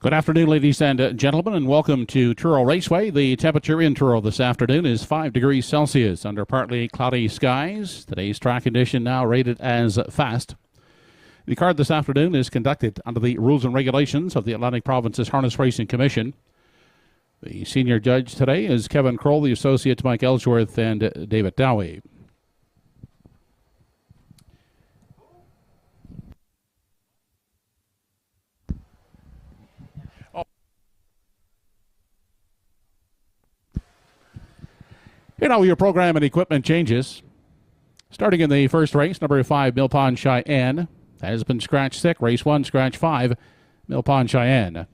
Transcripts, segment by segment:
Good afternoon, ladies and gentlemen, and welcome to Truro Raceway. The temperature in Truro this afternoon is 5 degrees Celsius under partly cloudy skies. Today's track condition now rated as fast. The card this afternoon is conducted under the rules and regulations of the Atlantic Provinces Harness Racing Commission. The senior judge today is Kevin Kroll, the associates Mike Ellsworth and David Dowie. Your program and equipment changes. Starting in the first race, number 5, Mill Pond Cheyenne, has been scratch 6. Race 1, scratch 5, Mill Pond Cheyenne.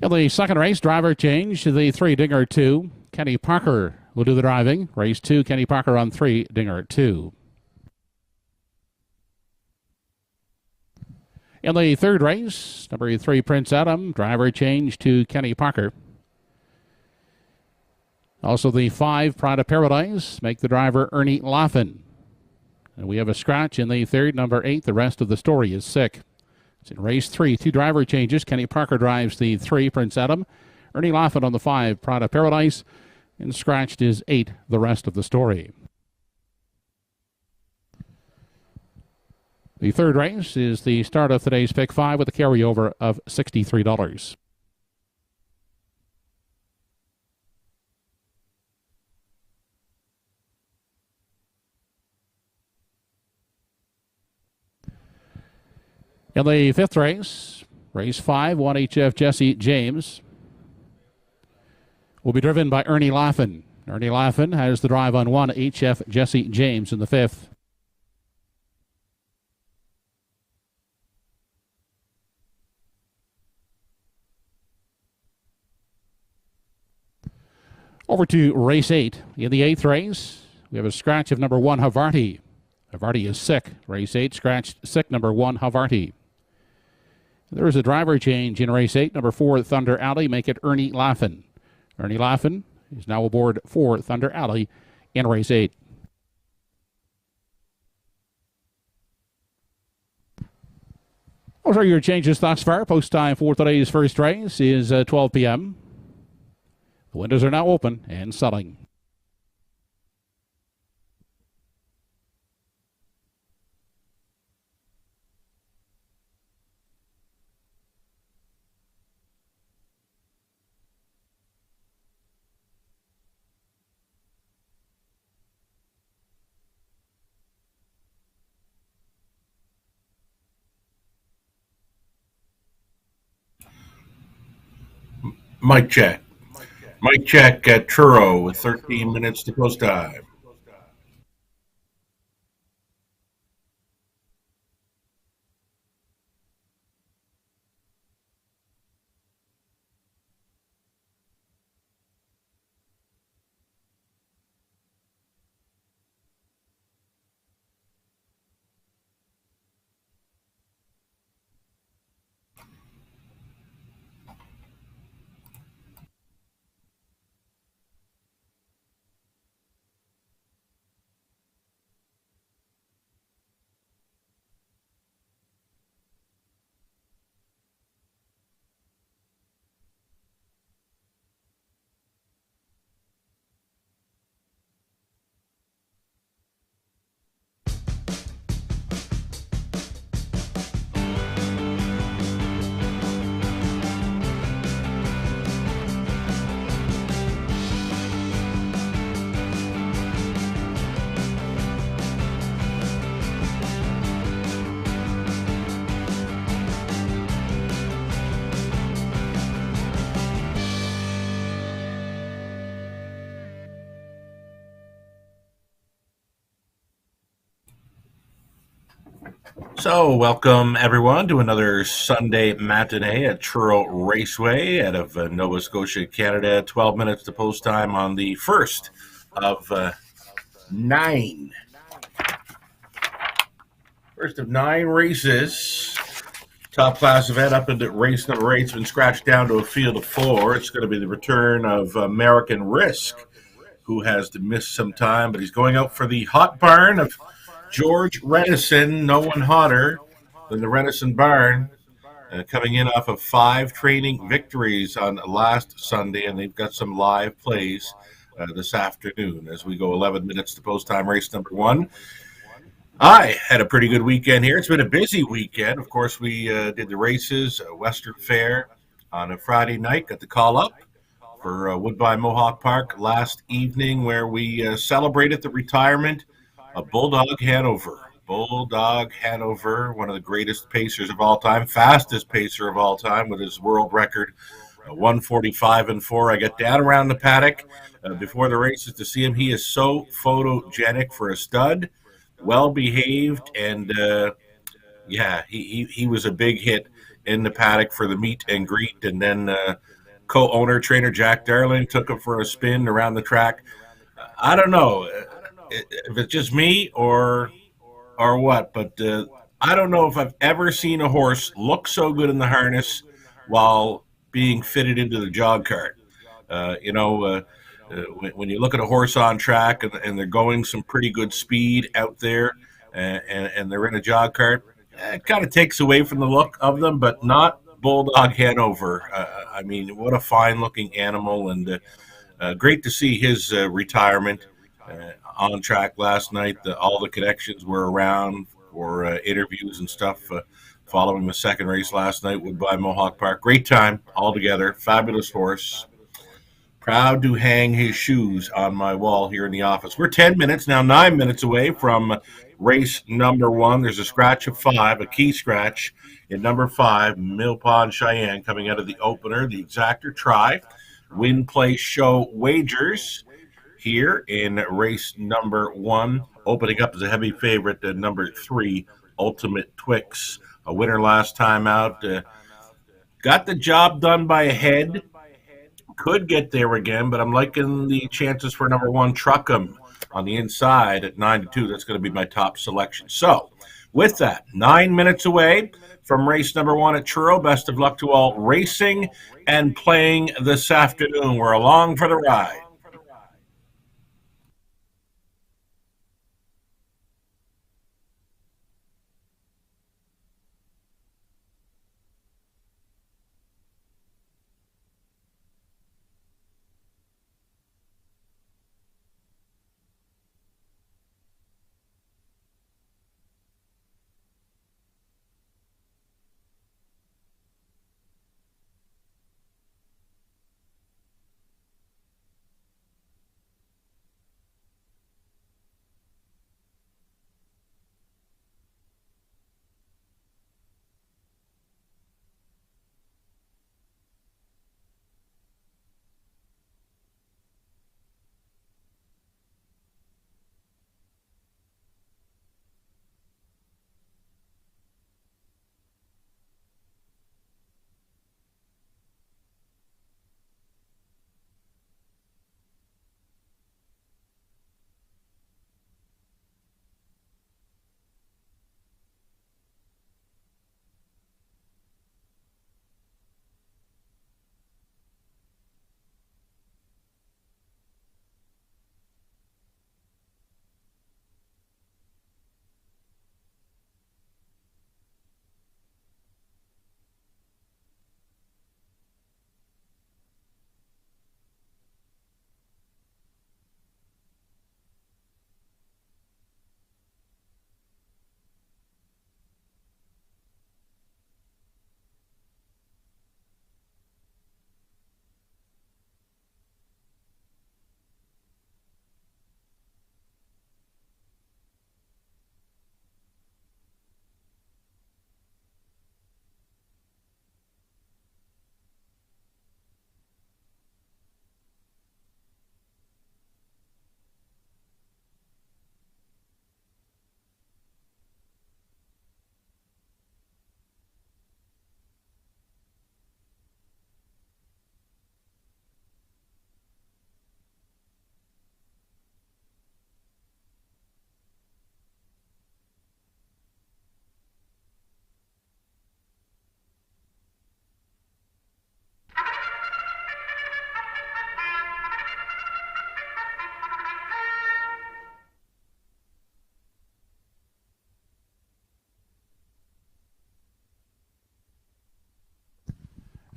In the second race, driver change to the 3, Dinger 2. Kenny Parker will do the driving. Race 2, Kenny Parker on 3, Dinger 2. In the third race, number 3, Prince Adam, driver change to Kenny Parker. Also the 5, Pride of Paradise, make the driver Ernie Laughlin. And we have a scratch in the third, number 8. The rest of the story is sick. It's in race 3, 2 driver changes. Kenny Parker drives the 3, Prince Adam. Ernie Laughlin on the 5, Pride of Paradise. And scratched is 8, the rest of the story. The third race is the start of today's Pick 5 with a carryover of $63. In the fifth race, race 5, 1HF Jesse James will be driven by Ernie Laughlin. Ernie Laughlin has the drive on 1HF Jesse James in the fifth. Over to race 8. In the eighth race, we have a scratch of number 1, Havarti. Havarti is sick. Race 8, scratched sick, number 1, Havarti. There is a driver change in race 8. Number 4, Thunder Alley, make it Ernie Laughlin. Ernie Laughlin is now aboard for Thunder Alley in race 8. Those are your changes thus far. Post time for today's first race is 12 p.m. The windows are now open and selling. Mic check. Mic check at Truro with 13 minutes to post time. So, welcome everyone to another Sunday matinee at Truro Raceway out of Nova Scotia, Canada. 12 minutes to post time on the first of 9. First of 9 races. Top class event up into race number 8 has been scratched down to a field of 4. It's going to be the return of American Risk. who has to miss some time, but he's going out for the hot barn of George Renison. No one hotter than the Renison barn. Coming in off of 5 training victories on last Sunday, and they've got some live plays this afternoon as we go 11 minutes to post time race number 1. I had a pretty good weekend here. It's been a busy weekend. Of course, we did the races, Western Fair on a Friday night, got the call up for Woodbine Mohawk Park last evening, where we celebrated the retirement of Bulldog Hanover. Bulldog Hanover, one of the greatest pacers of all time, fastest pacer of all time with his world record, 1:45.4. I got down around the paddock before the races to see him. He is so photogenic for a stud, well behaved, and he was a big hit in the paddock for the meet and greet, and then co-owner trainer Jack Darling took him for a spin around the track. I don't know if it's just me or what, but I don't know if I've ever seen a horse look so good in the harness while being fitted into the jog cart. When you look at a horse on track and they're going some pretty good speed out there, and they're in a jog cart, it kind of takes away from the look of them, but not Bulldog Hanover. I mean, what a fine-looking animal, and great to see his retirement on track last night. All the connections were around for interviews and stuff following the second race last night, Woodbine Mohawk Park. Great time altogether. Fabulous horse. Proud to hang his shoes on my wall here in the office. We're 10 minutes, now 9 minutes away from race number 1. There's a scratch of 5, a key scratch in number 5, Mill Pond Cheyenne, coming out of the opener, the Exactor Try. Win, Play, Show wagers here in race number 1. Opening up as a heavy favorite, number 3, Ultimate Twix. A winner last time out. Got the job done by a head. Could get there again, but I'm liking the chances for number 1, Truckham, on the inside at 9-2. That's going to be my top selection. So, with that, 9 minutes away from race number 1 at Truro. Best of luck to all racing and playing this afternoon. We're along for the ride.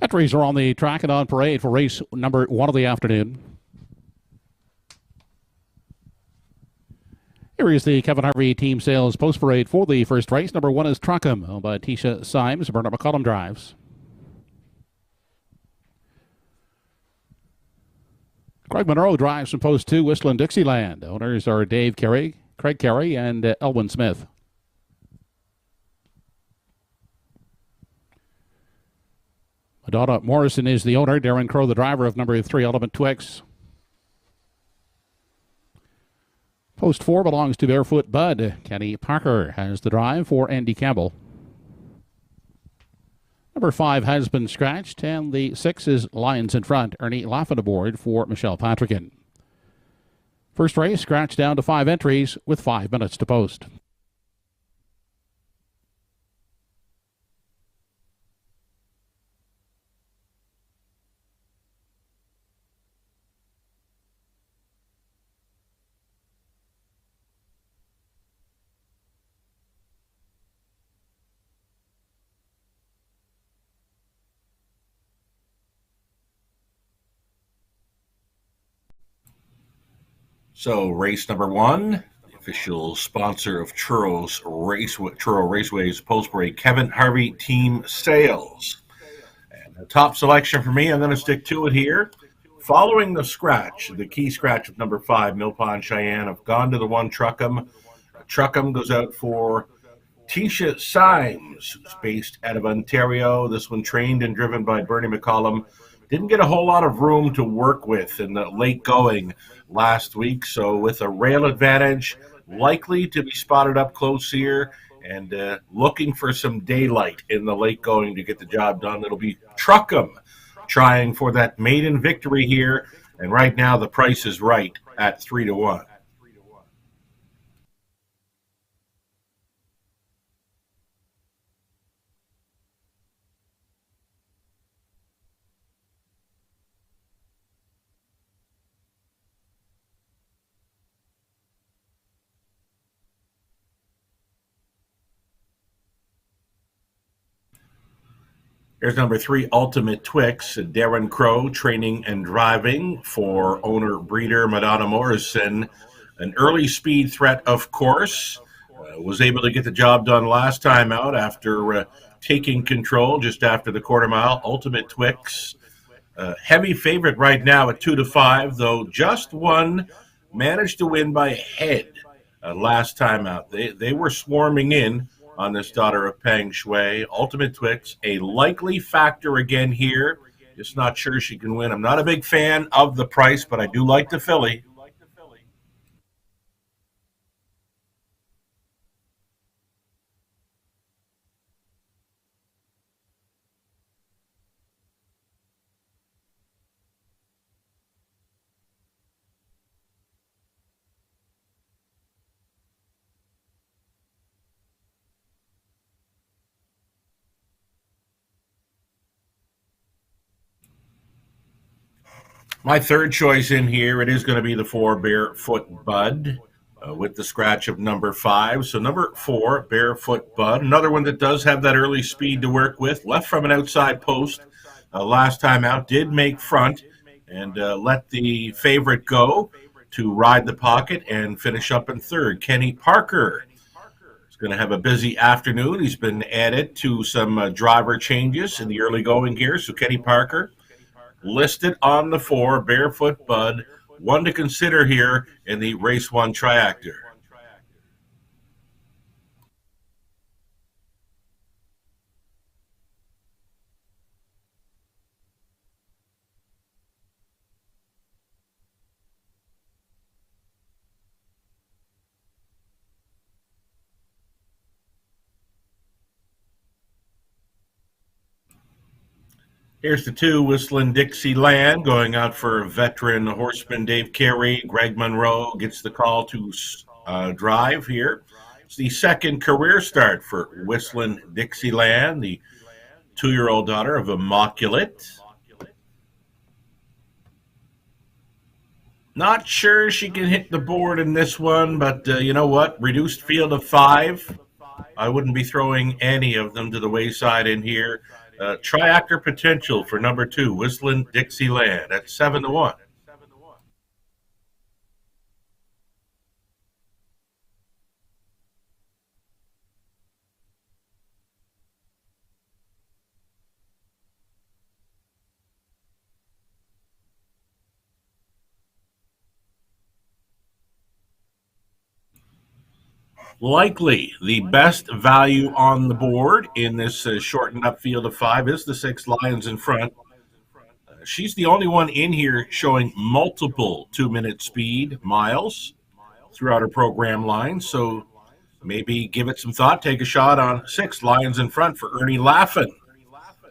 Entries are on the track and on parade for race number 1 of the afternoon. Here is the Kevin Harvey Team Sales Post Parade for the first race. Number 1 is Truckham, owned by Tisha Symes. Bernard McCollum drives. Craig Monroe drives from Post 2, Whistling Dixieland. Owners are Dave Carey, Craig Carey, and Elwin Smith. Madonna Morrison is the owner. Darren Crow, the driver of number 3, Ultimate Twix. Post 4 belongs to Barefoot Bud. Kenny Parker has the drive for Andy Campbell. Number 5 has been scratched, and the 6 is Lions in Front. Ernie Laffin aboard for Michelle Patrickin. First race scratched down to 5 entries with 5 minutes to post. So, race number 1, the official sponsor of Truro Raceway's Post Parade, Kevin Harvey Team Sales. And the top selection for me, I'm going to stick to it here. Following the scratch, the key scratch of number 5, Mill Pond Cheyenne, I've gone to the 1 Truckham. Truckham goes out for Tisha Symes, who's based out of Ontario. This one trained and driven by Bernie McCollum. Didn't get a whole lot of room to work with in the late going last week, so with a rail advantage, likely to be spotted up close here and looking for some daylight in the late going to get the job done. It'll be Truckham trying for that maiden victory here, and right now the price is right at 3-1. Here's number 3, Ultimate Twix. Darren Crow training and driving for owner-breeder Madonna Morrison. An early speed threat, of course. Was able to get the job done last time out after taking control just after the quarter mile. Ultimate Twix. Heavy favorite right now at 2-5, though just one managed to win by a head last time out. They were swarming in on this daughter of Peng Shui. Ultimate Twix, a likely factor again here. Just not sure she can win. I'm not a big fan of the price, but I do like the filly. My third choice in here, it is going to be the 4, Barefoot Bud, with the scratch of number 5. So number 4, Barefoot Bud, another one that does have that early speed to work with. Left from an outside post last time out, did make front and let the favorite go to ride the pocket and finish up in third. Kenny Parker is going to have a busy afternoon. He's been added to some driver changes in the early going here. So Kenny Parker listed on the 4, Barefoot Bud, one to consider here in the Race 1 Triactor. Here's the 2, Whistling Dixieland, going out for veteran horseman Dave Carey. Greg Monroe gets the call to drive here. It's the second career start for Whistling Dixieland, the 2-year-old daughter of Immaculate. Not sure she can hit the board in this one, but you know what? Reduced field of 5. I wouldn't be throwing any of them to the wayside in here. Triactor Potential for number 2, Whistling Dixieland at 7-1. Likely the best value on the board in this shortened up field of 5 is the 6 Lions in Front. She's the only one in here showing multiple 2-minute speed miles throughout her program line. So maybe give it some thought. Take a shot on 6 Lions in Front for Ernie Laffin,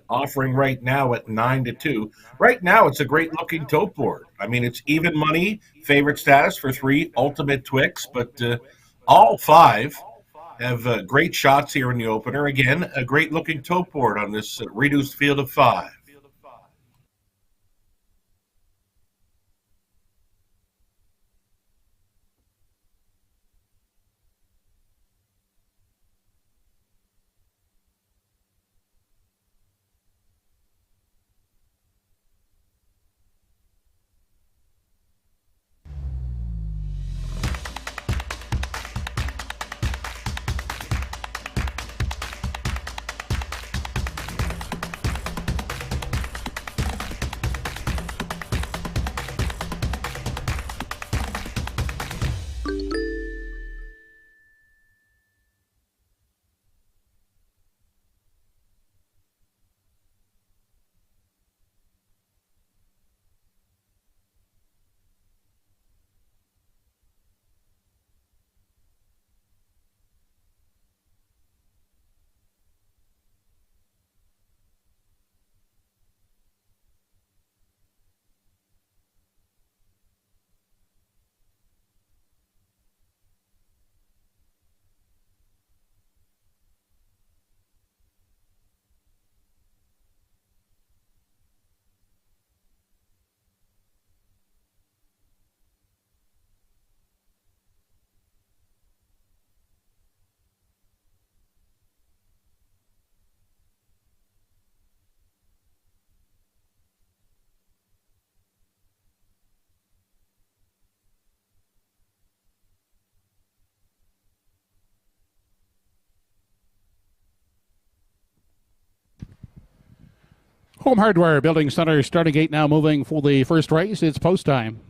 offering right now at 9-2. Right now, it's a great looking tote board. I mean, it's even money, favorite status for 3 Ultimate Twix, but all 5 have great shots here in the opener. Again, a great looking tote board on this reduced field of 5. Home Hardware Building Center starting gate now moving for the first race. It's post time.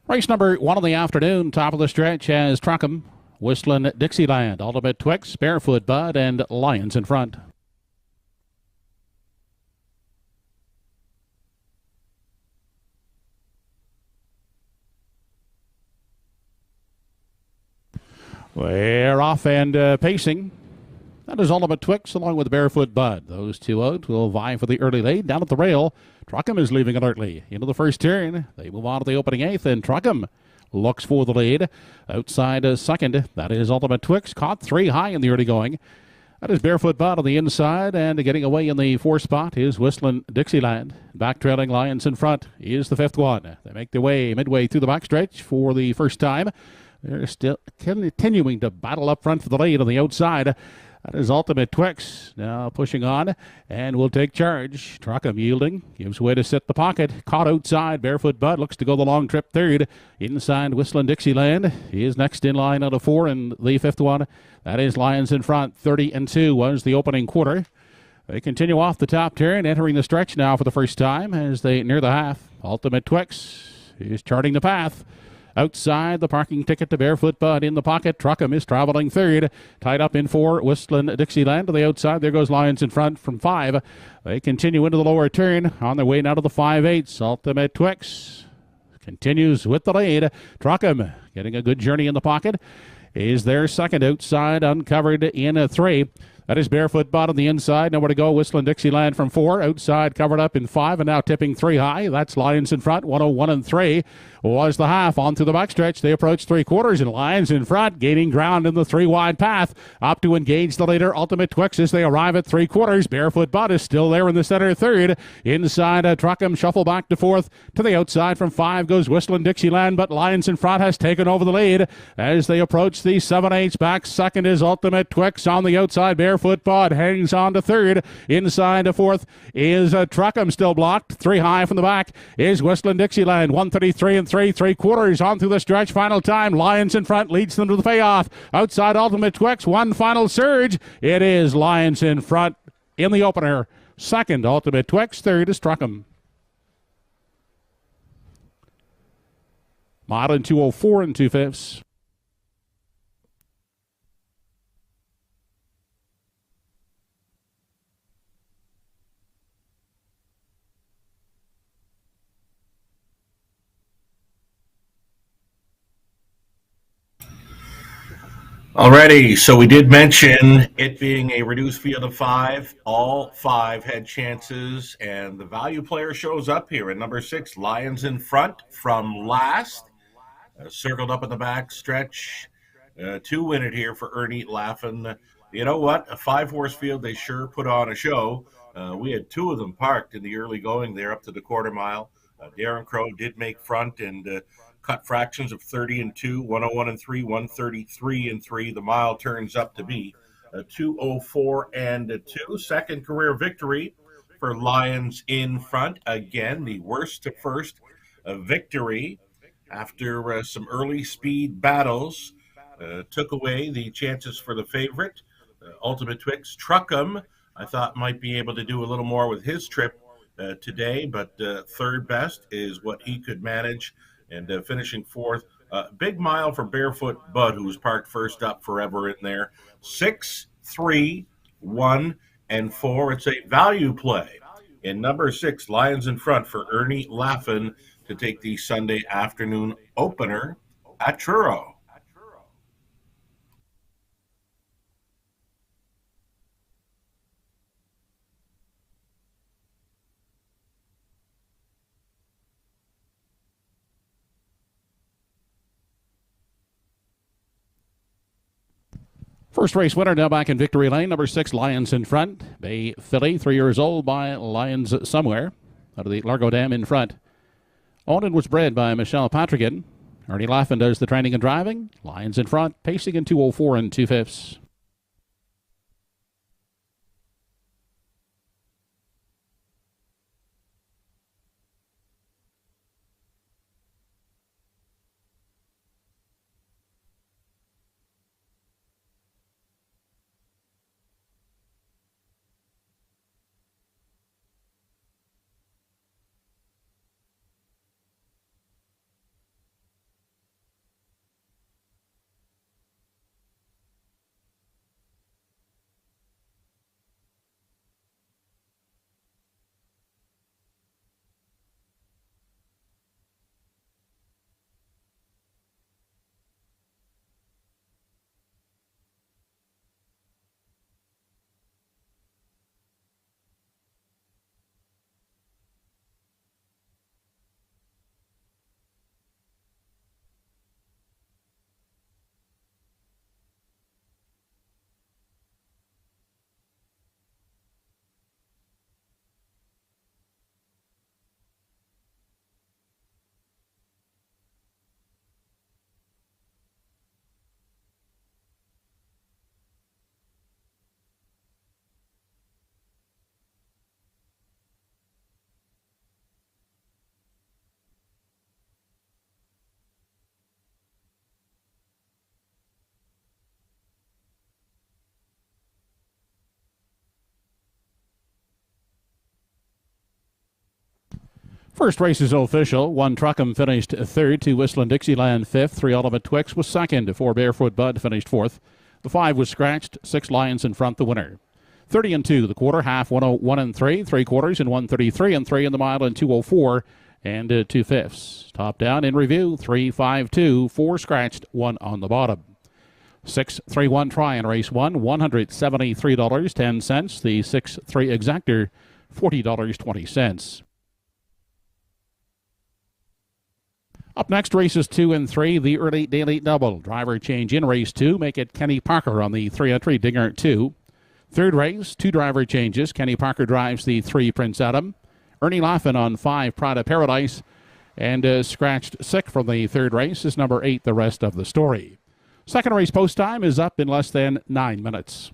Race number 1 of the afternoon, top of the stretch, has Truckham, Whistling Dixieland, Ultimate Twix, Barefoot Bud, and Lions in Front. We're off and pacing. That is Ultimate Twix along with Barefoot Bud. Those two out will vie for the early lead. Down at the rail, Truckham is leaving alertly into the first turn. They move on to the opening 8th, and Truckham looks for the lead. Outside second, that is Ultimate Twix. Caught 3 high in the early going. That is Barefoot Bud on the inside, and getting away in the 4th spot is Whistling Dixieland. Back trailing Lions in Front is the 5th one. They make their way midway through the backstretch for the first time. They're still continuing to battle up front for the lead on the outside. That is Ultimate Twix now pushing on and will take charge. Truckham yielding, gives way to sit the pocket. Caught outside, Barefoot Bud looks to go the long trip third. Inside Whistling Dixieland is next in line out of 4, and the 5th one, that is Lions in Front. 30-2 was the opening quarter. They continue off the top turn, entering the stretch now for the first time as they near the half. Ultimate Twix is charting the path. Outside, the parking ticket to Barefoot Bud in the pocket. Truckham is traveling third. Tied up in 4, Whistling Dixieland. To the outside, there goes Lions in front from 5. They continue into the lower turn on their way now to the 5/8. Ultimate Twix continues with the lead. Truckham getting a good journey in the pocket is their second. Outside, uncovered in a 3. That is Barefoot Bud on the inside. Nowhere to go. Whistling Dixieland from 4. Outside, covered up in 5, and now tipping 3 high. That's Lions in front. 101 and 3 was the half. On to the backstretch. They approach 3/4, and Lions in front, gaining ground in the 3-wide path. Up to engage the leader, Ultimate Twix, as they arrive at 3/4. Barefoot Bud is still there in the center third. Inside, Truckham shuffle back to 4th. To the outside from 5 goes Whistling Dixieland, but Lions in front has taken over the lead as they approach the 7/8. Back second is Ultimate Twix. On the outside, Barefoot Bud hangs on to 3rd. Inside to 4th is Truckham, still blocked. 3 high from the back is Whistling Dixieland. 133 and 3/4 on through the stretch. Final time. Lions in front leads them to the payoff. Outside, Ultimate Twix. One final surge. It is Lions in front in the opener. Second, Ultimate Twix. Third is Truckham. Mile in 2:04 and 2/5. Alrighty, so we did mention it being a reduced field of 5. All 5 had chances, and the value player shows up here at number 6, Lions in front from last. Circled up in the back stretch to win it here for Ernie Laffin. You know what? A 5-horse field, they sure put on a show. We had 2 of them parked in the early going there up to the quarter mile. Darren Crow did make front and cut fractions of 30 and 2, 101 and 3, 133 and 3. The mile turns up to be 204 and 2. Second career victory for Lions in front. Again, the worst to first victory after some early speed battles. Took away the chances for the favorite. Ultimate Twix. Truckham, I thought, might be able to do a little more with his trip today, but third best is what he could manage. And finishing 4th, big mile for Barefoot Bud, who was parked first up forever in there. 6, 3, 1, and 4. It's a value play. In number 6, Lions in front for Ernie Laffin to take the Sunday afternoon opener at Truro. First race winner now back in victory lane. Number 6, Lions in front. Bay filly, 3 years old, by Lions Somewhere. Out of the Largo Dam in front. Owned and was bred by Michelle Patrigan. Ernie Laffin does the training and driving. Lions in front, pacing in 2:04 and 2/5. First race is official. One Truckham finished third, two Whistling Dixieland fifth, three Ultimate Twix was second, four Barefoot Bud finished fourth. The five was scratched, six Lions in front, the winner. 30 and 2, the quarter, half 101 and 3, three quarters in 133 and 3 in the mile and 204 and 2/5. Top down in review, 3-5-2, four scratched, one on the bottom. 6-3-1 try in race one, $173.10. The 6-3 exactor, $40.20. Up next, races 2 and 3, the early daily double. Driver change in race 2, make it Kenny Parker on the 3 entry, Dinger 2. Third race, two driver changes. Kenny Parker drives the 3 Prince Adam. Ernie Laughlin on 5 Pride of Paradise. And scratched sick from the third race is number 8, The Rest of the Story. Second race post time is up in less than 9 minutes.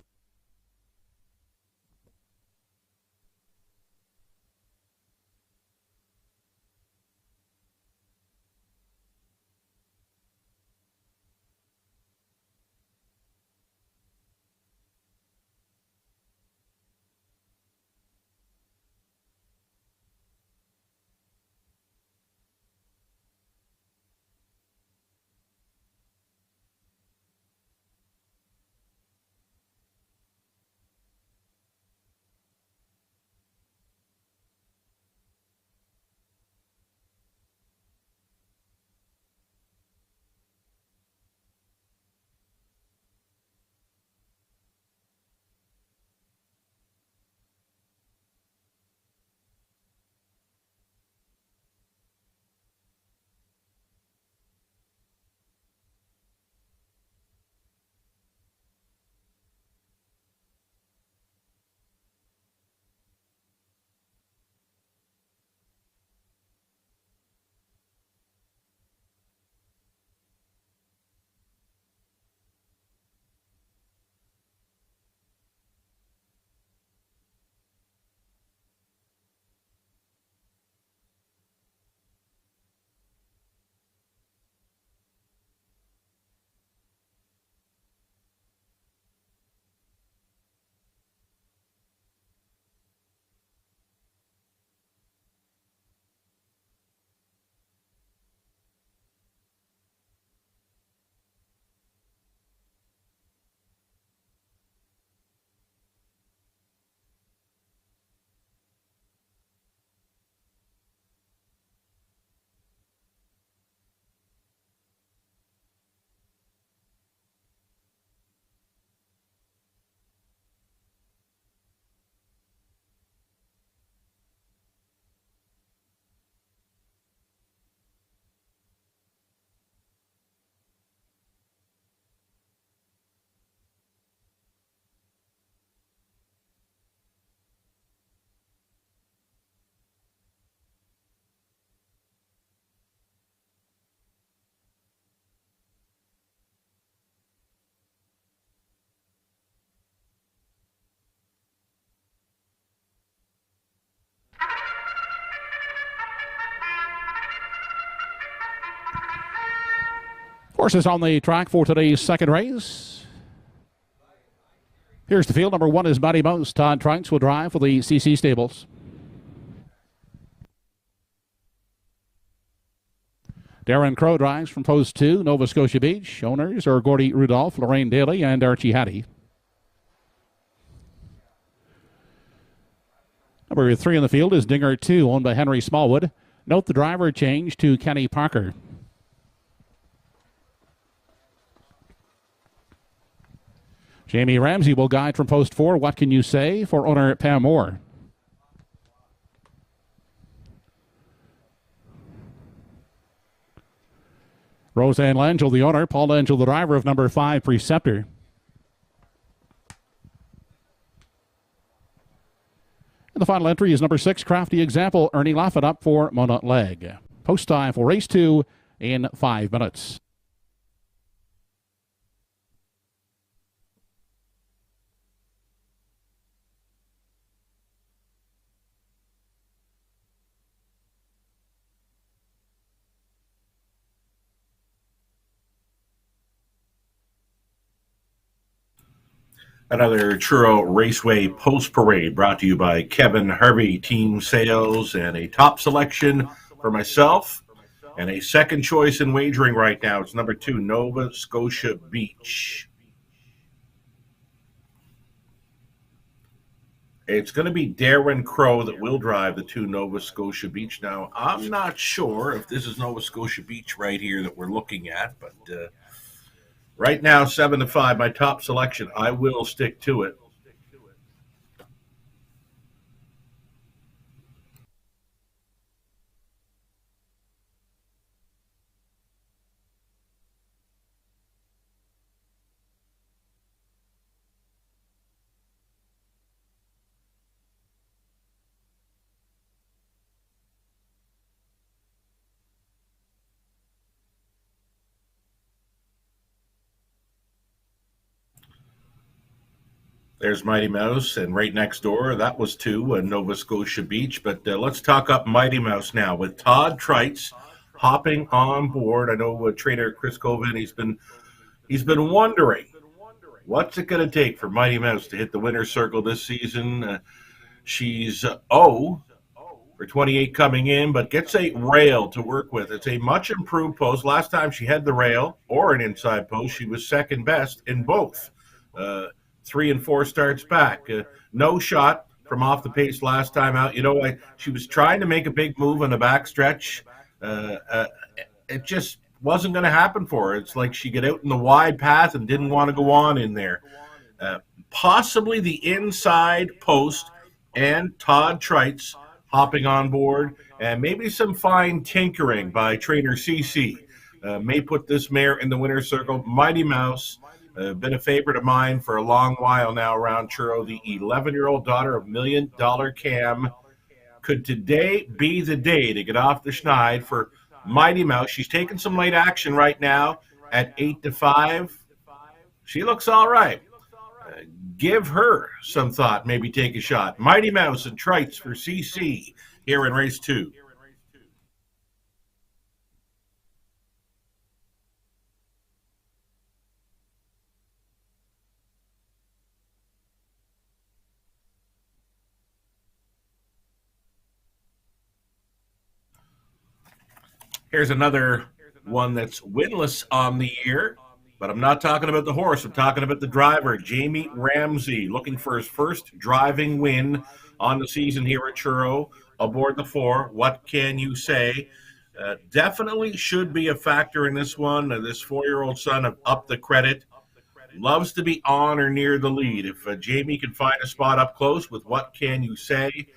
Horses on the track for today's second race. Here's the field. Number 1 is Mighty Mouse. Todd Trites will drive for the CC Stables. Darren Crow drives from post 2, Nova Scotia Beach. Owners are Gordy Rudolph, Lorraine Daly, and Archie Hattie. Number 3 in the field is Dinger 2, owned by Henry Smallwood. Note the driver change to Kenny Parker. Jamie Ramsey will guide from post 4. What Can You Say for owner Pam Moore. Roseanne Langell, the owner. Paul Langell, the driver of number 5, Preceptor. And the final entry is number 6, Crafty Example. Ernie Laughlin up for Monot Leg. Post time for race 2 in 5 minutes. Another Truro Raceway post parade brought to you by Kevin Harvey Team Sales, and a top selection for myself. And a second choice in wagering right now. It's number 2, Nova Scotia Beach. It's going to be Darren Crow that will drive the 2 Nova Scotia Beach. Now, I'm not sure if this is Nova Scotia Beach right here that we're looking at, but right now, 7-5, my top selection. I will stick to it. There's Mighty Mouse, and right next door, that was 2, Nova Scotia Beach. But let's talk up Mighty Mouse now with Todd Trites hopping on board. I know trainer Chris Colvin, he's been wondering what's it going to take for Mighty Mouse to hit the winner's circle this season. She's 0 for 28 coming in, but gets a rail to work with. It's a much improved post. Last time she had the rail or an inside post, she was second best in both. 3 and 4 starts back. No shot from off the pace last time out. She was trying to make a big move on the back stretch. It just wasn't going to happen for her. It's like she got out in the wide path and didn't want to go on in there. Possibly the inside post and Todd Trites hopping on board, and maybe some fine tinkering by trainer CC may put this mare in the winner's circle. Mighty Mouse, been a favorite of mine for a long while now around Truro. The 11-year-old daughter of $1 Million Cam. Could today be the day to get off the schneid for Mighty Mouse? She's taking some late action right now at 8-5. She looks all right. Give her some thought, maybe take a shot. Mighty Mouse and Trites for CC here in race 2. Here's another one that's winless on the year, but I'm not talking about the horse. I'm talking about the driver, Jamie Ramsey, looking for his first driving win on the season here at Truro, aboard the 4. What can you say? Definitely should be a factor in this one. This 4-year-old son of Up the Credit loves to be on or near the lead. If Jamie can find a spot up close with What Can You Say,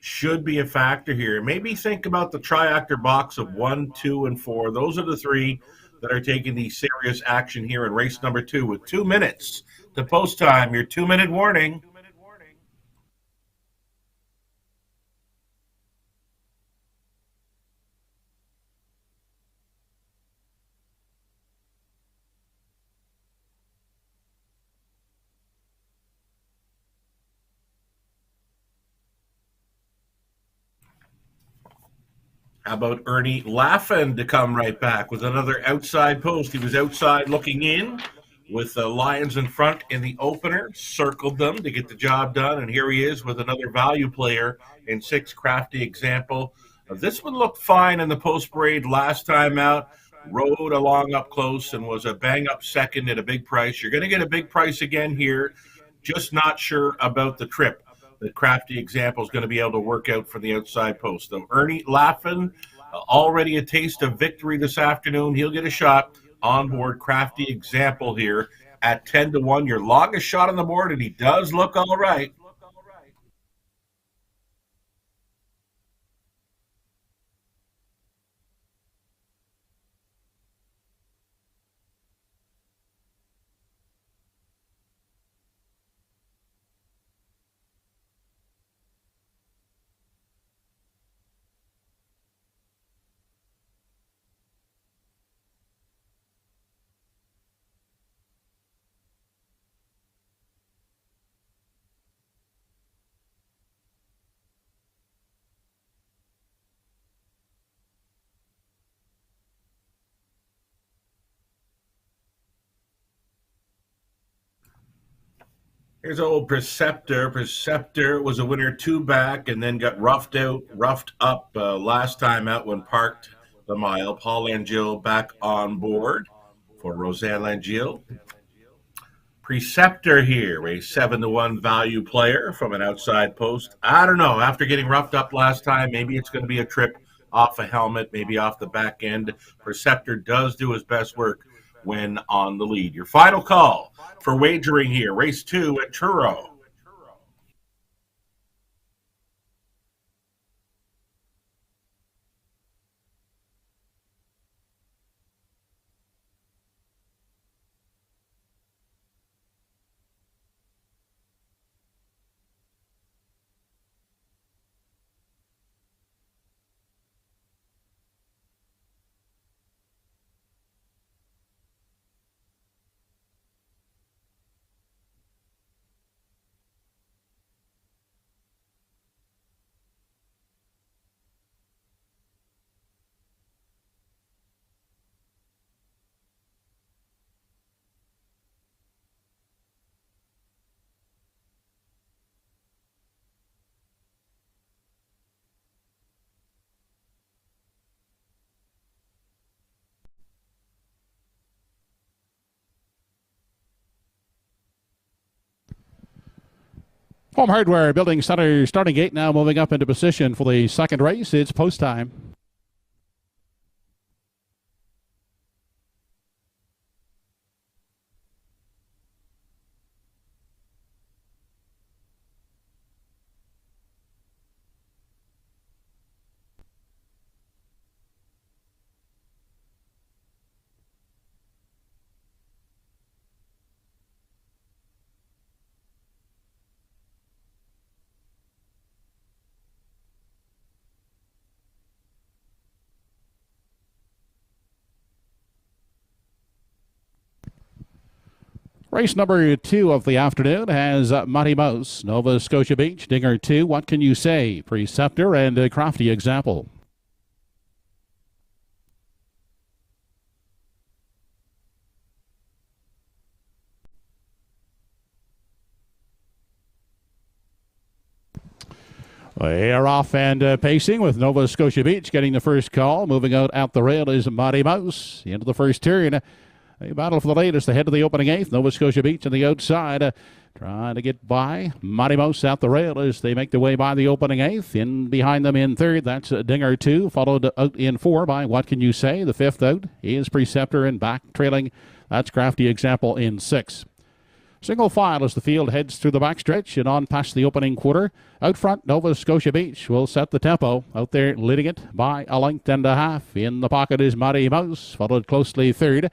should be a factor here. Maybe think about the triactor box of 1, 2, and 4. Those are the 3 that are taking the serious action here in race number 2 with 2 minutes to post time. Your 2-minute warning. How about Ernie Laffin to come right back with another outside post? He was outside looking in with the Lions in front in the opener, circled them to get the job done, and here he is with another value player in 6, Crafty Example. This one looked fine in the post parade last time out, rode along up close and was a bang-up second at a big price. You're going to get a big price again here, just not sure about the trip that Crafty Example is going to be able to work out for the outside post. Though Ernie Laffin, already a taste of victory this afternoon. He'll get a shot on board Crafty Example here at 10-1. Your longest shot on the board, and he does look all right. Here's old Preceptor. Preceptor was a winner two back and then got roughed up last time out when parked the mile. Paul Langill back on board for Roseanne Langill. Preceptor here, a 7-1 value player from an outside post. I don't know. After getting roughed up last time, maybe it's going to be a trip off a helmet, maybe off the back end. Preceptor does do his best work when on the lead. Your final call for wagering here, race 2 at Truro. Home Hardware Building Center starting gate now moving up into position for the second race. It's post time. Race number 2 of the afternoon has Mighty Mouse, Nova Scotia Beach, Dinger 2. What can you say? Preceptor and a crafty example. They are off and pacing with Nova Scotia Beach getting the first call. Moving out the rail is Mighty Mouse into the first turn. A battle for the lead as the head of the opening eighth. Nova Scotia Beach on the outside. Trying to get by. Mighty Mouse out the rail as they make their way by the opening eighth. In behind them in third, that's Dinger 2. Followed out in 4 by What Can You Say? The fifth out is Preceptor and back trailing. That's Crafty Example in 6. Single file as the field heads through the backstretch and on past the opening quarter. Out front, Nova Scotia Beach will set the tempo. Out there leading it by a length and a half. In the pocket is Mighty Mouse, followed closely third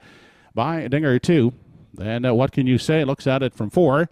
by Dinger 2. Then What Can You Say? Looks at it from 4.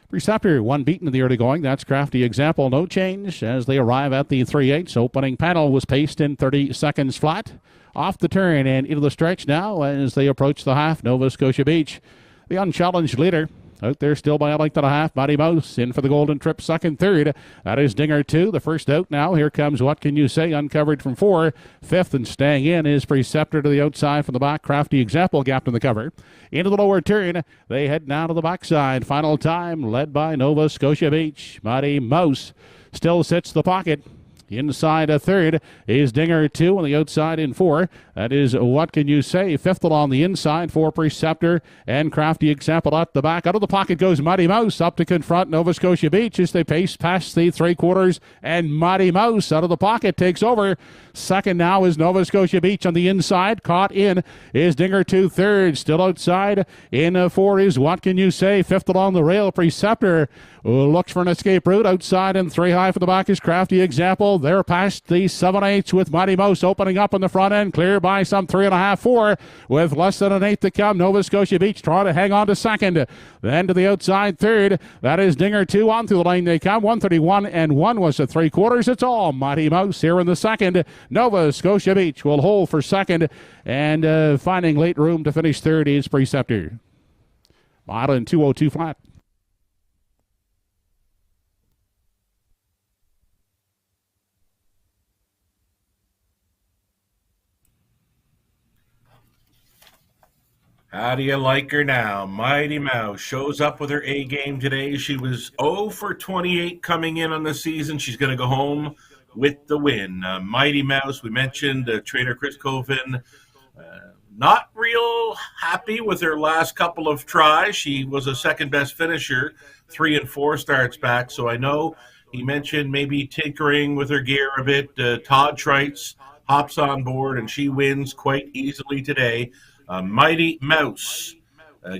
Preceptor, one beaten in the early going. That's Crafty Example. No change as they arrive at the 3/8. Opening panel was paced in 30 seconds flat. Off the turn and into the stretch now as they approach the half. Nova Scotia Beach, the unchallenged leader. Out there still by a length and a half. Mighty Mouse in for the golden trip, second, third. That is Dinger 2, the first out now. Here comes What Can You Say? Uncovered from 4. Fifth and staying in is Preceptor to the outside from the back. Crafty Example gapped in the cover. Into the lower turn. They head now to the backside. Final time led by Nova Scotia Beach. Mighty Mouse still sits the pocket. Inside a third is Dinger 2 on the outside in 4. That is What Can You Say? Fifth along the inside for Preceptor and Crafty Example at the back. Out of the pocket goes Mighty Mouse up to confront Nova Scotia Beach as they pace past the 3/4. And Mighty Mouse out of the pocket takes over. Second now is Nova Scotia Beach on the inside. Caught in is Dinger 2 third. Still outside in 4 is What Can You Say? Fifth along the rail. Preceptor looks for an escape route outside and 3 high for the back is Crafty Example. They're past the 7/8 with Mighty Mouse opening up on the front end, clear by some 3.5, 4 with less than an eighth to come. Nova Scotia Beach trying to hang on to second. Then to the outside third. That is Dinger 2 on through the lane they come. 131 and 1 was the 3/4. It's all Mighty Mouse here in the second. Nova Scotia Beach will hold for second and finding late room to finish third is Preceptor. Mile in 2:02 flat. How do you like her now? Mighty Mouse shows up with her A game today. She was 0 for 28 coming in on the season. She's going to go home with the win. Mighty Mouse, we mentioned trainer Chris Coven. Not real happy with her last couple of tries. She was a second best finisher, 3 and 4 starts back. So I know he mentioned maybe tinkering with her gear a bit. Todd Trites hops on board and she wins quite easily today. Mighty Mouse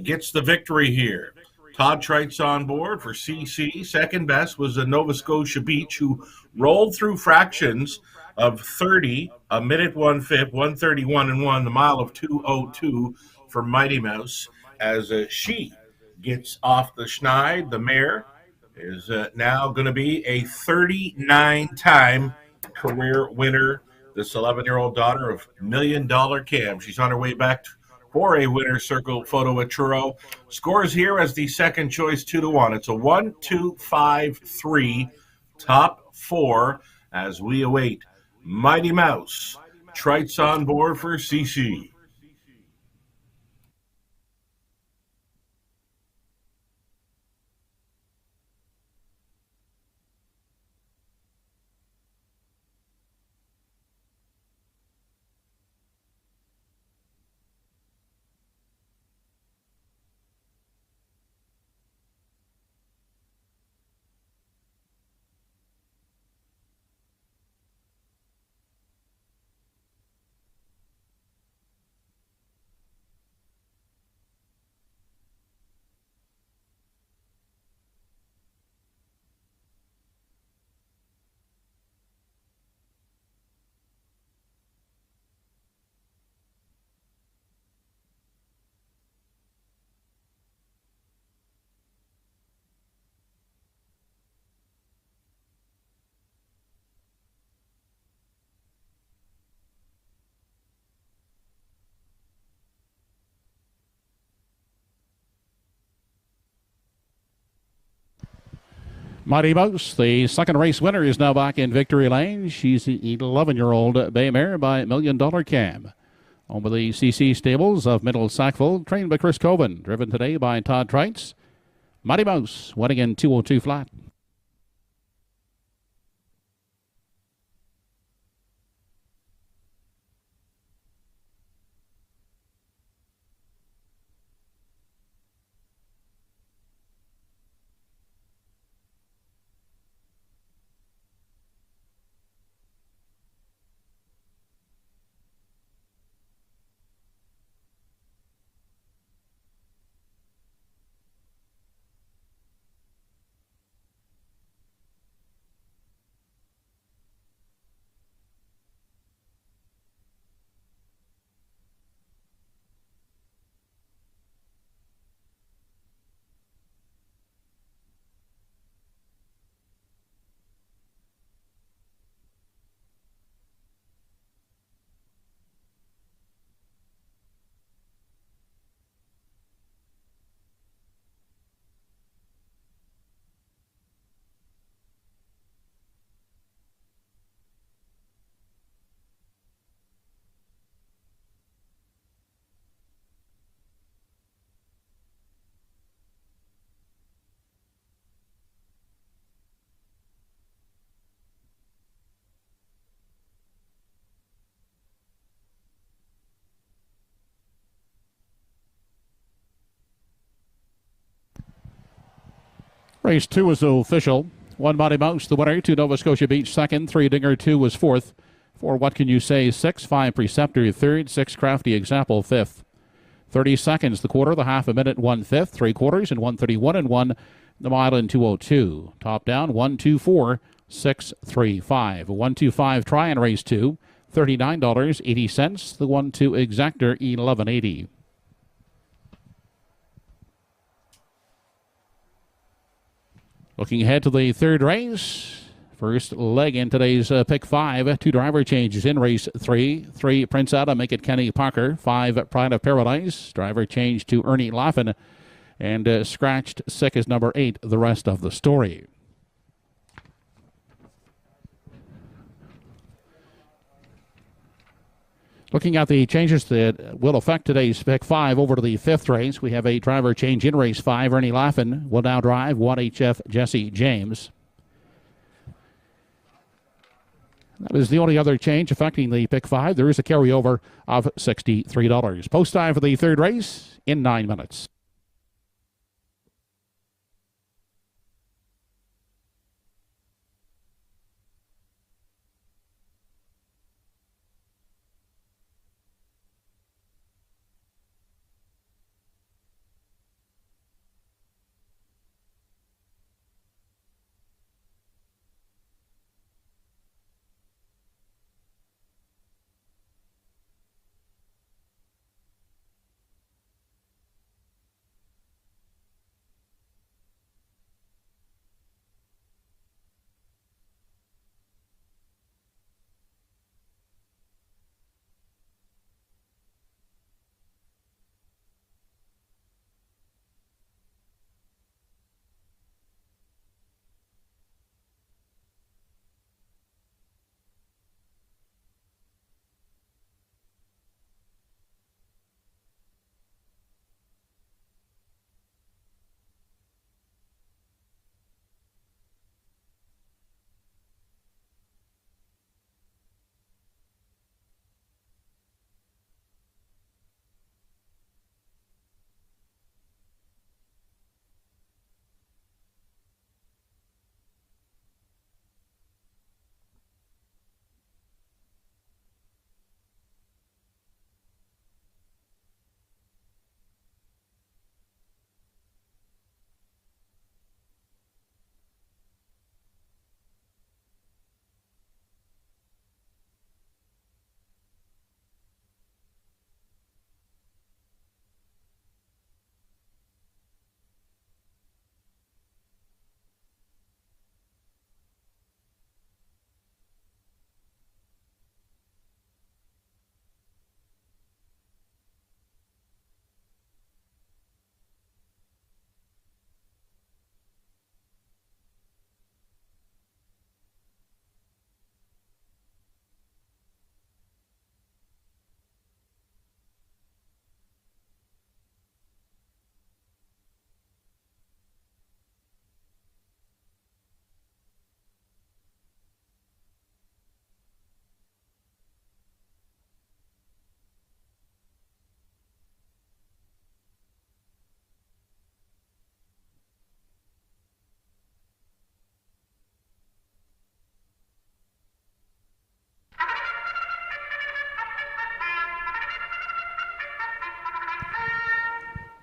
gets the victory here. Todd Trites on board for CC. Second best was a Nova Scotia Beach, who rolled through fractions of 30, a minute 1/5, 131 and 1, the mile of 2:02 for Mighty Mouse, as she gets off the schneid. The mare is now going to be a 39-time career winner. This 11-year-old daughter of $1 Million Cam. She's on her way back for a winner's circle photo at Truro. Scores here as the second choice, 2-1. It's a 1, 2, 5, 3, top 4 as we await Mighty Mouse. Trites on board for CC. Mighty Mouse, the second race winner, is now back in victory lane. She's the 11-year-old bay mare by $1 Million Cam. Over the CC stables of Middle Sackville, trained by Chris Coven, driven today by Todd Trites. Mighty Mouse winning in 2:02 flat. Race 2 is official. 1 Mighty Mouse, the winner. 2 Nova Scotia Beach, second. 3 Dinger, 2 was fourth. 4 What Can You Say, 6. 5 Preceptor, third. 6 Crafty Example, fifth. 30 seconds, the quarter, the half a minute, 1/5. 3 quarters, and 131 and 1. The mile in 2:02. Top down, 124, 635. A 125 try in race 2. $39.80. The 1-2 exactor, $11.80. Looking ahead to the third race. First leg in today's pick 5. 2 driver changes in race 3. 3 Prince Adam, Make It Kenny Parker. 5 Pride of Paradise. Driver change to Ernie Laffin. And scratched sick is number 8. The rest of the story. Looking at the changes that will affect today's pick 5 over to the 5th race, we have a driver change in race 5. Ernie Laffin will now drive 1HF Jesse James. That is the only other change affecting the pick 5. There is a carryover of $63. Post time for the 3rd race in 9 minutes.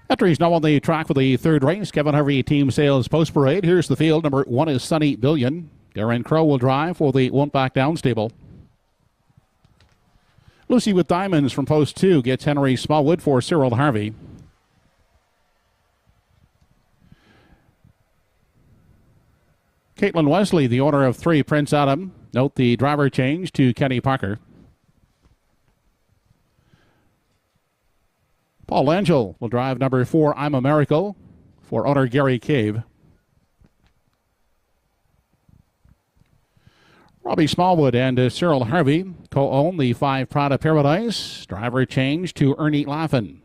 Entries now on the track for the 3rd race. Kevin Harvey Team Sales Post Parade. Here's the field. Number 1 is Sunny Billion. Darren Crow will drive for the Won't Back Down stable. Lucy with Diamonds from Post 2 gets Henry Smallwood for Cyril Harvey. Caitlin Wesley, the owner of 3, Prince Adam. Note the driver change to Kenny Parker. Paul Angel will drive number 4, I'm a Miracle, for owner Gary Cave. Robbie Smallwood and Cyril Harvey co-own the 5 Prada Paradise. Driver change to Ernie Laffin.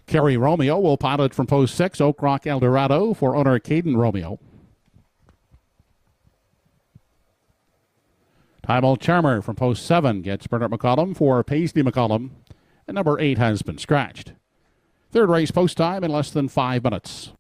Kerry Romeo will pilot from post 6, Oak Rock Eldorado, for owner Caden Romeo. Tybal Charmer from post 7 gets Bernard McCollum for Paisley McCollum, and number 8 has been scratched. 3rd race post time in less than 5 minutes.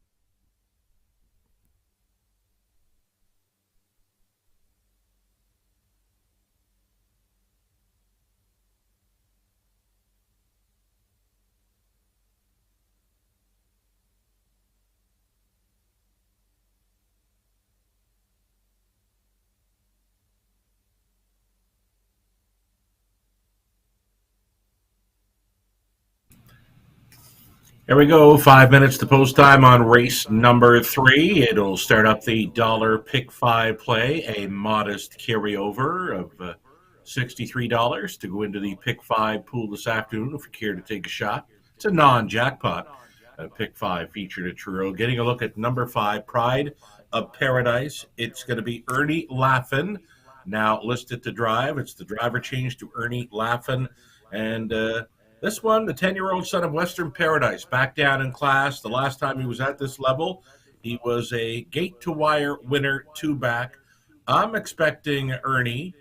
Here we go, 5 minutes to post time on race number 3. It'll start up the dollar pick 5 play, a modest carryover of $63 to go into the pick 5 pool this afternoon if you care to take a shot. It's a non-jackpot pick 5 featured at Truro. Getting a look at number 5, Pride of Paradise. It's going to be Ernie Laffin, now listed to drive. It's the driver change to Ernie Laffin. And this one, the 10-year-old son of Western Paradise, back down in class. The last time he was at this level, he was a gate-to-wire winner, two-back. I'm expecting Ernie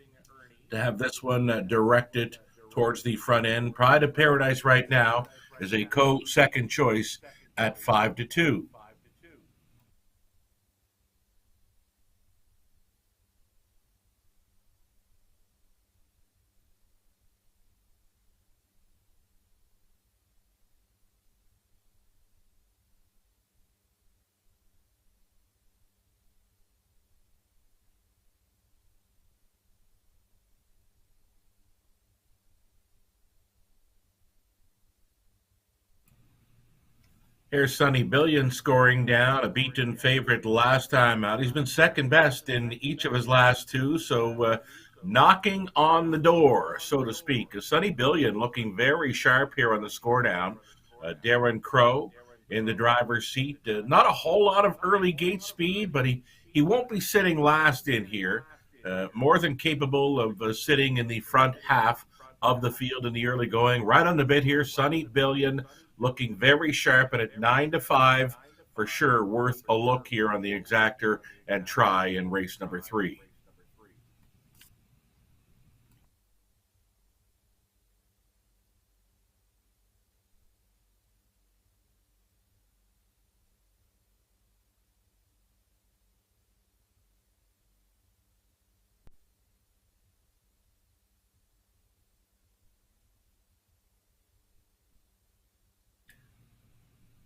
to have this one directed towards the front end. Pride of Paradise right now is a co-second choice at 5-2. Here's Sonny Billion scoring down, a beaten favorite last time out. He's been second best in each of his last two, so knocking on the door, so to speak. Sonny Billion looking very sharp here on the score down. Darren Crow in the driver's seat. Not a whole lot of early gate speed, but he won't be sitting last in here. More than capable of sitting in the front half of the field in the early going. Right on the bit here, Sonny Billion looking very sharp, and at 9-5, for sure, worth a look here on the exactor and try in race number 3.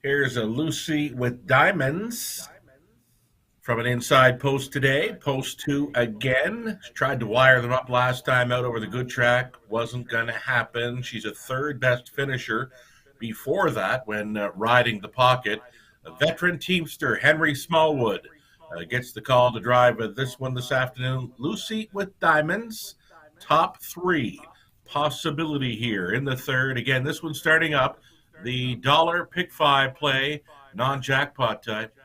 Here's a Lucy with Diamonds from an inside post today. Post 2 again. She tried to wire them up last time out over the good track. Wasn't going to happen. She's a third best finisher before that when riding the pocket. A veteran teamster, Henry Smallwood, gets the call to drive this one this afternoon. Lucy with Diamonds, top 3. Possibility here in the third. Again, this one starting up. The dollar pick 5 play, non-jackpot type.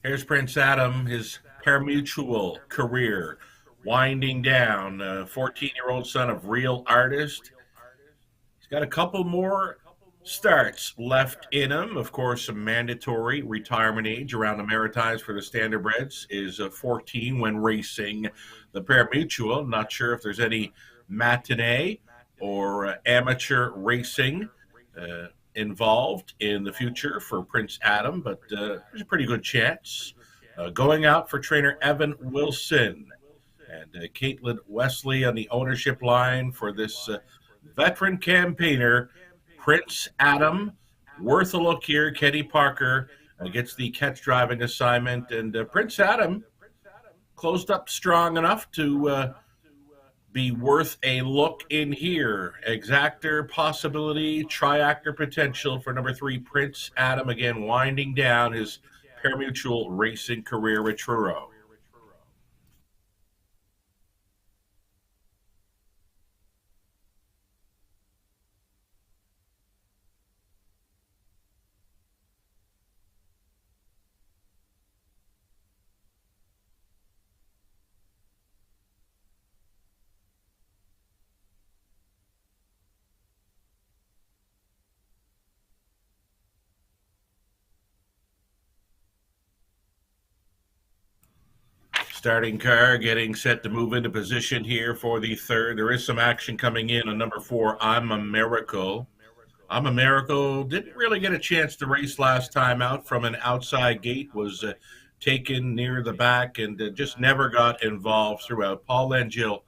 Here's Prince Adam, his pari-mutuel career winding down. 14-year-old son of real artist. He's got a couple more starts left in him. Of course, a mandatory retirement age around the Maritimes for the Standardbreds is 14 when racing the pari-mutuel. Not sure if there's any matinee or amateur racing involved in the future for Prince Adam, but there's a pretty good chance. Going out for trainer Evan Wilson and Caitlin Wesley on the ownership line for this veteran campaigner, Prince Adam. Worth a look here. Kenny Parker gets the catch driving assignment, and Prince Adam closed up strong enough to be worth a look in here. Exactor possibility, triactor potential for number 3, Prince Adam, again winding down his pari-mutuel racing career at Truro. Starting car getting set to move into position here for the third. There is some action coming in on number 4, I'm a Miracle. I'm a Miracle didn't really get a chance to race last time out from an outside gate, was taken near the back and just never got involved throughout. Paul Langill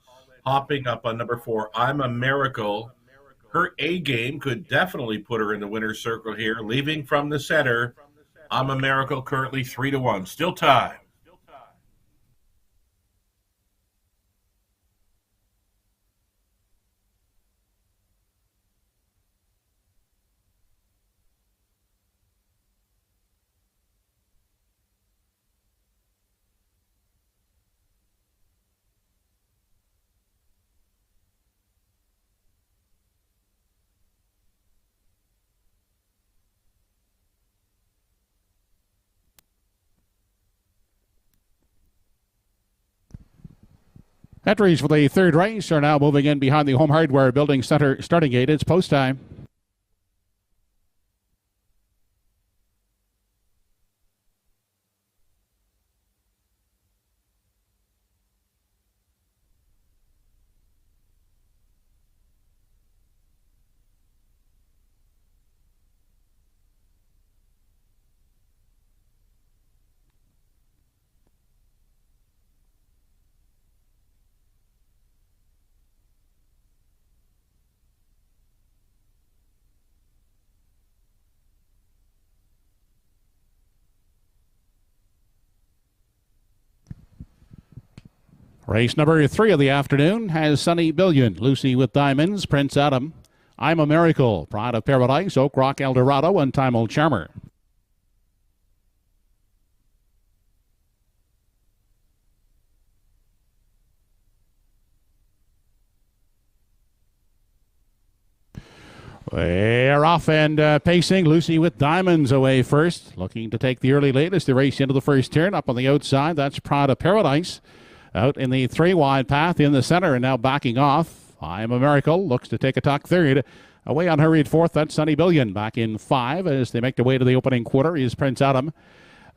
hopping up on number 4, I'm a Miracle. Her A game could definitely put her in the winner's circle here. Leaving from the center, I'm a Miracle currently 3-1. Still time. Entries for the third race are now moving in behind the Home Hardware Building Center starting gate. It's post time. Race number 3 of the afternoon has Sunny Billion, Lucy with Diamonds, Prince Adam, I'm a Miracle, Pride of Paradise, Oak Rock Eldorado, and Time Old Charmer. They're off and pacing. Lucy with Diamonds away first, looking to take the early lead as they race into the first turn. Up on the outside, that's Pride of Paradise. Out in the 3-wide path in the center and now backing off. I'm a Miracle looks to take a tuck third. Away unhurried fourth, that's Sunny Billion. Back in 5 as they make their way to the opening quarter is Prince Adam.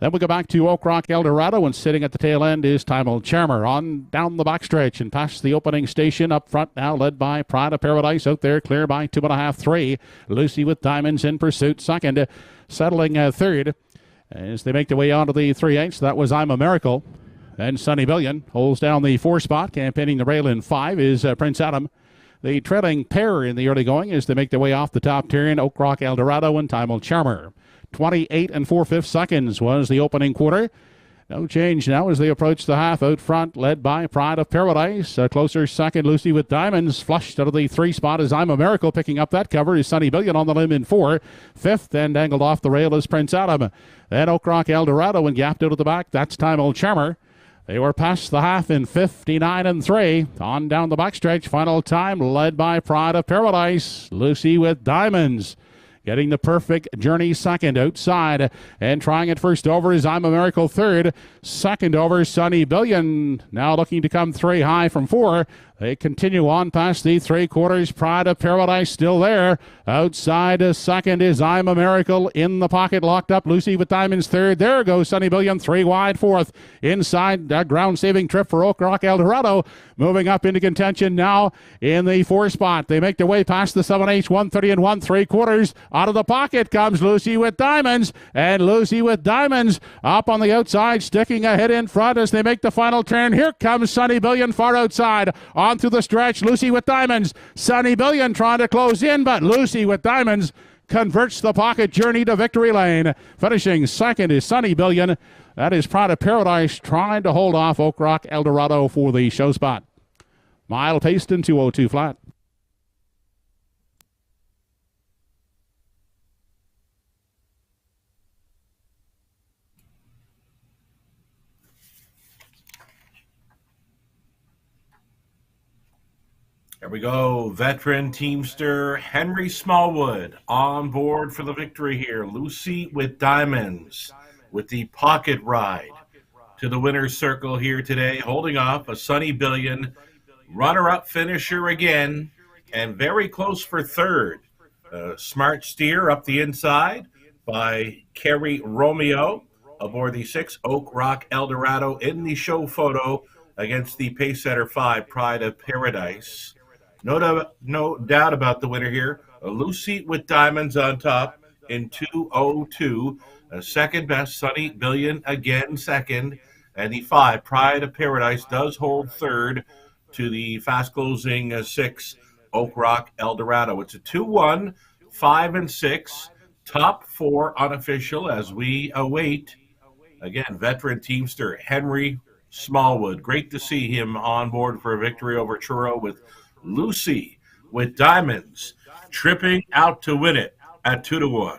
Then we go back to Oak Rock Eldorado, and sitting at the tail end is Time Old Charmer. On down the backstretch and past the opening station. Up front now led by Pride of Paradise. Out there clear by 2.5, 3. Lucy with Diamonds in pursuit second. Settling third as they make their way onto the 3/8. That was I'm a Miracle. And Sunny Billion holds down the 4 spot. Campaigning the rail in 5 is Prince Adam. The trailing pair in the early going as they make their way off the top turn, Oak Rock Eldorado and Time Old Charmer. 28 4/5 seconds was the opening quarter. No change now as they approach the half. Out front, led by Pride of Paradise. A closer second, Lucy with Diamonds. Flushed out of the 3 spot is I'm a Miracle. Picking up that cover is Sunny Billion on the limb in 4. Fifth and angled off the rail is Prince Adam. Then Oak Rock Eldorado and gapped out of the back. That's Time Old Charmer. They were past the half in 59 3. On down the backstretch, final time led by Pride of Paradise. Lucy with Diamonds. Getting the perfect journey second outside. And trying it first over is I'm a Miracle third. Second over, Sunny Billion. Now looking to come 3 high from 4. They continue on past the 3/4. Pride of Paradise still there. Outside second is I'm a Miracle. In the pocket, locked up. Lucy with Diamonds third. There goes Sunny Billion. 3 wide fourth. Inside, a ground-saving trip for Oak Rock Eldorado. Moving up into contention now in the 4 spot. They make their way past the 7/8, 130 and 1/3. Out of the pocket comes Lucy with Diamonds. And Lucy with Diamonds up on the outside, sticking ahead in front as they make the final turn. Here comes Sunny Billion far outside. On through the stretch, Lucy with Diamonds. Sunny Billion trying to close in, but Lucy with Diamonds converts the pocket journey to victory lane. Finishing second is Sunny Billion. That is Pride of Paradise trying to hold off Oak Rock Eldorado for the show spot. Mile paced in 2:02 flat. There we go. Veteran teamster Henry Smallwood on board for the victory here. Lucy with Diamonds with the pocket ride to the winner's circle here today, holding off a Sunny Billion, runner-up finisher again, and very close for third. Smart steer up the inside by Kerry Romeo aboard the 6 Oak Rock Eldorado in the show photo against the Pacesetter 5 Pride of Paradise. No doubt about the winner here. Lucy with Diamonds on top in 2:02. Second best, Sunny Billion again second. And the 5, Pride of Paradise, does hold third to the fast-closing 6, Oak Rock Eldorado. It's a 2-1, 5 and 6. Top 4 unofficial as we await, again, veteran teamster Henry Smallwood. Great to see him on board for a victory over Truro with Lucy with Diamonds tripping out to win it at 2-1.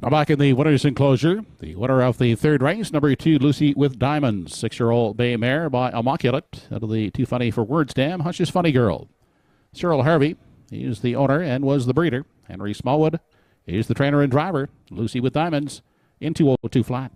Now back in the winner's enclosure, the winner of the third race, number 2, Lucy with Diamonds, 6-year-old bay mare by Immaculate, out of the Too Funny for Words dam, Hush's Funny Girl. Cyril Harvey, he is the owner and was the breeder. Henry Smallwood is the trainer and driver. Lucy with Diamonds in 202 flat.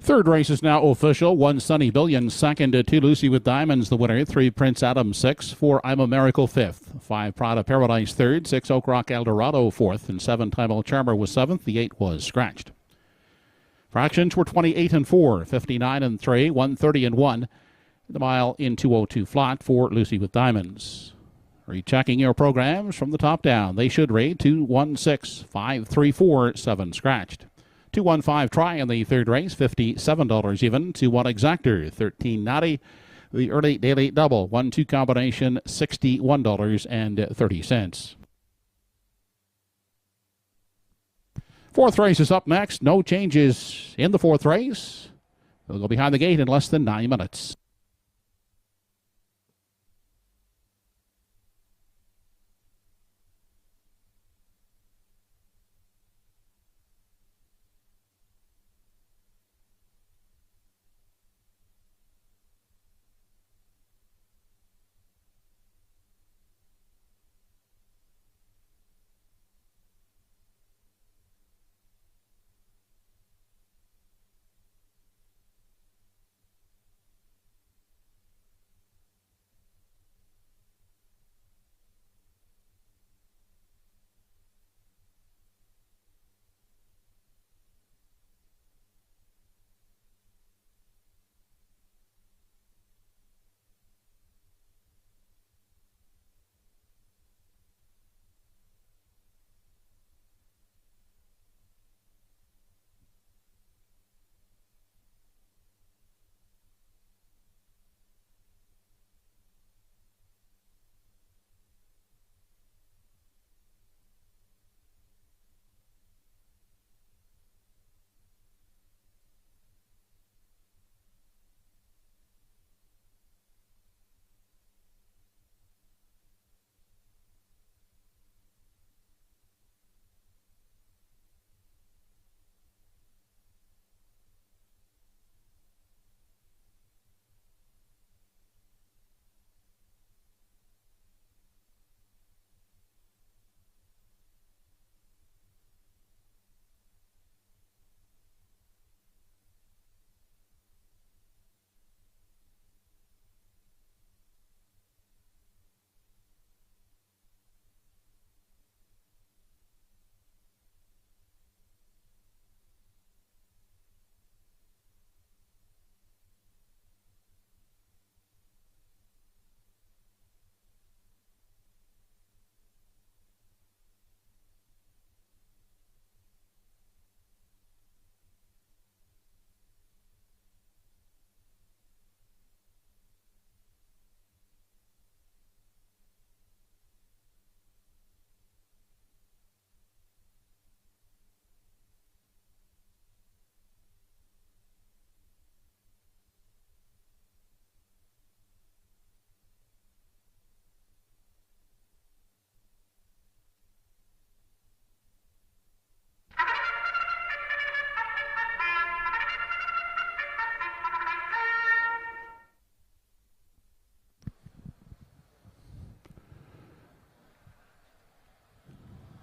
Third race is now official. 1 Sunny Billion second, 2 Lucy with Diamonds the winner, 3 Prince Adam 6, 4 I'm a Miracle 5th, 5 Pride of Paradise 3rd, 6 Oak Rock Eldorado 4th, and 7 Time Old Charmer was 7th. The 8 was scratched. Fractions were 28 and 4, 59 and 3, 130 and 1. The mile in 202 flat for Lucy with Diamonds. Rechecking your programs from the top down. They should read 216, 534, 7 scratched. 215 try in the third race, $57 even. 2-1 exactor, $13.90. The early daily double, 1-2 combination, $61.30. Fourth race is up next. No changes in the fourth race. They'll go behind the gate in less than 9 minutes.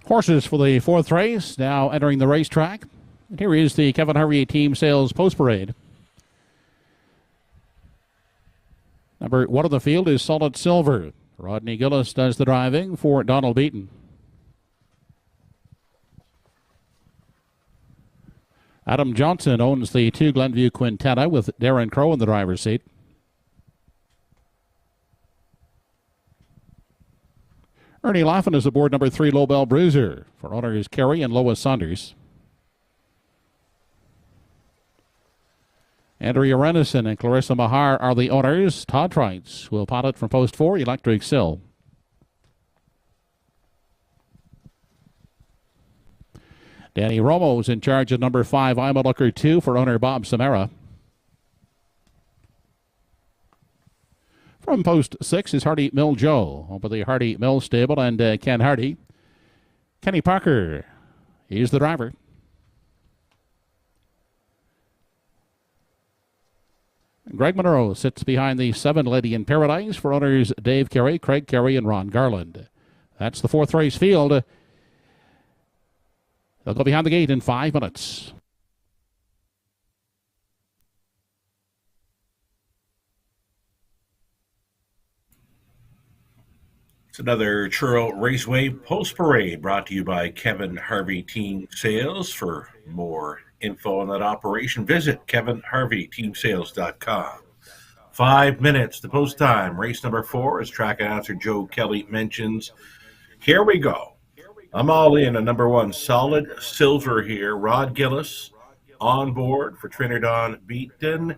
Horses for the fourth race now entering the racetrack. And here is the Kevin Harvey Team Sales Post Parade. Number 1 of the field is Solid Silver. Rodney Gillis does the driving for Donald Beaton. Adam Johnson owns the 2 Glenview Quintetta with Darren Crow in the driver's seat. Ernie Laughlin is aboard number 3 Lobel Bruiser for owners Kerry and Lois Saunders. Andrea Renison and Clarissa Mahar are the owners. Todd Trites will pot it from post 4, Electric Sill. Danny Romo is in charge of number 5, I'm a Looker 2 for owner Bob Samara. From post 6 is Hardy Mill Joe over the Hardy Mill stable and Ken Hardy. Kenny Parker, he's the driver. Greg Monroe sits behind the 7 Lady in Paradise for owners Dave Carey, Craig Carey, and Ron Garland. That's the 4th race field. They'll go behind the gate in 5 minutes. It's another Truro Raceway Post Parade brought to you by Kevin Harvey Team Sales. For more info on that operation, visit kevinharveyteamsales.com. 5 minutes to post time. Race number 4, as track announcer Joe Kelly mentions. Here we go. I'm all in on number 1, Solid Silver here. Rod Gillis on board for Trinidad Beaton.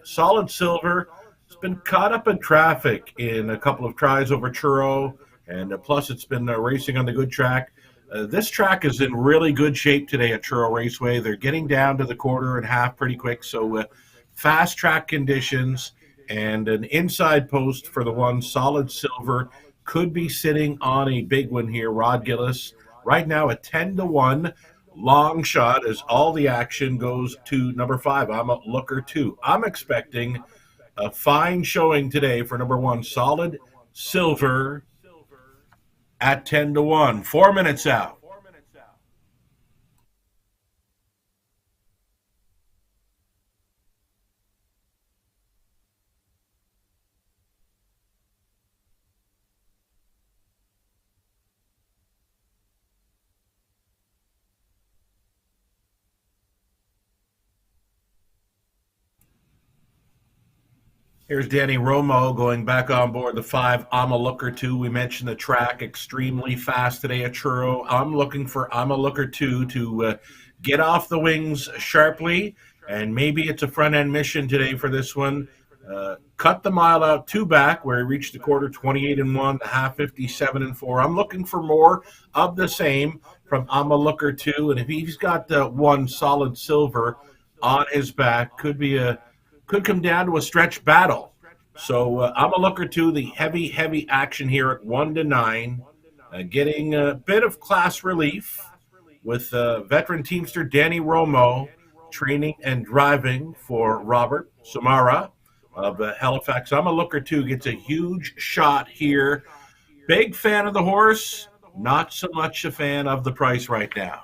Solid Silver has been caught up in traffic in a couple of tries over Truro, and plus it's been racing on the good track. This track is in really good shape today at Truro Raceway. They're getting down to the quarter and half pretty quick, so fast track conditions and an inside post for the 1, Solid Silver. Could be sitting on a big one here. Rod Gillis right now at 10-1. Long shot as all the action goes to number 5. I'm a Looker 2. I'm expecting a fine showing today for number 1, Solid Silver at 10-1. 4 minutes out. Here's Danny Romo going back on board the 5, I'm a Looker 2. We mentioned the track extremely fast today at Truro. I'm looking for I'm a Looker 2 to get off the wings sharply, and maybe it's a front-end mission today for this one. Cut the mile out 2 back where he reached the quarter 28-1, the half 57-4. I'm looking for more of the same from I'm a Looker 2, and if he's got 1 Solid Silver on his back, could come down to a stretch battle. So I'm a Looker 2, the heavy action here at 1-9, getting a bit of class relief with veteran teamster Danny Romo training and driving for Robert Samara of Halifax. I'm a Looker 2, gets a huge shot here. Big fan of the horse, not so much a fan of the price right now.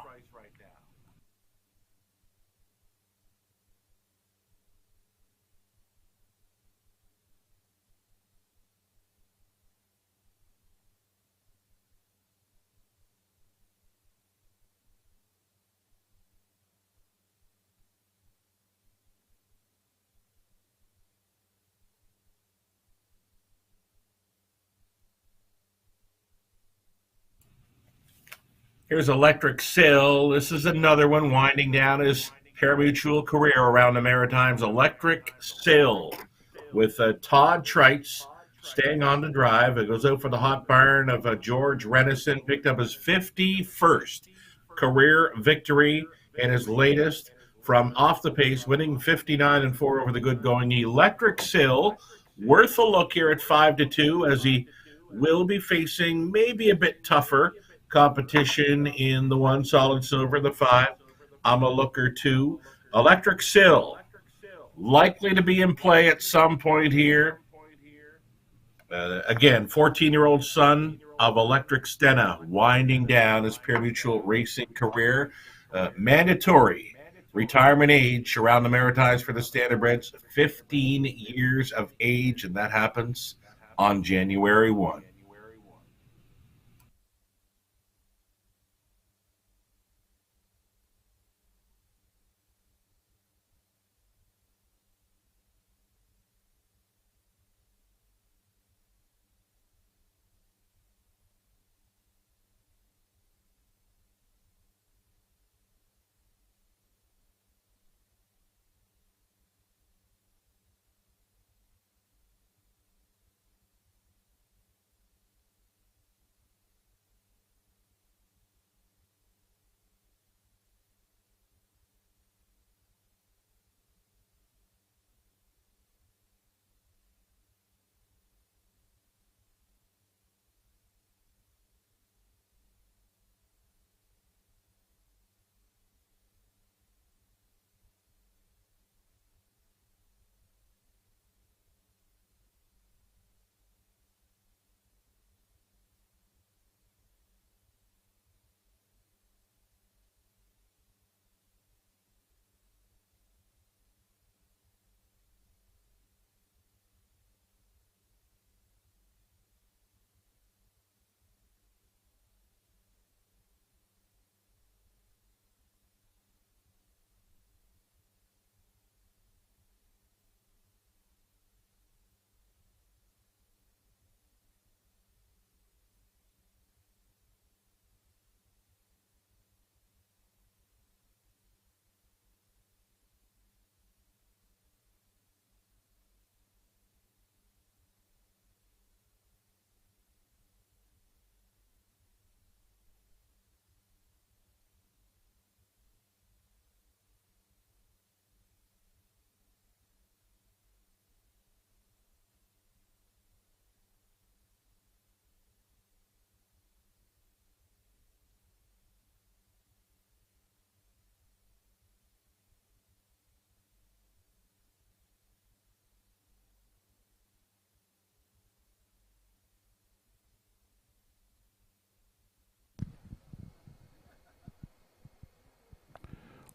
Here's Electric Sill. This is another one winding down his parimutuel career around the Maritimes. Electric Sill with Todd Trites staying on the drive. It goes out for the hot barn of George Renison. Picked up his 51st career victory and his latest from off the pace, winning 59-4 over the good going. Electric Sill, worth a look here at 5-2 as he will be facing maybe a bit tougher competition in the 1 Solid Silver, the 5. I'm a Looker 2. Electric Sill, likely to be in play at some point here. Again, 14-year-old son of Electric Stena winding down his pure mutual racing career. Mandatory retirement age around the Maritimes for the Standardbreds, 15 years of age, and that happens on January 1.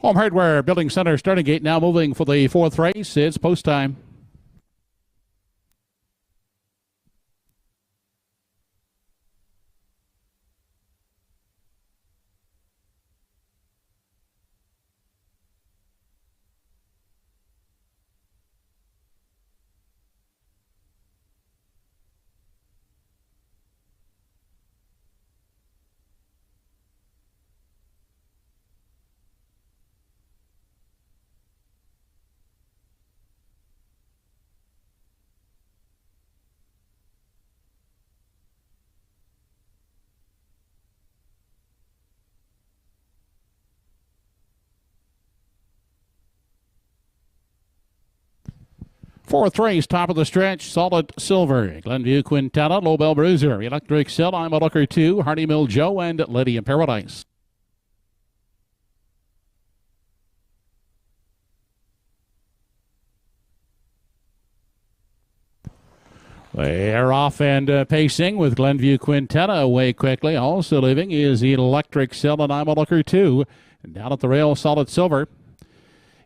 Home Hardware Building Center starting gate now moving for the fourth race. It's post time. Fourth race, top of the stretch, Solid Silver, Glenview Quintana, Lobel Bruiser, Electric Cell, I'm a Looker 2, Hardy Mill Joe, and Lady in Paradise. They're off and pacing with Glenview Quintana away quickly. Also leaving is Electric Cell, and I'm a Looker 2. And down at the rail, Solid Silver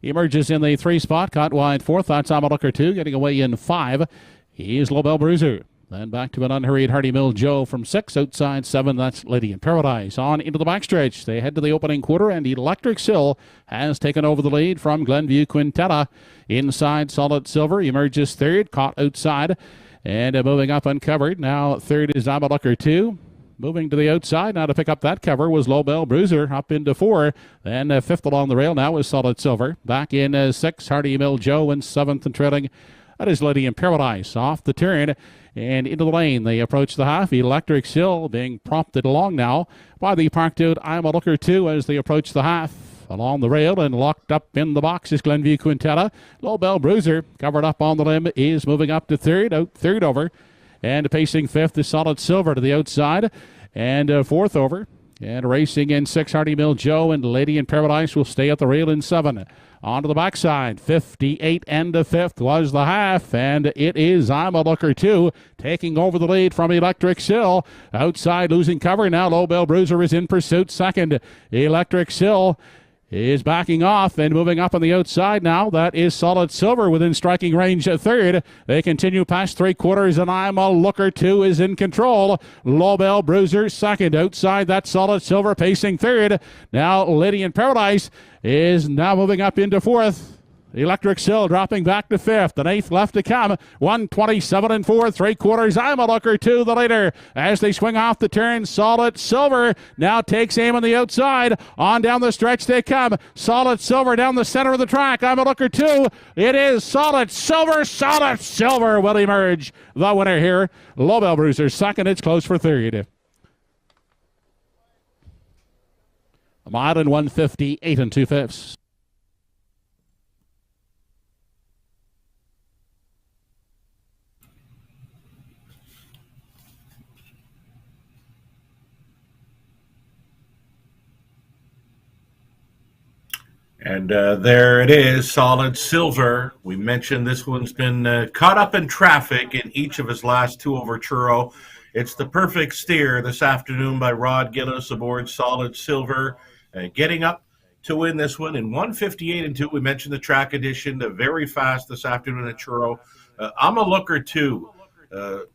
emerges in the 3 spot, caught wide 4th. That's I'm a Looker 2, getting away in 5. He's Lobel Bruiser. Then back to an unhurried Hardy Mill Joe from 6. Outside 7, that's Lady in Paradise. On into the backstretch. They head to the opening quarter, and Electric Sill has taken over the lead from Glenview Quintana. Inside, Solid Silver emerges 3rd, caught outside. And moving up uncovered. Now 3rd is I'm a Looker 2. Moving to the outside now to pick up that cover was Lobel Bruiser up into 4. Then 5th along the rail now is Solid Silver. Back in 6, Hardy Mill Joe in 7th and trailing. That is Lady in Paradise off the turn and into the lane. They approach the half. Electric Sill being prompted along now by the parked out I'm a Looker 2 as they approach the half. Along the rail and locked up in the box is Glenview Quintana. Lobel Bruiser covered up on the limb is moving up to 3rd. Out 3rd over. And pacing 5th is Solid Silver to the outside. And 4th over. And racing in 6, Hardy Mill Joe and Lady in Paradise will stay at the rail in 7. Onto the backside, 58 and a fifth was the half, and it is I'm a Looker 2 taking over the lead from Electric Sill. Outside losing cover, now Lowbell Bruiser is in pursuit second. Electric Sill is backing off and moving up on the outside now. That is Solid Silver within striking range at third. They continue past 3/4, and I'm a Looker 2 is in control. Lowbell Bruiser second. Outside, that Solid Silver pacing third. Now Lady in Paradise is now moving up into fourth. Electric Sill dropping back to fifth. An eighth left to come. 1:27 and 4/3. I'm a Looker 2 the leader. As they swing off the turn, Solid Silver now takes aim on the outside. On down the stretch they come. Solid Silver down the center of the track. I'm a Looker 2. It is Solid Silver. Solid Silver will emerge the winner here. Lowbell Bruiser second. It's close for third. A mile in 1:58 and 2/5. And there it is, Solid Silver. We mentioned this one's been caught up in traffic in each of his last 2 over Truro. It's the perfect steer this afternoon by Rod Gillis aboard Solid Silver, getting up to win this one in 1:58 and 2. We mentioned the track edition, very fast this afternoon at Truro. I'm a Looker 2.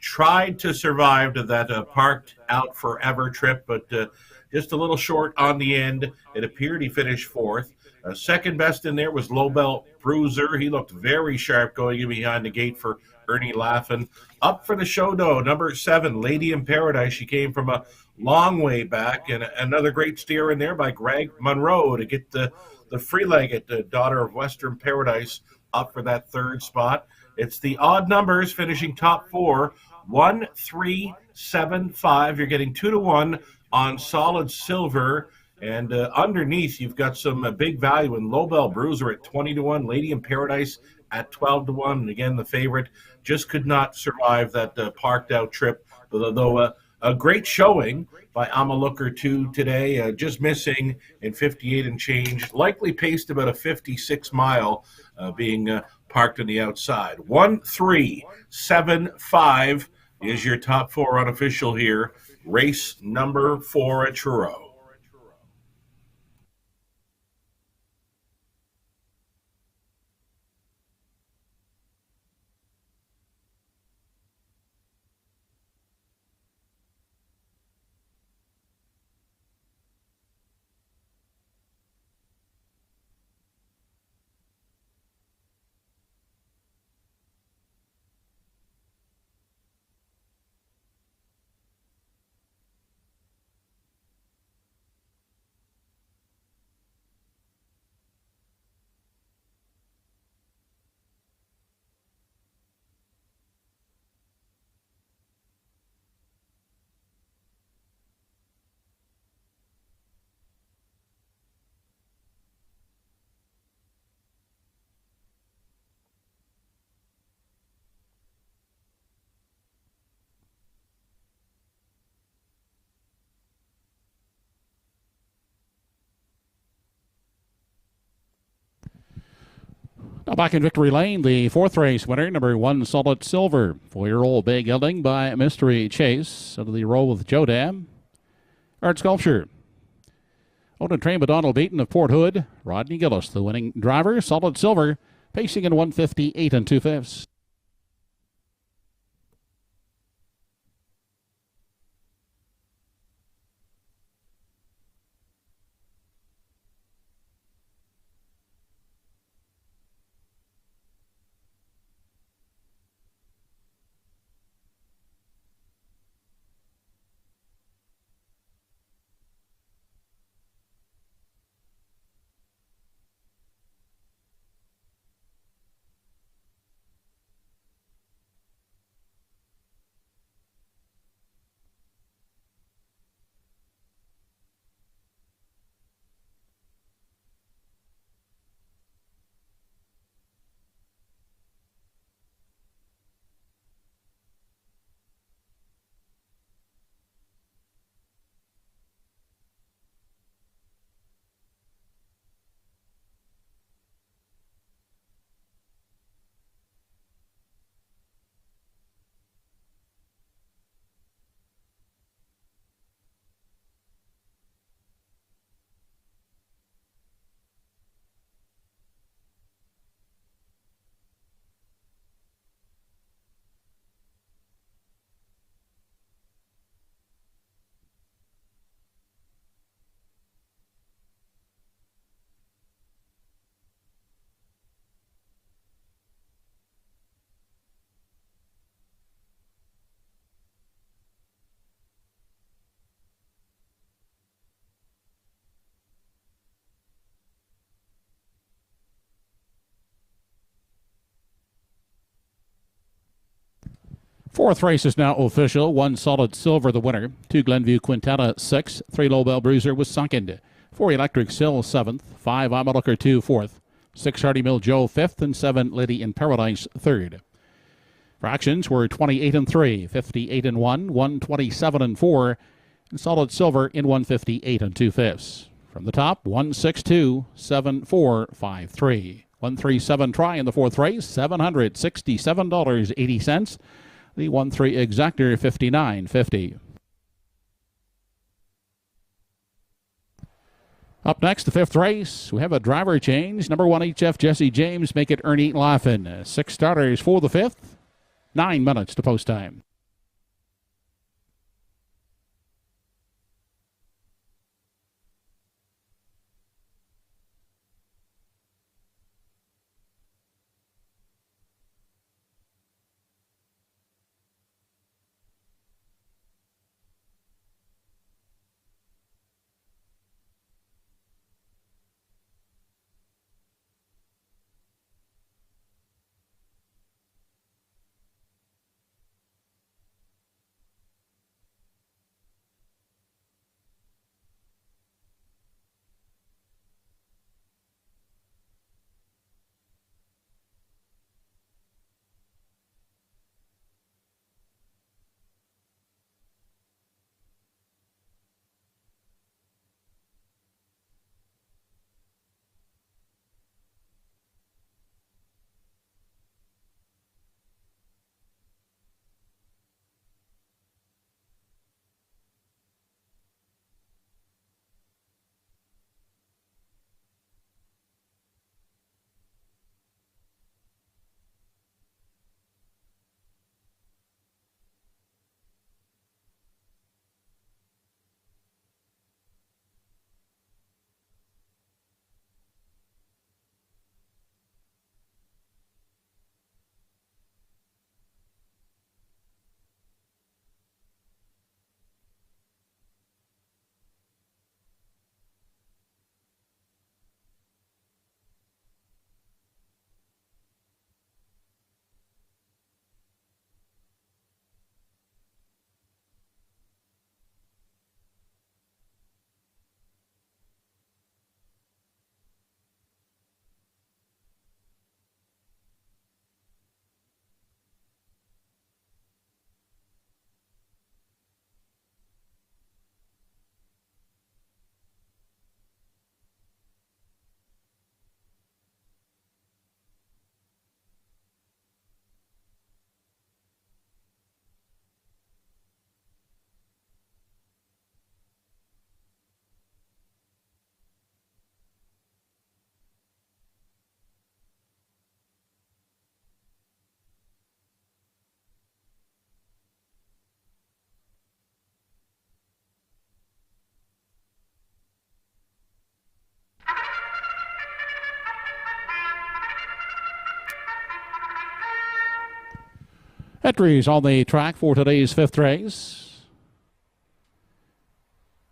Tried to survive to that parked out forever trip, but just a little short on the end. It appeared he finished fourth. Second best in there was Lowbell Bruiser. He looked very sharp going in behind the gate for Ernie Laffin. Up for the show, though, number 7, Lady in Paradise. She came from a long way back, and another great steer in there by Greg Monroe to get the free-legged daughter of Western Paradise up for that third spot. It's the odd numbers finishing top 4, 1, 3, 7, 5. You're getting 2-1 on Solid Silver. And underneath, you've got some big value in Lowbell Bruiser at 20-1, Lady in Paradise at 12-1. And again, the favorite just could not survive that parked out trip. Though a great showing by I'm a Looker 2 today, just missing in 58 and change. Likely paced about a 56 mile being parked on the outside. 1, 3, 7, 5 is your top 4 unofficial here. Race number 4 at Truro. Now back in victory lane, the 4th race winner, number 1, Solid Silver. 4-year-old Bay Gelding by Mystery Chase. Out of the row with Joe Dam. Art Sculpture. Owned and trained by Donald Beaton of Port Hood. Rodney Gillis, the winning driver. Solid Silver, pacing in 1:58 and 2/5. Fourth race is now official. 1 Solid Silver, the winner. 2 Glenview Quintana, 6th. 3 Lowbell Bruiser was second. 4 Electric Sill, 7th. 5 I'm a Looker, 2, 4th. 6 Hardy Mill Joe, 5th. And 7 Lady in Paradise, 3rd. Fractions were 28 and 3, 58 and 1, 127 and 4, and Solid Silver in 158 and 2/5. From the top, 162, 7453. 137 try in the fourth race, $767.80. The 1-3 exactor, $59.50. Up next, the fifth race, we have a driver change. Number 1 HF Jesse James make it Ernie Laughin. 6 starters for the fifth. 9 minutes to post time. Entries on the track for today's fifth race.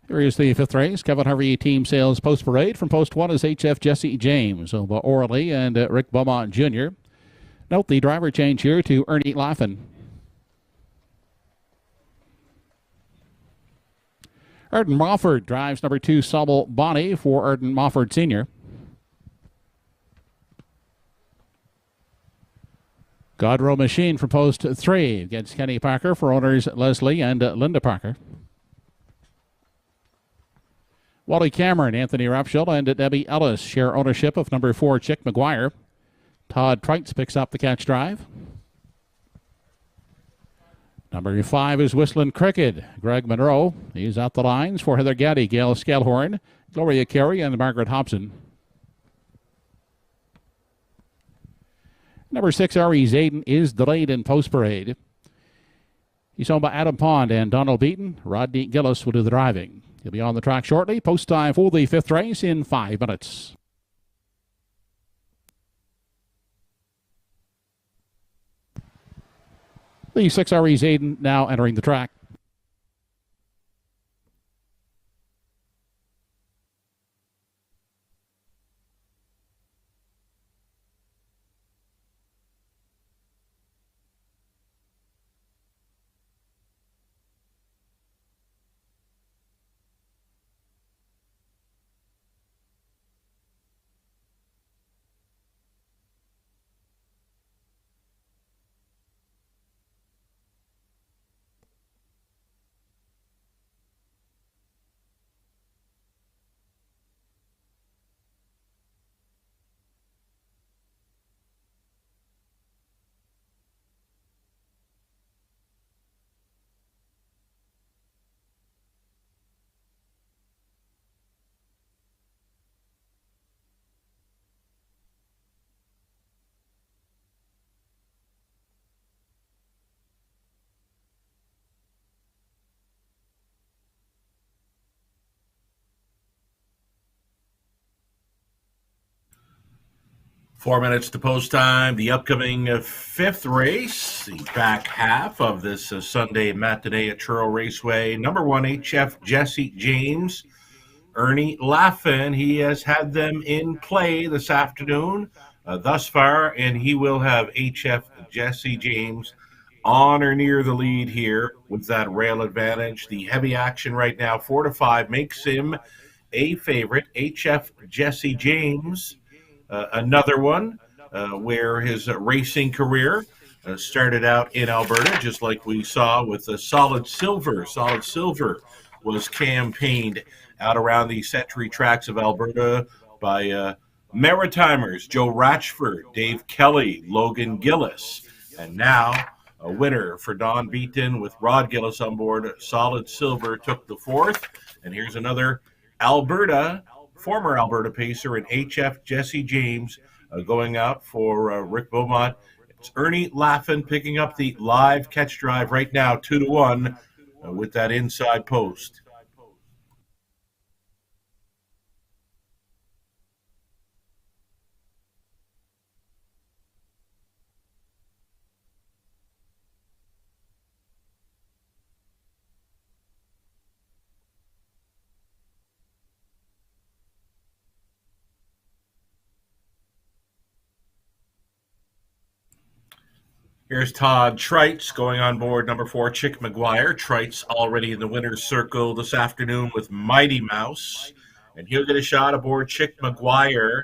Here is the fifth race. Kevin Harvey Team Sales Post Parade. From Post 1 is HF Jesse James, owned by Orley and Rick Beaumont Jr. Note the driver change here to Ernie Laughin. Arden Mofford drives number 2 Sobel Bonnie for Arden Mofford Sr. Godrow Machine from Post 3 against Kenny Parker for owners Leslie and Linda Parker. Wally Cameron, Anthony Rapshill, and Debbie Ellis share ownership of number 4 Chick McGuire. Todd Trites picks up the catch drive. Number 5 is Whistling Cricket. Greg Monroe. He's out the lines for Heather Gaddy, Gail Scalhorn, Gloria Carey, and Margaret Hobson. Number 6, Ari Zayden, is delayed in Post Parade. He's owned by Adam Pond and Donald Beaton. Rodney Gillis will do the driving. He'll be on the track shortly. Post time for the fifth race in 5 minutes. The 6 Ari Zayden now entering the track. 4 minutes to post time. The upcoming fifth race, the back half of this Sunday matinee at Truro Raceway. Number one, HF Jesse James, Ernie Laffin. He has had them in play this afternoon thus far, and he will have HF Jesse James on or near the lead here with that rail advantage. The heavy action right now, 4-5, makes him a favorite. HF Jesse James, another one where his racing career started out in Alberta, just like we saw with the Solid Silver. Solid Silver was campaigned out around the Century tracks of Alberta by Maritimers, Joe Ratchford, Dave Kelly, Logan Gillis, and now a winner for Don Beaton with Rod Gillis on board. Solid Silver took the fourth, and here's another former Alberta pacer, and HF Jesse James going out for Rick Beaumont. It's Ernie Laffin picking up the live catch drive right now, 2-1 with that inside post. Here's Todd Treitz going on board number 4, Chick McGuire. Treitz already in the winner's circle this afternoon with Mighty Mouse, and he'll get a shot aboard Chick McGuire.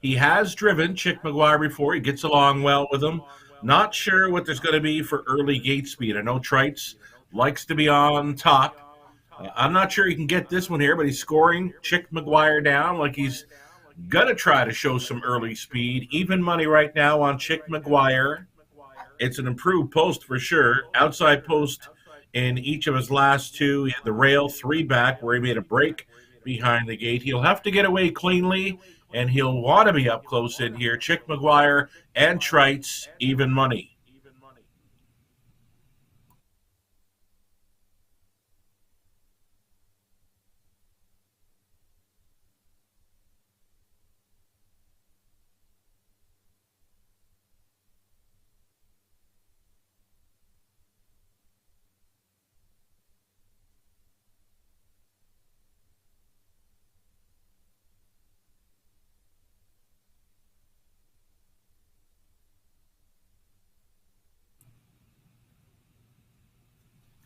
He has driven Chick McGuire before. He gets along well with him. Not sure what there's going to be for early gate speed. I know Treitz likes to be on top. I'm not sure he can get this one here, but he's scoring Chick McGuire down like he's gonna try to show some early speed. Even money right now on Chick McGuire. It's an improved post for sure. Outside post in each of his last two. He had the rail 3 back where he made a break behind the gate. He'll have to get away cleanly, and he'll want to be up close in here. Chick McGuire and Treitz, even money.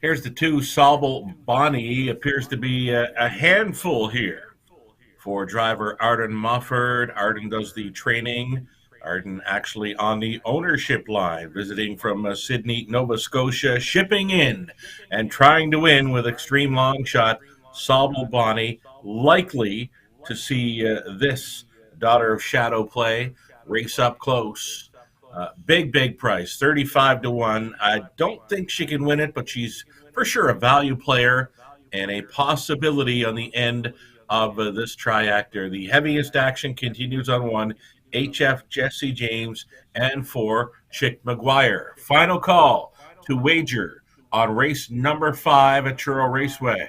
Here's the 2, Sobel Bonnie. Appears to be a handful here for driver Arden Mofford. Arden does the training. Arden actually on the ownership line, visiting from Sydney, Nova Scotia, shipping in and trying to win with Extreme Long Shot. Sobel Bonnie likely to see this daughter of Shadow play race up close. Big price, 35-1. I don't think she can win it, but she's for sure a value player and a possibility on the end of this triactor. The heaviest action continues on 1, HF Jesse James, and 4, Chick McGuire. Final call to wager on race number 5 at Truro Raceway.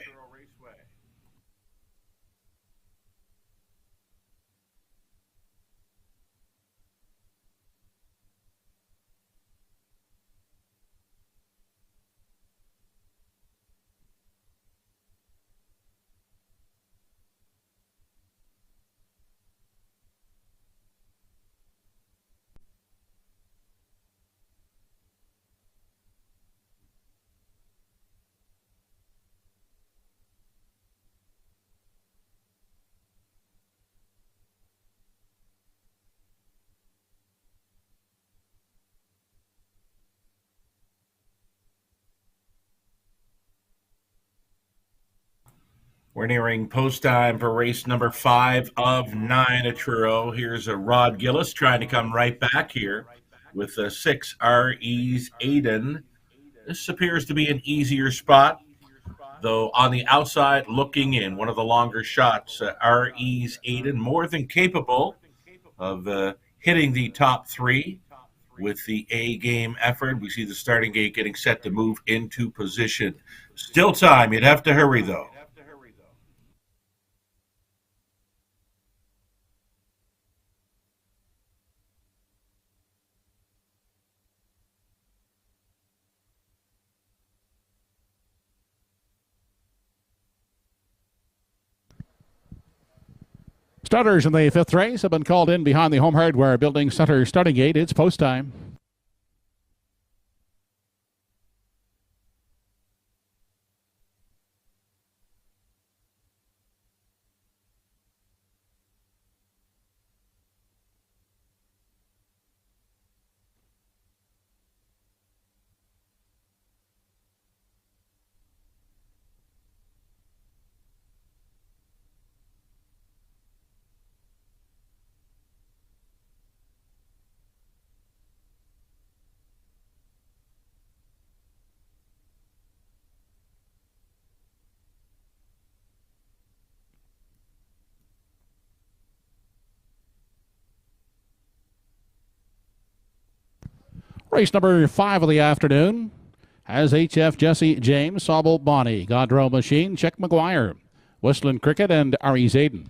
We're nearing post time for race number 5 of 9 at Truro. Here's a Rod Gillis trying to come right back here with the 6 RE's Aiden. This appears to be an easier spot, though on the outside looking in, one of the longer shots. RE's Aiden more than capable of hitting the top 3 with the A game effort. We see the starting gate getting set to move into position. Still time. You'd have to hurry, though. Starters in the fifth race have been called in behind the Home Hardware Building Center starting gate. It's post time. Race number 5 of the afternoon has HF Jesse James, Sauble Bonnie, Godrow Machine, Chick McGuire, Whistling Cricket, and Ari Zayden.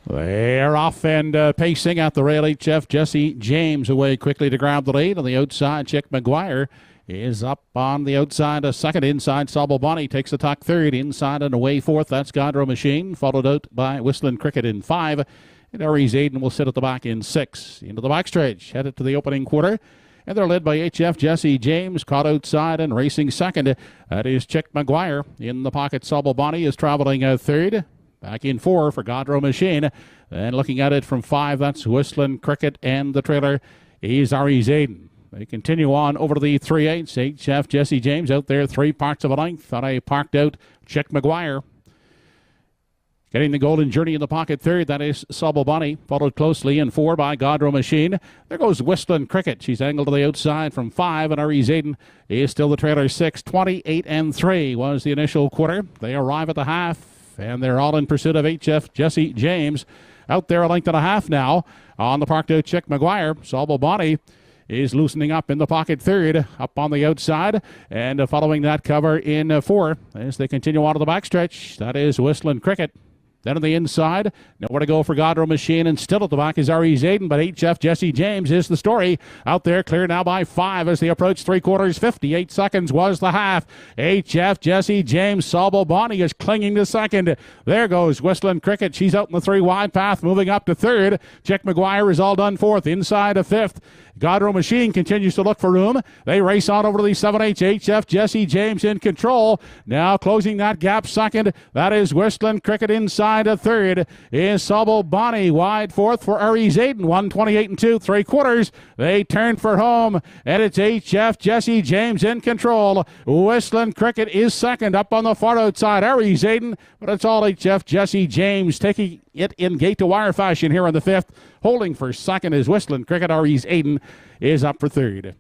They're off and pacing at the rail. HF Jesse James away quickly to grab the lead. On the outside, Chick McGuire is up on the outside. A second inside, Sauble Bonnie takes the tuck third. Inside and away fourth, that's Godrow Machine, followed out by Whistling Cricket in 5. And Ari Zayden will sit at the back in 6. Into the backstretch, headed to the opening quarter. And they're led by HF Jesse James, caught outside and racing second. That is Chick McGuire. In the pocket, Sauble Bonnie is traveling third. Back in 4 for Godrow Machine. And looking at it from 5, that's Whistling Cricket, and the trailer is Ari Zayden. They continue on over to the 3/8. HF Jesse James out there 3 parts of a length. Thought I parked out Chick McGuire. Getting the Golden Journey in the pocket third, that is Sauble Bonnie, followed closely in 4 by Godrow Machine. There goes Whistling Cricket. She's angled to the outside from 5, and Ari Zayden is still the trailer 6. 28 and 3 was the initial quarter. They arrive at the half, and they're all in pursuit of HF Jesse James. Out there a length and a half now on the parked out Chick McGuire. Sauble Bonnie is loosening up in the pocket third, up on the outside, and following that cover in 4 as they continue on to the backstretch. That is Whistling Cricket. Then on the inside, nowhere to go for Godrow Machine, and still at the back is Ari Zayden, but HF Jesse James is the story. Out there, clear now by 5 as they approach 3/4. 58 seconds was the half. HF Jesse James, Sauble Bonnie is clinging to second. There goes Whistling Cricket. She's out in the 3 wide path, moving up to third. Chick McGuire is all done fourth, inside a 5th. Godrow Machine continues to look for room. They race on over to the 7/8. HF Jesse James in control. Now closing that gap second. That is Whistling Cricket inside a third. Is Sauble Bonnie wide fourth for Ari Zayden. 1:28 and 2/3. They turn for home, and it's HF Jesse James in control. Whistling Cricket is second up on the far outside. Ari Zayden, but it's all HF Jesse James taking it in gate to wire fashion here in the 5th. Holding for second is Whistling Cricket. Ari Zayden is up for third.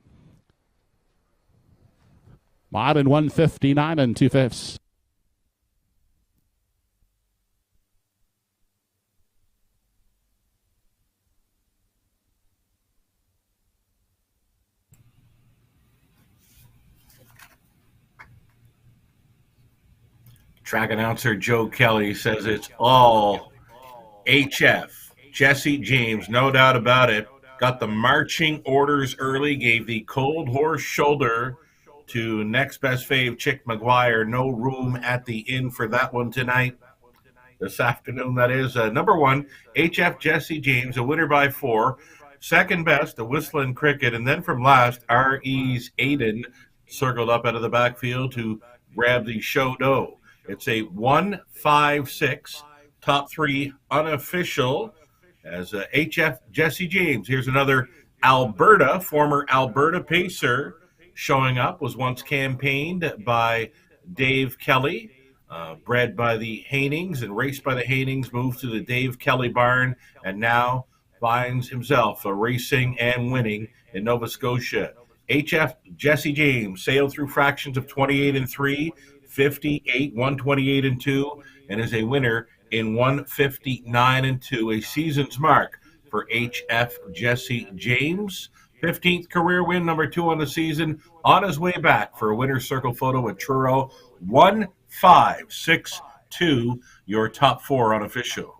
Mile in 1:59 and 2/5. Track announcer Joe Kelly says it's all HF Jesse James, no doubt about it. Got the marching orders early, gave the cold horse shoulder to next best fave Chick McGuire. No room at the inn for that one tonight. This afternoon, that is. Number 1, HF Jesse James, a winner by 4. Second best, a Whistling Cricket. And then from last, R.E.'s Aiden circled up out of the backfield to grab the show dough. It's a 1-5-6 top 3 unofficial as HF Jesse James. Here's another Alberta, former Alberta pacer showing up, was once campaigned by Dave Kelly, bred by the Hainings and raced by the Hainings, moved to the Dave Kelly barn, and now finds himself racing and winning in Nova Scotia. HF Jesse James sailed through fractions of 28 and 3, 58, 128 and 2, and is a winner in 159 and 2, a season's mark for HF Jesse James. 15th career win, number 2 on the season, on his way back for a winner's circle photo at Truro. 1-5-6-2, your top 4 unofficial.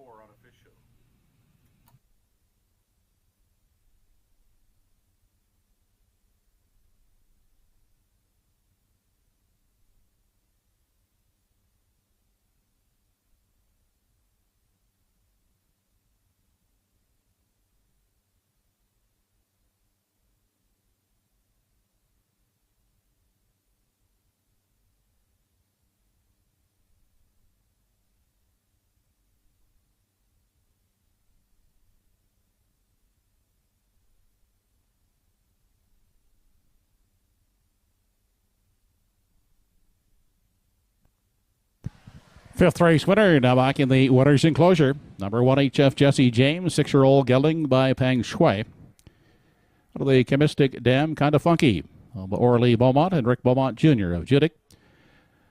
Fifth race winner, now back in the winner's enclosure. Number 1 HF Jesse James, 6-year-old gelding by Peng Shui. Out of the Chemistic Dam, Kinda Funky. Orly Beaumont and Rick Beaumont Jr. of Judic.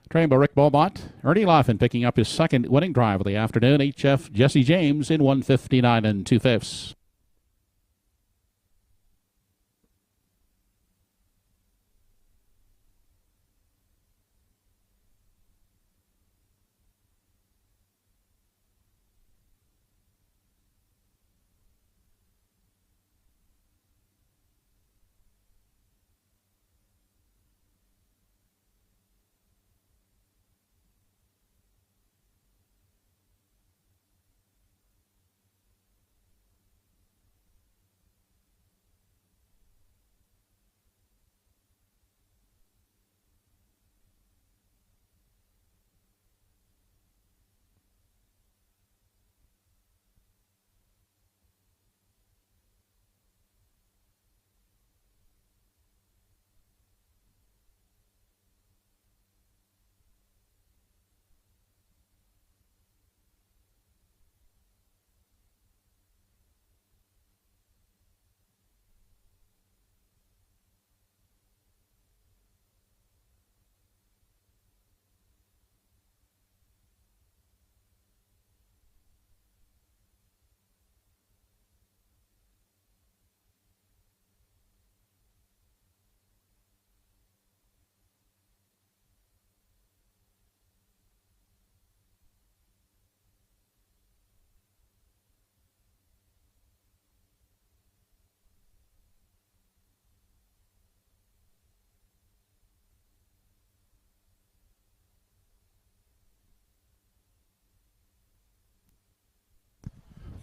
Trained by Rick Beaumont. Ernie Laughlin picking up his second winning drive of the afternoon. HF Jesse James in 1:59 2/5.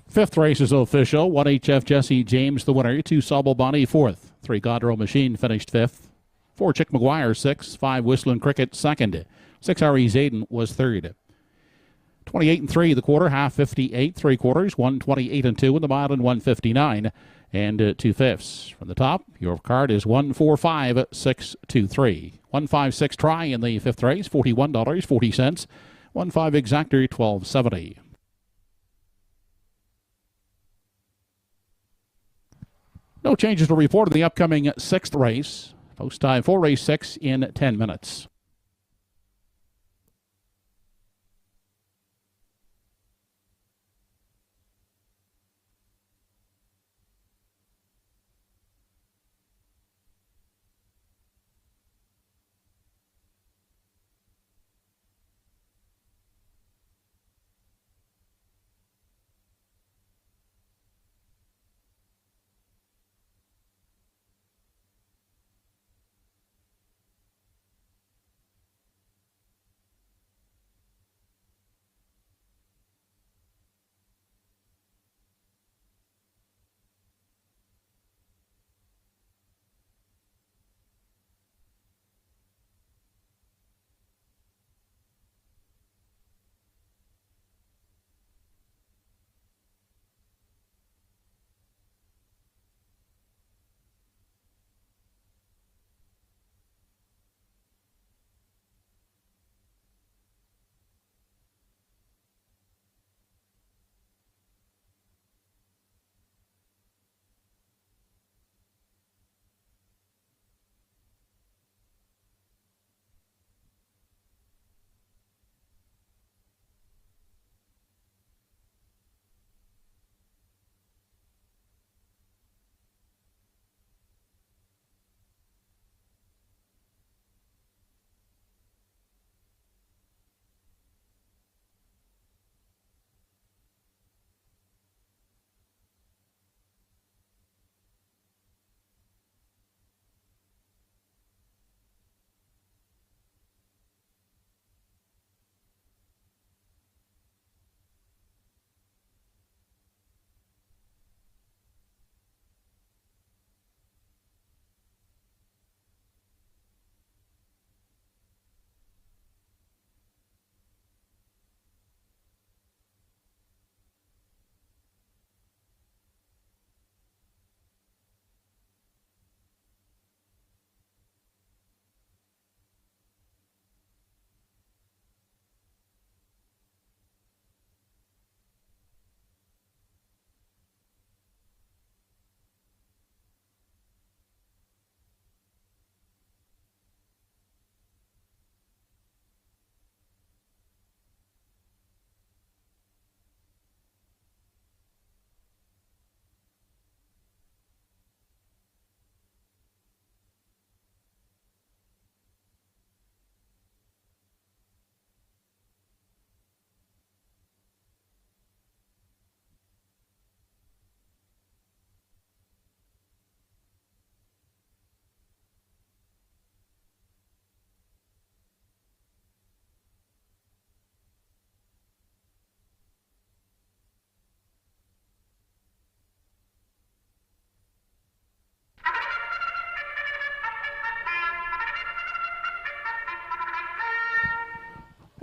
Fifth race is official. 1 HF Jesse James the winner. 2 Sauble Bonnie fourth. 3 Godrow Machine finished fifth. 4 Chick McGuire sixth. 5 Whistling Cricket second. 6 R.E. Zayden was third. 28 3 the quarter, half 58 3/4, 128 2 in the mile and 159 and 2/5. From the top, your card is 145623. 156 try in the fifth race, $41.40. 15 exactor, $12.70. No changes to report in the upcoming sixth race. Post time for race 6 in 10 minutes.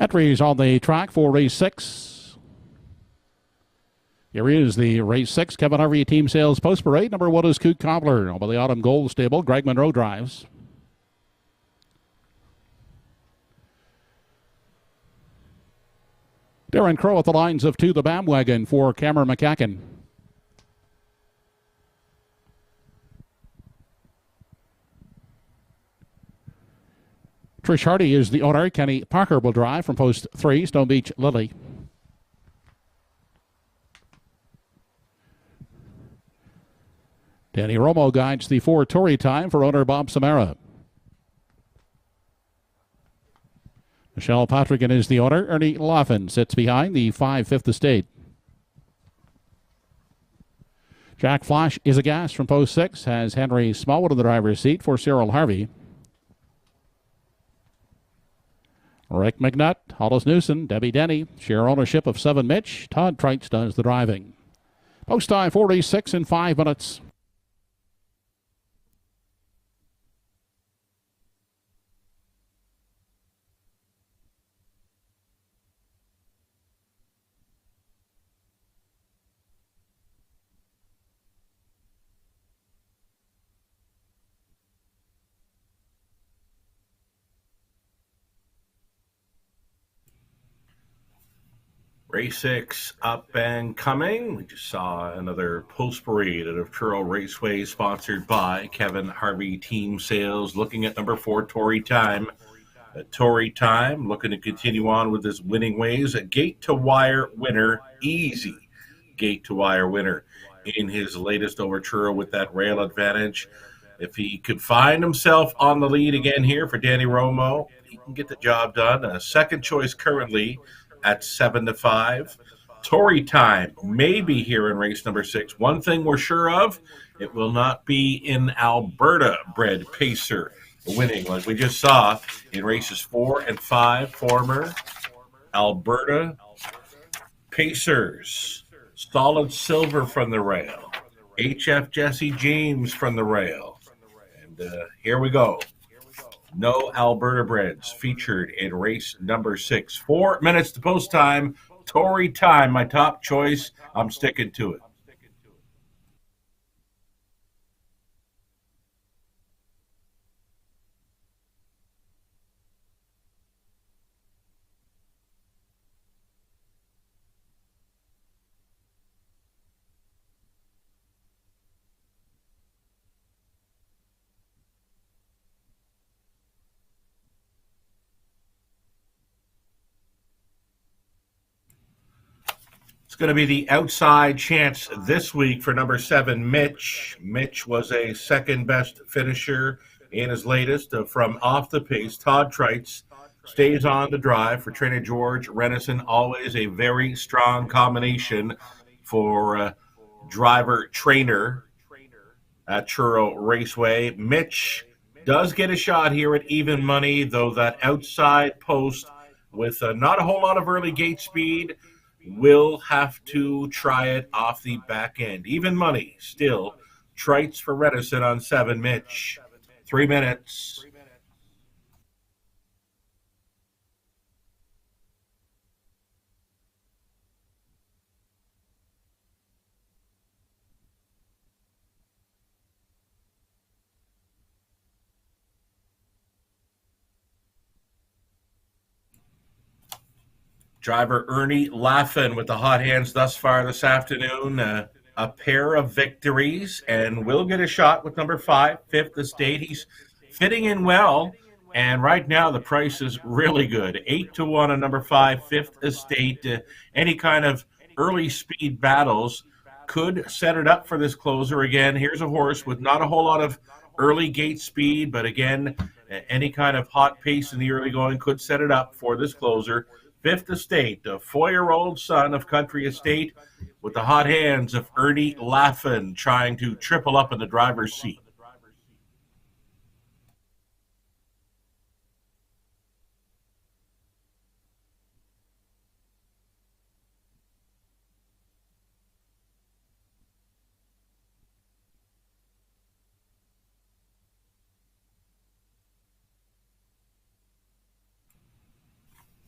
Entries on the track for race 6. Here is the race 6 Kevin Harvey Team Sales Post Parade. Number 1 is Coot Cobbler. Over the Autumn Gold Stable, Greg Monroe drives. Darren Crow at the lines of 2, the BAM Wagon for Cameron McCacken. Trish Hardy is the owner. Kenny Parker will drive from post 3, Stone Beach Lily. Danny Romo guides the 4 Tory Time for owner Bob Samara. Michelle Patrick is the owner. Ernie Laughlin sits behind the 5 Fifth Estate. Jack Flash is a gas from post 6. Has Henry Smallwood in the driver's seat for Cyril Harvey. Rick McNutt, Hollis Newson, Debbie Denny share ownership of 7 Mitch. Todd Treitz does the driving. Post time 46 in 5 minutes. Race 6 up and coming. We just saw another post parade out of Truro Raceway, sponsored by Kevin Harvey Team Sales. Looking at number 4, Tory Time. Tory Time looking to continue on with his winning ways. A gate-to-wire winner, easy gate-to-wire winner in his latest over Truro with that rail advantage. If he could find himself on the lead again here for Danny Romo, he can get the job done. A second choice currently at 7-5. Tory Time may be here in race number 6. One thing we're sure of, it will not be in Alberta-bred pacer winning like we just saw in races 4 and 5. Former Alberta Pacers. Solid Silver from the rail. HF Jesse James from the rail. And here we go. No Alberta breds featured in race number 6. 4 minutes to post time. Tory Time, my top choice. I'm sticking to it. It's going to be the outside chance this week for number 7, Mitch. Mitch was a second-best finisher in his latest from off the pace. Todd Treitz stays on the drive for trainer George Renison. Always a very strong combination for driver-trainer at Truro Raceway. Mitch does get a shot here at even money, though that outside post with not a whole lot of early gate speed will have to try it off the back end. Even money still. Treitz for Redison on 7, Mitch. 3 minutes. Driver Ernie Laughlin with the hot hands thus far this afternoon. A pair of victories, and will get a shot with number 5, Fifth Estate. He's fitting in well, and right now the price is really good. 8-1 on number 5, Fifth Estate. Any kind of early speed battles could set it up for this closer. Again, here's a horse with not a whole lot of early gate speed, but again, any kind of hot pace in the early going could set it up for this closer. Fifth Estate, a 4-year-old son of Country Estate, with the hot hands of Ernie Laughlin trying to triple up in the driver's seat.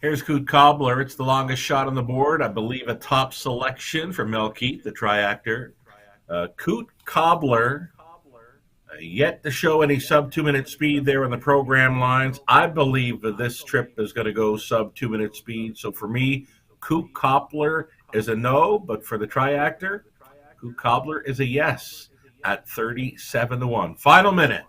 Here's Coot Cobbler. It's the longest shot on the board. I believe a top selection for Mel Keith, the triactor. Coot Cobbler, yet to show any sub 2 minute speed there in the program lines. I believe that this trip is going to go sub 2 minute speed. So for me, Coot Cobbler is a no, but for the triactor, Coot Cobbler is a yes at 37-1. Final minute.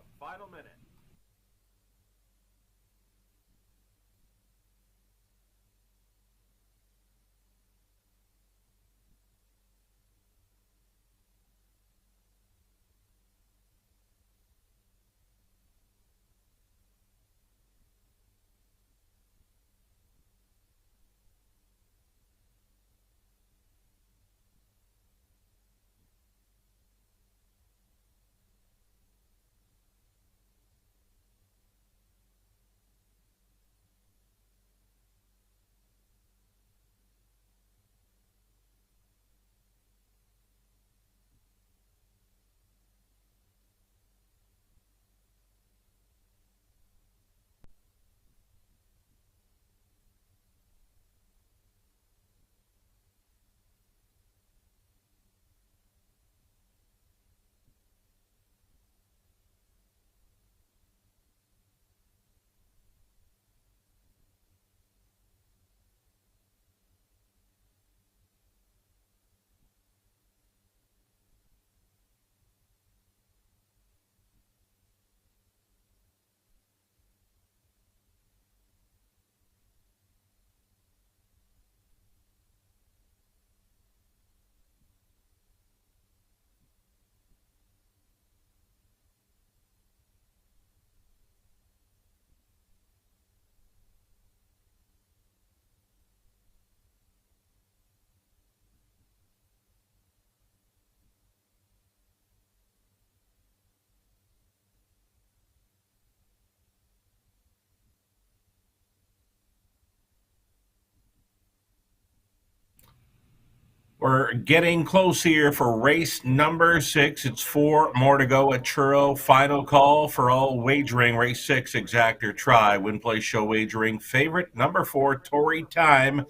We're getting close here for race number 6. It's 4 more to go at Truro. Final call for all wagering. Race 6, exact or try. Win, play, show wagering. Favorite number 4, Tory Time,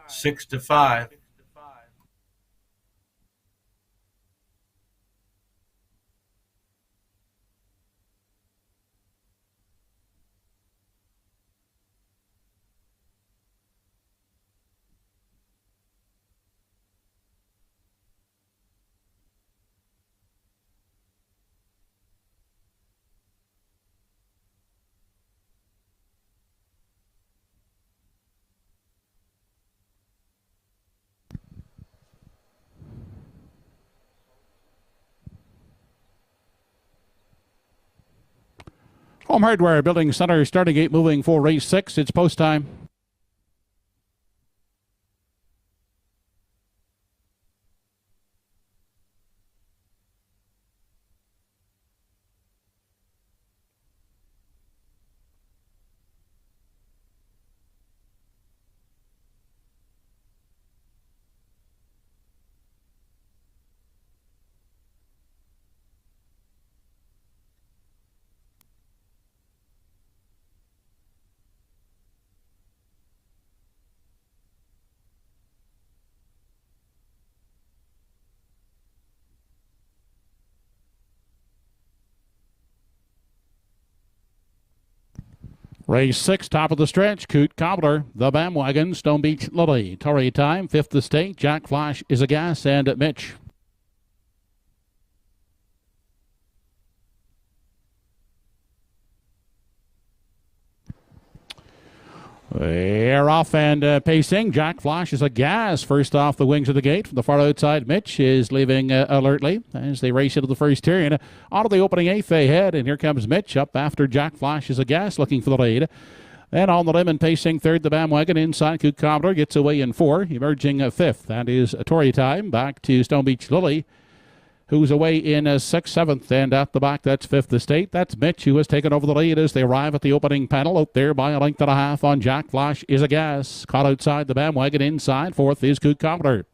6-5. Home Hardware Building Center starting gate moving for race 6. It's post time. Race 6, top of the stretch. Coot Cobbler, the Bandwagon, Stone Beach Lily, Tory Time, 5th Estate, Jack Flash is a gas, and Mitch. They're off and pacing. Jack Flash is a gas. First off the wings of the gate from the far outside. Mitch is leaving alertly as they race into the first turn. Onto the opening 8th they head, and here comes Mitch up after Jack Flash is a gas looking for the lead. Then on the rim and pacing third, the Bandwagon inside. Coot Cobbler gets away in 4. Emerging 5th. That is Tory Time. Back to Stone Beach Lily, who's away in 6th, 7th, and at the back, that's 5th Estate. That's Mitch, who has taken over the lead as they arrive at the opening panel. Out there by a length and a half on Jack Flash is a gas. Caught outside the Bandwagon inside. 4th is Coot Cobbler.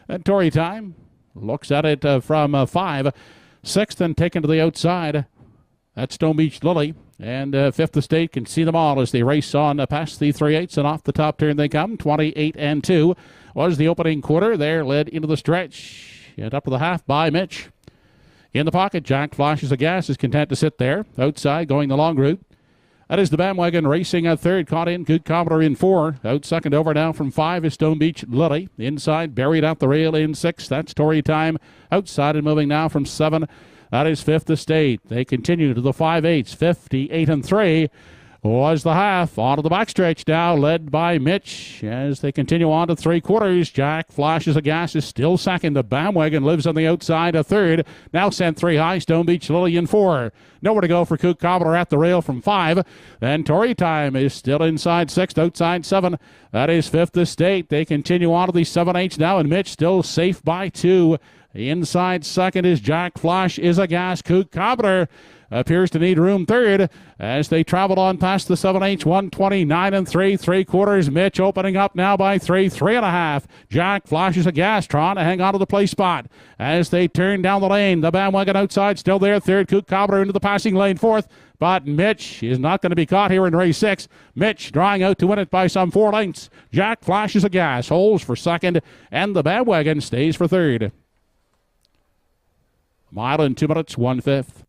And Tory Time looks at it from 5. 6th and taken to the outside. That's Stone Beach Lily. And Fifth Estate can see them all as they race on past the 3/8 and off the top turn they come. 28-2 was the opening quarter. There led into the stretch and up to the half by Mitch. In the pocket, Jack Flashes of Gas is content to sit there. Outside, going the long route. That is the Bandwagon racing at third. Caught in Good Commodore in 4. Out second over now from 5 is Stone Beach Lily. Inside, buried at the rail in 6. That's Tory Time. Outside and moving now from 7. That is Fifth Estate. They continue to the 5/8. 58-3 was the half. On to the backstretch now, led by Mitch. As they continue on to 3/4, Jack Flashes of Gas is still second. The Bandwagon lives on the outside, a third. Now sent 3 high, Stone Beach Lily in 4. Nowhere to go for Cook Cobbler at the rail from 5. Then Tory Time is still inside 6th, outside 7. That is Fifth Estate. They continue on to the 7/8 now, and Mitch still safe by 2. Inside second is Jack Flash is a gas. Cook Cobbler appears to need room third as they travel on past the 7/8. 129-3. 3/4. Mitch opening up now by 3. 3.5. Jack Flashes a gas, trying to hang on to the play spot as they turn down the lane. The Bandwagon outside still there. Third. Cook Cobbler into the passing lane. Fourth. But Mitch is not going to be caught here in race 6. Mitch drawing out to win it by some 4 lengths. Jack Flashes a gas, holds for second, and the Bandwagon stays for third. Mile in 2 minutes, 1/5.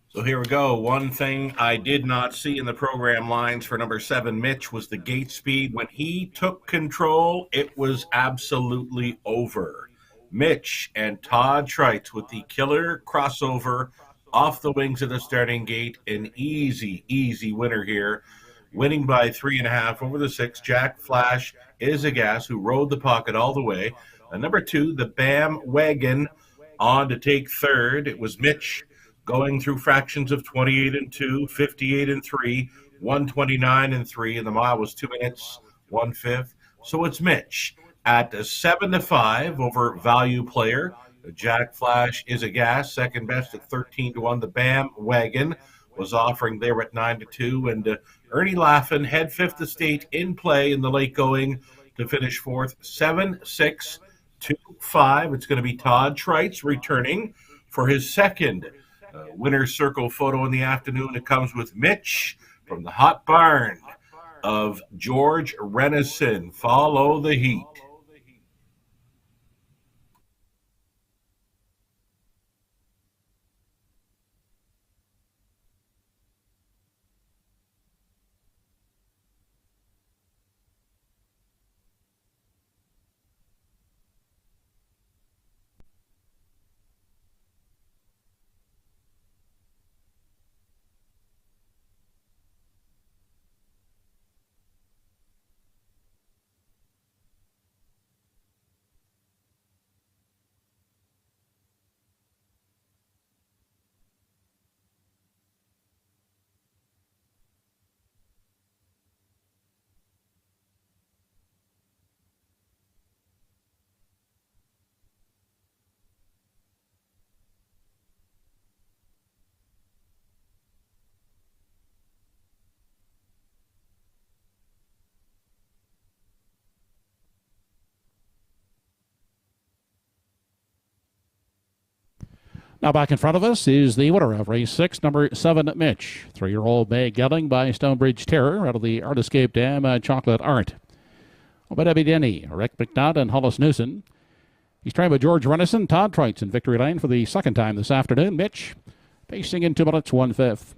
So here we go. One thing I did not see in the program lines for number 7, Mitch, was the gate speed. When he took control, it was absolutely over. Mitch and Todd Trites with the killer crossover off the wings of the starting gate. An easy, easy winner here. Winning by 3.5 over the 6. Jack Flash is a gas who rode the pocket all the way. Number 2, the Bandwagon on to take third. It was Mitch going through fractions of 28-2, 58-3, 129-3, and the mile was 2 minutes, 1/5. So it's Mitch at 7-5 over Value Player. Jack Flash is a gas, second best at 13-1. The Bandwagon was offering there at 9-2, and Ernie Laffin had Fifth Estate in play in the late going to finish fourth. 7-6-2-5. It's going to be Todd Trites returning for his second winner's circle photo in the afternoon. It comes with Mitch from the hot barn of George Renison. Follow the heat. Now back in front of us is the winner of race 6, number 7, Mitch. 3-year-old Bay Gelding by Stonebridge Terror out of the Art Escape Dam Chocolate Art. By Debbie Denny, Rick McNutt, and Hollis Newson. He's trained by George Renison. Todd Trites in victory lane for the second time this afternoon. Mitch pacing in 2 minutes, 1/5.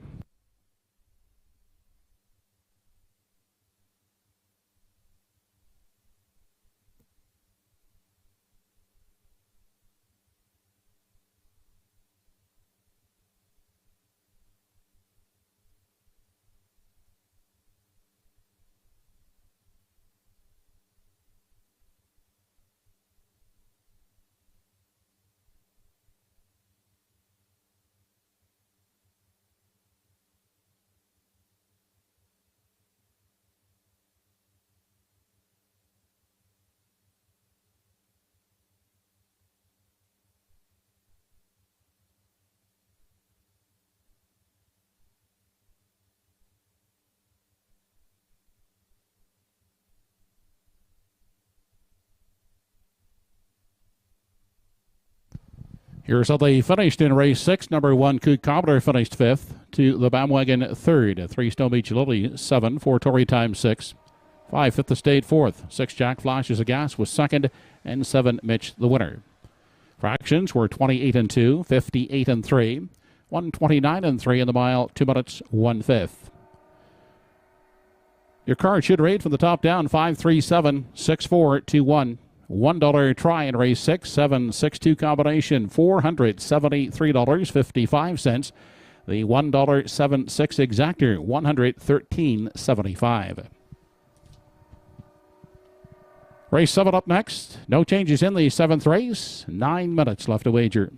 Here's how they finished in race 6. Number 1, Coot Cobbler finished 5th. 2, the Bandwagon 3rd. 3, Stone Beach Lily 7. 4, Tory Time 6. 5, Fifth Estate 4th. 6, Jack Flashes of Gas was 2nd. And 7, Mitch the winner. Fractions were 28 and 2, 58 and 3, 129 and 3 in the mile, 2 minutes, 1/5. Your card should rate from the top down 537 6421. $1 try in race 6, 7, 6, 2 combination, $473.55. The $1 7, 6 exactor, $113.75. Race 7 up next. No changes in the 7th race. 9 minutes left to wager.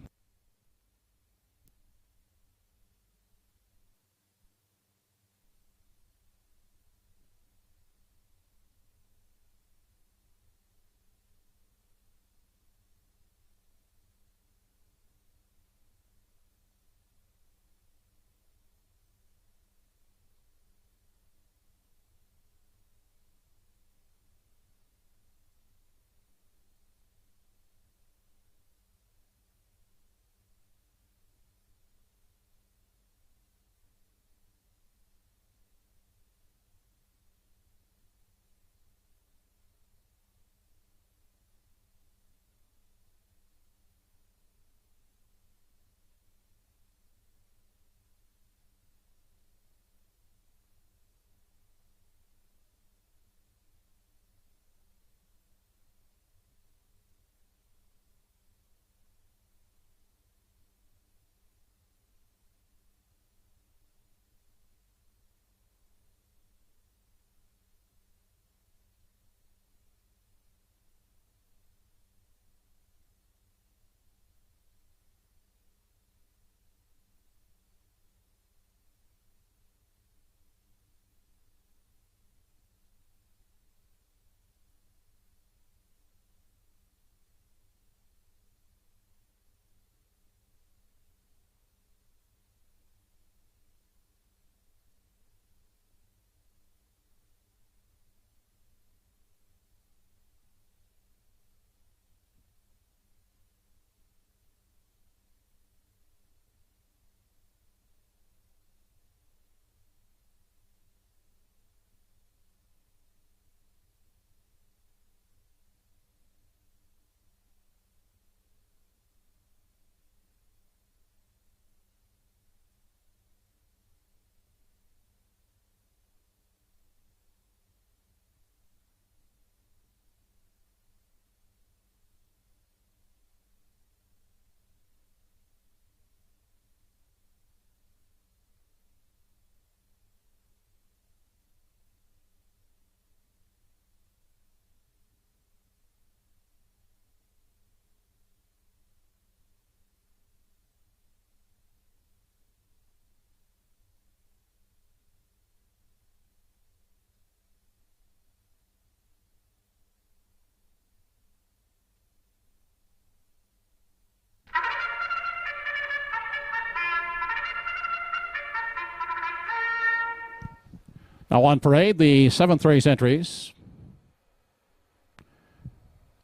Now on parade, the 7th race entries.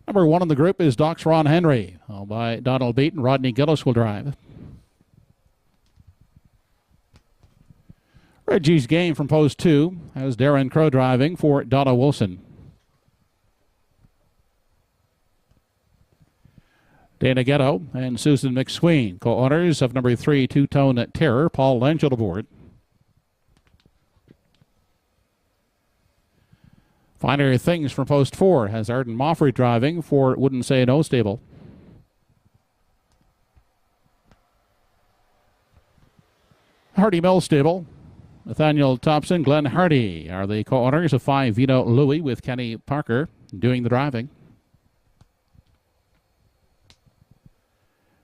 Number 1 in the group is Doc's Ron Henry. By Donald Beaton, Rodney Gillis will drive. Reggie's Game from post 2 has Darren Crow driving for Donna Wilson. Dana Ghetto and Susan McSween, co-owners of number 3, Two-Tone Terror, Paul Langell aboard. Finer Things from post 4 has Arden Moffrey driving for Wouldn't Say No stable. Hardy Mill stable. Nathaniel Thompson, Glenn Hardy are the co-owners of 5 Vino Louis with Kenny Parker doing the driving.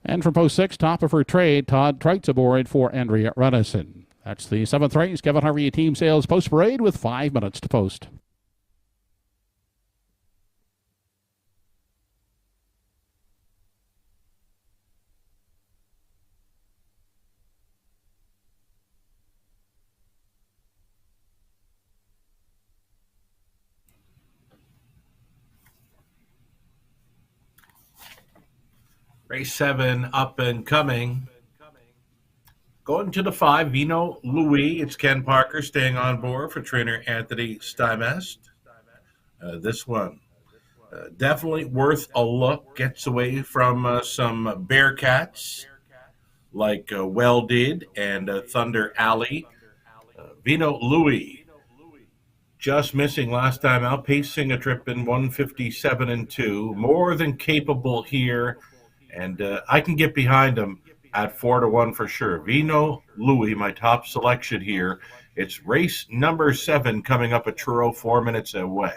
And from post 6, top of her trade, Todd Treitz aboard for Andrea Runnison. That's the 7th race. Kevin Harvey team sales post parade with 5 minutes to post. Race 7 up and coming. Going to the 5, Vino Louis. It's Ken Parker staying on board for trainer Anthony Stymest. This one, definitely worth a look. Gets away from some Bearcats like Well Did and Thunder Alley. Vino Louis just missing last time out, pacing a trip in 157 and 2. More than capable here, and I can get behind him at 4-1 for sure. Vino Louis, my top selection here. It's race number 7 coming up at Truro, 4 minutes away.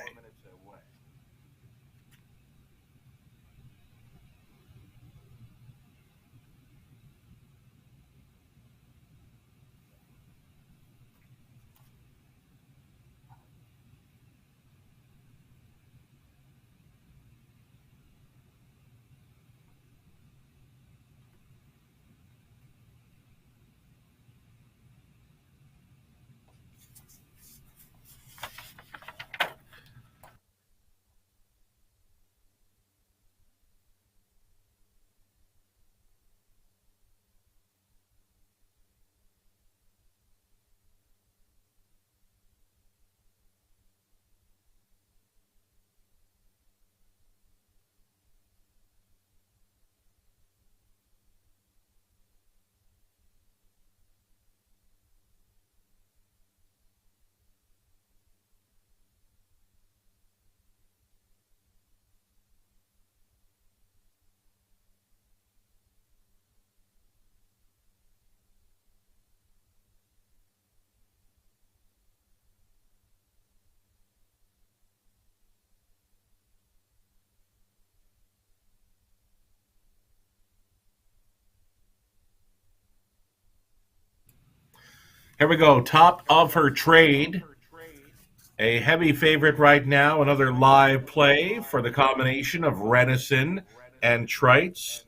Here we go. Top of her trade. A heavy favorite right now. Another live play for the combination of Renison and Trites.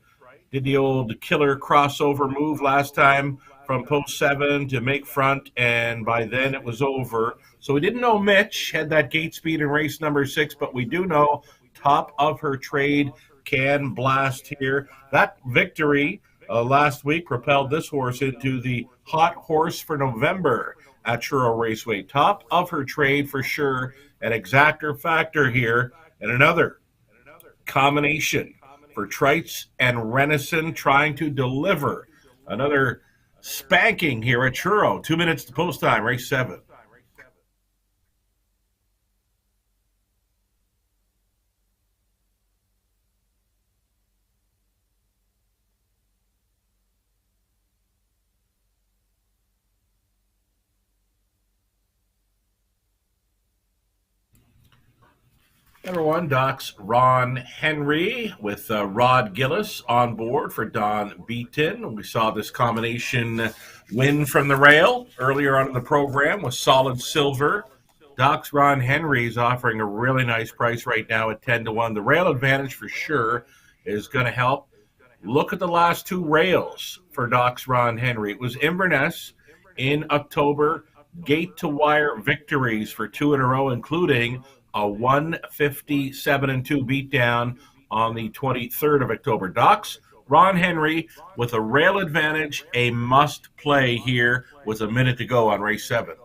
Did the old killer crossover move last time from post 7 to make front, and by then it was over. So we didn't know Mitch had that gate speed in race number 6, but we do know top of her trade can blast here. That victory last week propelled this horse into the hot horse for November at Truro Raceway. Top of her trade for sure. An exactor factor here, and another combination for Trites and Renison trying to deliver another spanking here at Truro. 2 minutes to post time, race 7. Everyone, Doc's Ron Henry with Rod Gillis on board for Don Beaton. We saw this combination win from the rail earlier on in the program with Solid Silver. Doc's Ron Henry is offering a really nice price right now at 10-1. The rail advantage for sure is going to help. Look at the last 2 rails for Doc's Ron Henry. It was Inverness in October, gate to wire victories for 2 in a row, including a 157 and 2 beatdown on the 23rd of October. Doc's Ron Henry with a rail advantage, a must play here with a minute to go on race 7.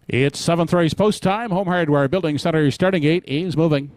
It's 7th race post time. Home Hardware Building Center starting gate is moving.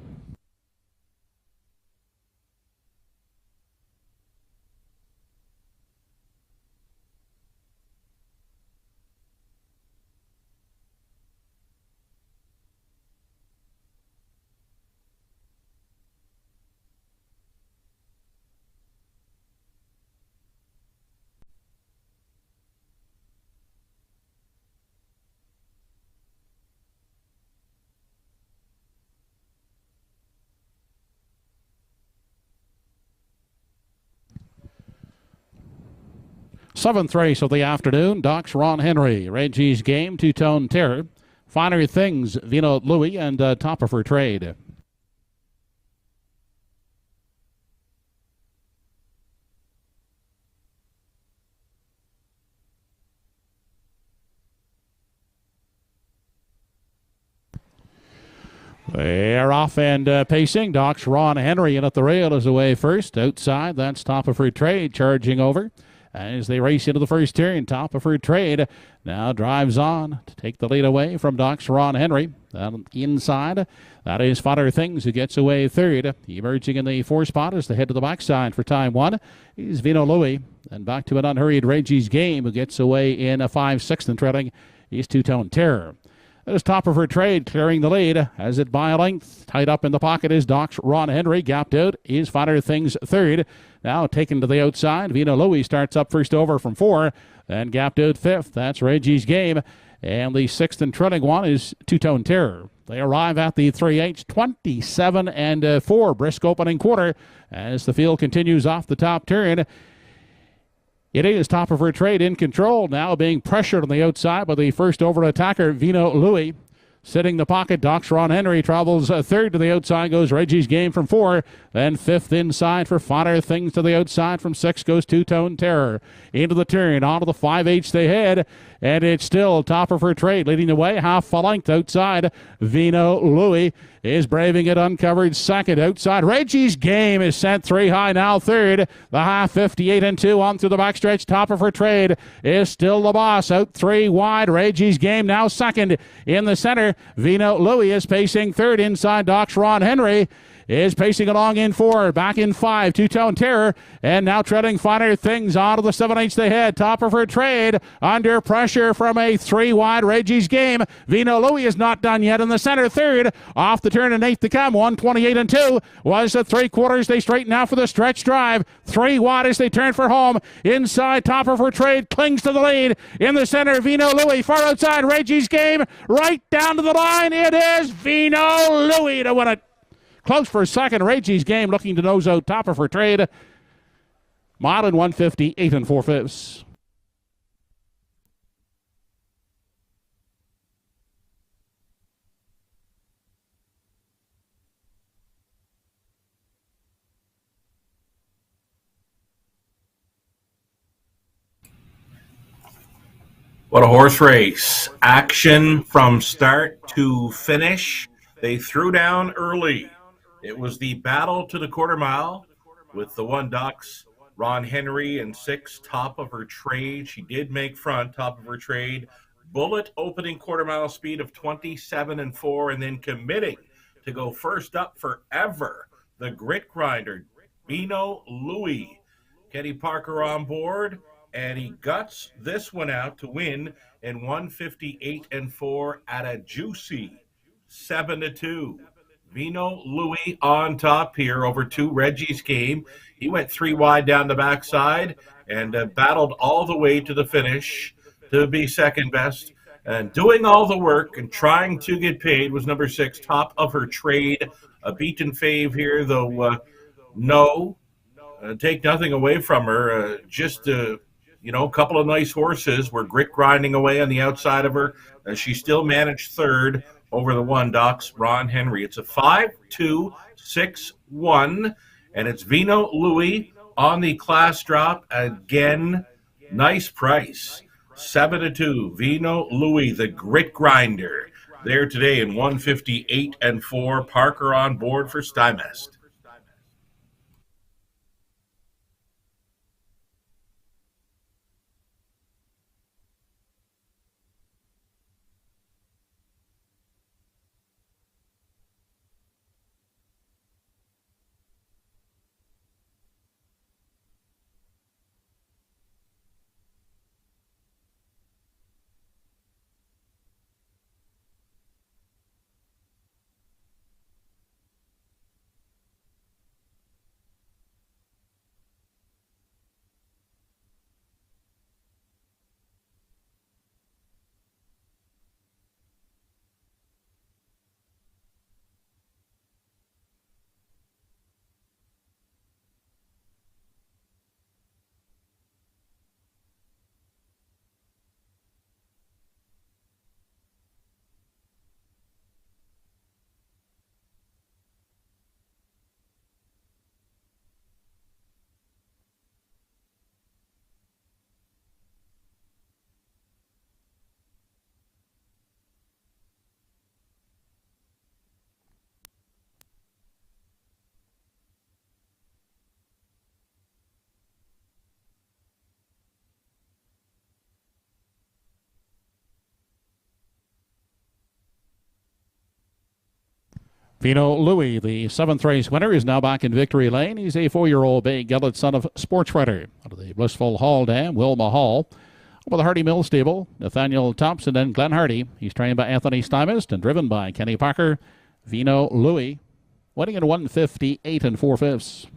Seventh race of the afternoon. Doc's Ron Henry. Reggie's Game, Two-Tone Terror. Finer Things, Vino Louis, and Top of Her Trade. They're off and pacing. Doc's Ron Henry in at the rail is away first. Outside, that's Top of Her Trade charging over. As they race into the first turn, Top of Her Trade now drives on to take the lead away from Doc's Ron Henry. Inside, that is Fodder Things, who gets away third. Emerging in the 4 spot as the head to the backside for time 1 is Vino Louis. And back to an unhurried Reggie's Game, who gets away in a 5/6 and trailing is Two-Tone Terror. As Top of Her Trade clearing the lead, as it by a length. Tied up in the pocket is Doc's Ron Henry. Gapped out is Fodder Things third. Now taken to the outside. Vino Louis starts up first over from 4. Then gapped out 5th. That's Reggie's Game. And the 6th and trailing one is Two-Tone Terror. They arrive at the 3/8, 27 and 4. Brisk opening quarter as the field continues off the top turn. It is Top of Her Trade in control, now being pressured on the outside by the first over attacker, Vino Louis. Sitting the pocket, Doc's Ron Henry travels third to the outside, goes Reggie's Game from 4. Then 5th inside for Fodder Things to the outside. From 6 goes Two-Tone Terror. Into the turn, onto the 5/8 they head. And it's still Top of Her Trade leading the way, half a length outside. Vino Louis is braving it uncovered second. Outside, Reggie's Game is sent 3 high, now third. The half 58 and 2 on through the backstretch. Top of Her Trade is still the boss. Out 3 wide. Reggie's Game now second. In the center, Vino Louis is pacing third. Inside, Doc's Ron Henry is pacing along in 4, back in 5, Two-Tone Terror, and now treading Finer Things onto the 7/8 they head. Top of Her Trade under pressure from a 3 wide Reggie's Game. Vino Louis is not done yet in the center third. Off the turn and 8th to come. 128 and 2 was the 3/4. They straighten out for the stretch drive. 3 wide as they turn for home. Inside, Top of Her Trade clings to the lead. In the center, Vino Louis. Far outside, Reggie's Game. Right down to the line. It is Vino Louis to win it. Close for a second. Reggie's Game looking to nose out Top of Her Trade. Mile in 158 and 4/5. What a horse race. Action from start to finish. They threw down early. It was the battle to the quarter mile with the 1 Doc's Ron Henry and 6 Top of Her Trade. She did make front, Top of Her Trade. Bullet opening quarter mile speed of 27 and 4, and then committing to go first up forever. The grit grinder, Vino Louis. Kenny Parker on board, and he guts this one out to win in 158 and 4 at a juicy 7-2. Vino Louis on top here over 2 Reggie's Game. He went 3 wide down the backside and battled all the way to the finish to be second best. And doing all the work and trying to get paid was number 6, Top of Her Trade. A beaten fave here, though no. Take nothing away from her. Just a couple of nice horses were grit grinding away on the outside of her. She still managed third over the 1 Doc's Ron Henry. It's a 5-2-6-1, and it's Vino Louis on the class drop again. Nice price, 7-2. Vino Louis, the grit grinder, there today in 158 and 4. Parker on board for Stymest. Vino Louis, the 7th race winner, is now back in victory lane. He's a 4-year-old bay gelded son of Sports Writer out of the Blissful Hall Dam, Wilma Hall. Over the Hardy Mill stable, Nathaniel Thompson and Glenn Hardy. He's trained by Anthony Stymist and driven by Kenny Parker. Vino Louis, winning in 158 and 4/5.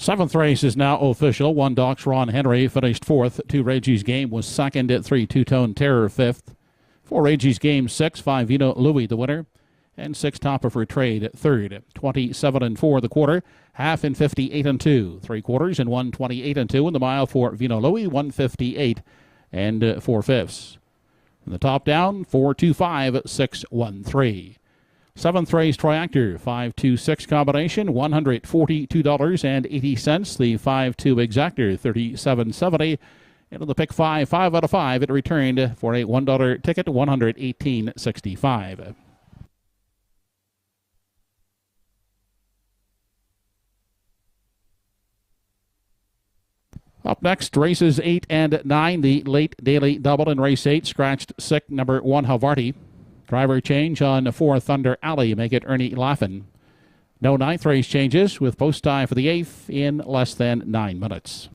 Seventh race is now official. 1 Doc's Ron Henry finished 4th. 2 Reggie's Game was 2nd. 3 Two-Tone Terror 5th. 4 Reggie's Game 6. 5 Vino Louis the winner. And 6 Topper for Trade 3rd. 27 and 4 the quarter. Half in 58 and 2. 3/4 in 128 and 2 in the mile for Vino Louis. 158 and 4/5. From the top down 425 613. 7th race Triactor, 5-2-6 combination, $142.80. The 5-2 Exactor, $37.70. And on the pick 5 out of 5, it returned for a $1 ticket, $118.65. Up next, races 8 and 9. The late daily double in race 8, scratched sick number 1 Havarti. Driver change on 4 Thunder Alley, make it Ernie Laffin. No 9th race changes with post time for the 8th in less than 9 minutes.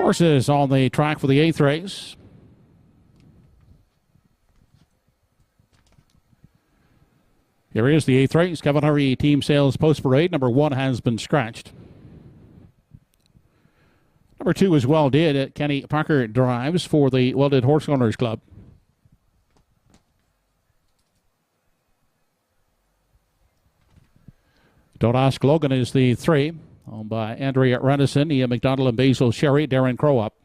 Horses on the track for the 8th race. Here is the 8th race. Kevin Hurry Team Sales Post Parade. Number 1 has been scratched. Number 2 is Well Did. Kenny Parker drives for the Well Did Horse Owners Club. Don't Ask Logan is the 3, owned by Andrea Renison, Ian McDonald, and Basil Sherry. Darren Crow up.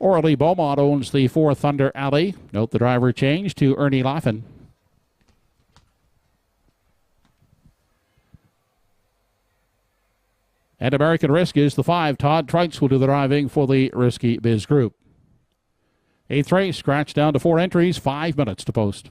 Orly Beaumont owns the 4, Thunder Alley. Note the driver change to Ernie Laffin. And American Risk is the 5. Todd Trites will do the driving for the Risky Biz Group. 8th race, scratch down to 4 entries, 5 minutes to post.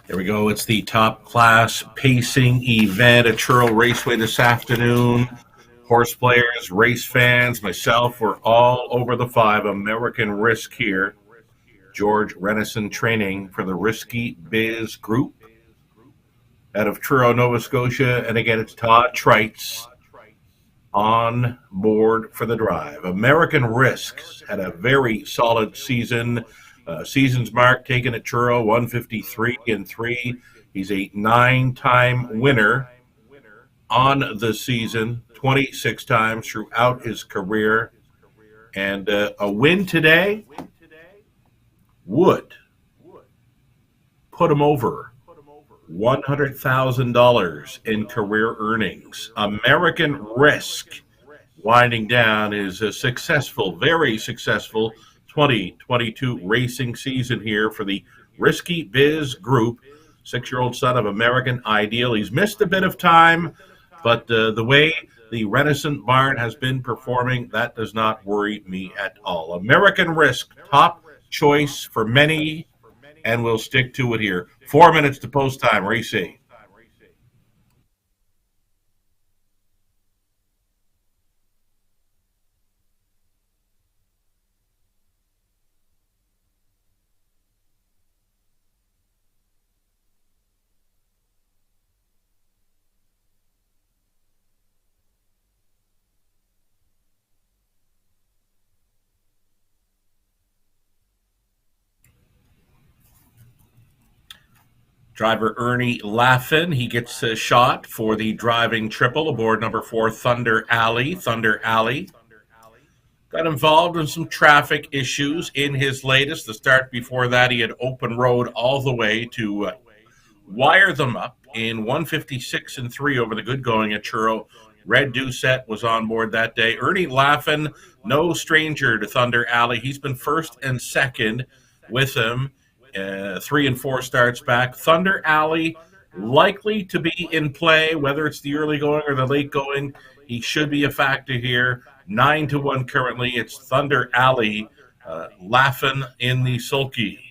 There we go. It's the top class pacing event at Truro Raceway this afternoon. Horse players, race fans, myself, we're all over the 5. American Risk here. George Renison training for the Risky Biz Group out of Truro, Nova Scotia. And again, it's Todd Trites on board for the drive. American Risk had a very solid season. Season's mark taken at Truro, 153-3. He's a 9-time winner on the season, 26 times throughout his career. And a win today would put him over $100,000 in career earnings. American Risk winding down is a successful, very successful 2022 racing season here for the Risky Biz Group. 6-year-old son of American Ideal. He's missed a bit of time, but the way the Renison barn has been performing, that does not worry me at all. American Risk, top choice for many, and we'll stick to it here. 4 minutes to post time, race A. Driver Ernie Laffin, he gets a shot for the driving triple aboard number 4, Thunder Alley. Thunder Alley got involved in some traffic issues in his latest. The start before that, he had open road all the way to wire them up in 156-3 over the good going at Truro. Red Doucette was on board that day. Ernie Laffin, no stranger to Thunder Alley. He's been first and second with him. 3 and 4 starts back. Thunder Alley likely to be in play, whether it's the early going or the late going. He should be a factor here. 9-1 currently. It's Thunder Alley, Laffin in the sulky.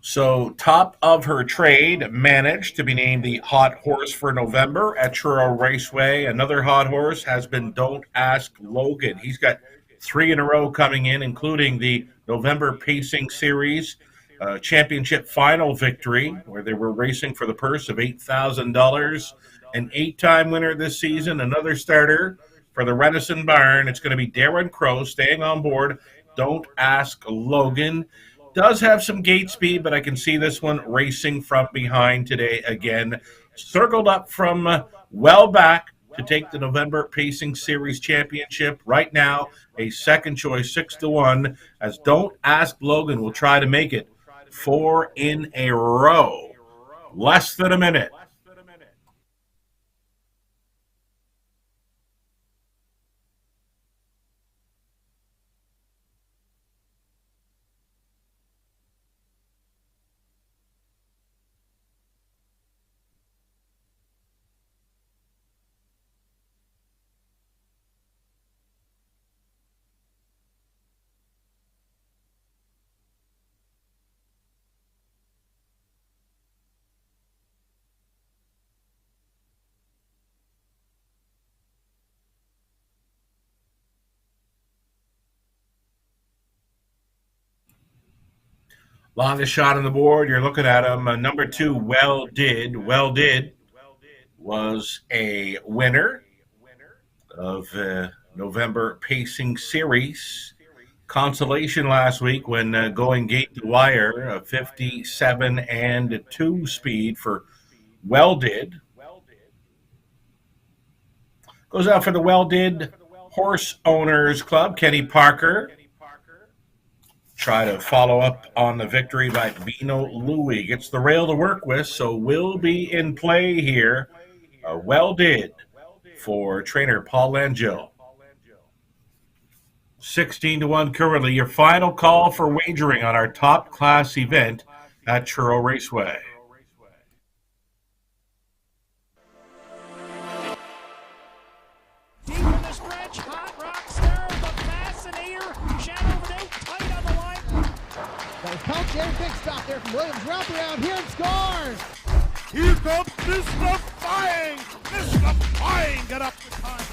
So, top of her trade managed to be named the hot horse for November at Truro Raceway. Another hot horse has been Don't Ask Logan. He's got 3 in a row coming in, including the November Pacing Series championship final victory, where they were racing for the purse of $8,000. An 8-time winner this season, another starter for the Renison barn. It's going to be Darren Crow staying on board. Don't Ask Logan. Does have some gate speed, but I can see this one racing from behind today again. Circled up from well back to take the November Pacing Series Championship. Right now, a second choice, 6-1, as Don't Ask Logan will try to make it 4 in a row. less than a minute. Longest shot on the board, you're looking at him. Number 2, Well Did. Well Did was a winner of November Pacing Series consolation last week when going gate to wire, a 57 and 2 speed for Well Did. Goes out for the Well Did Horse Owners Club, Kenny Parker. Try to follow up on the victory by Vino Louis. Gets the rail to work with, so will be in play here. Well Did for trainer Paul Langell. 16-1 currently. Your final call for wagering on our top class event at Truro Raceway. Deep in the stretch, Hot Rockstar, the Fascinator, Shadow Doubt, tight on the line. Got a count there, big stop there from Williams, wrap around here and scores! Here comes Mystifying! Mystifying got up the time.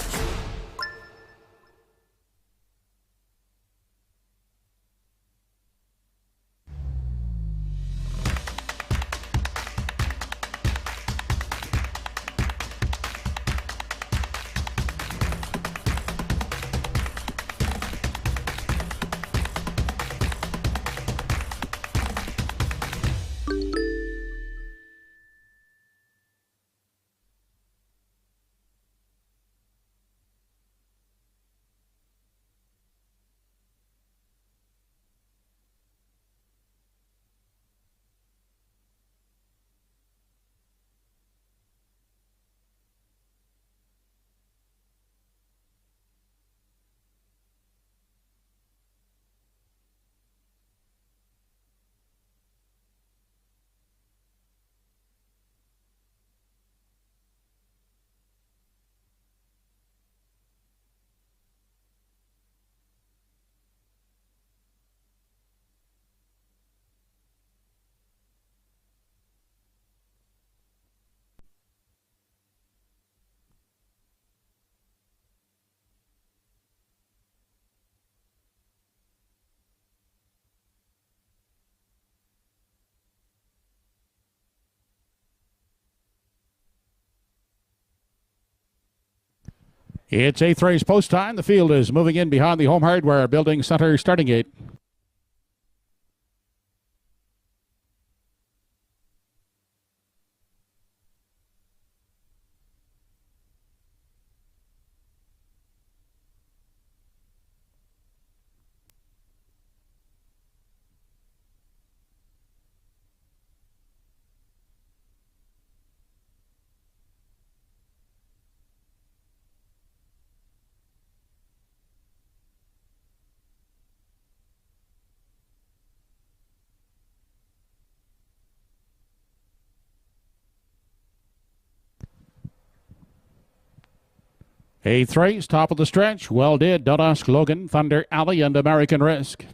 It's 8th race post time. The field is moving in behind the Home Hardware Building Center starting gate. Eighth race, top of the stretch. Well Did, Don't Ask Logan, Thunder Alley, and American Risk.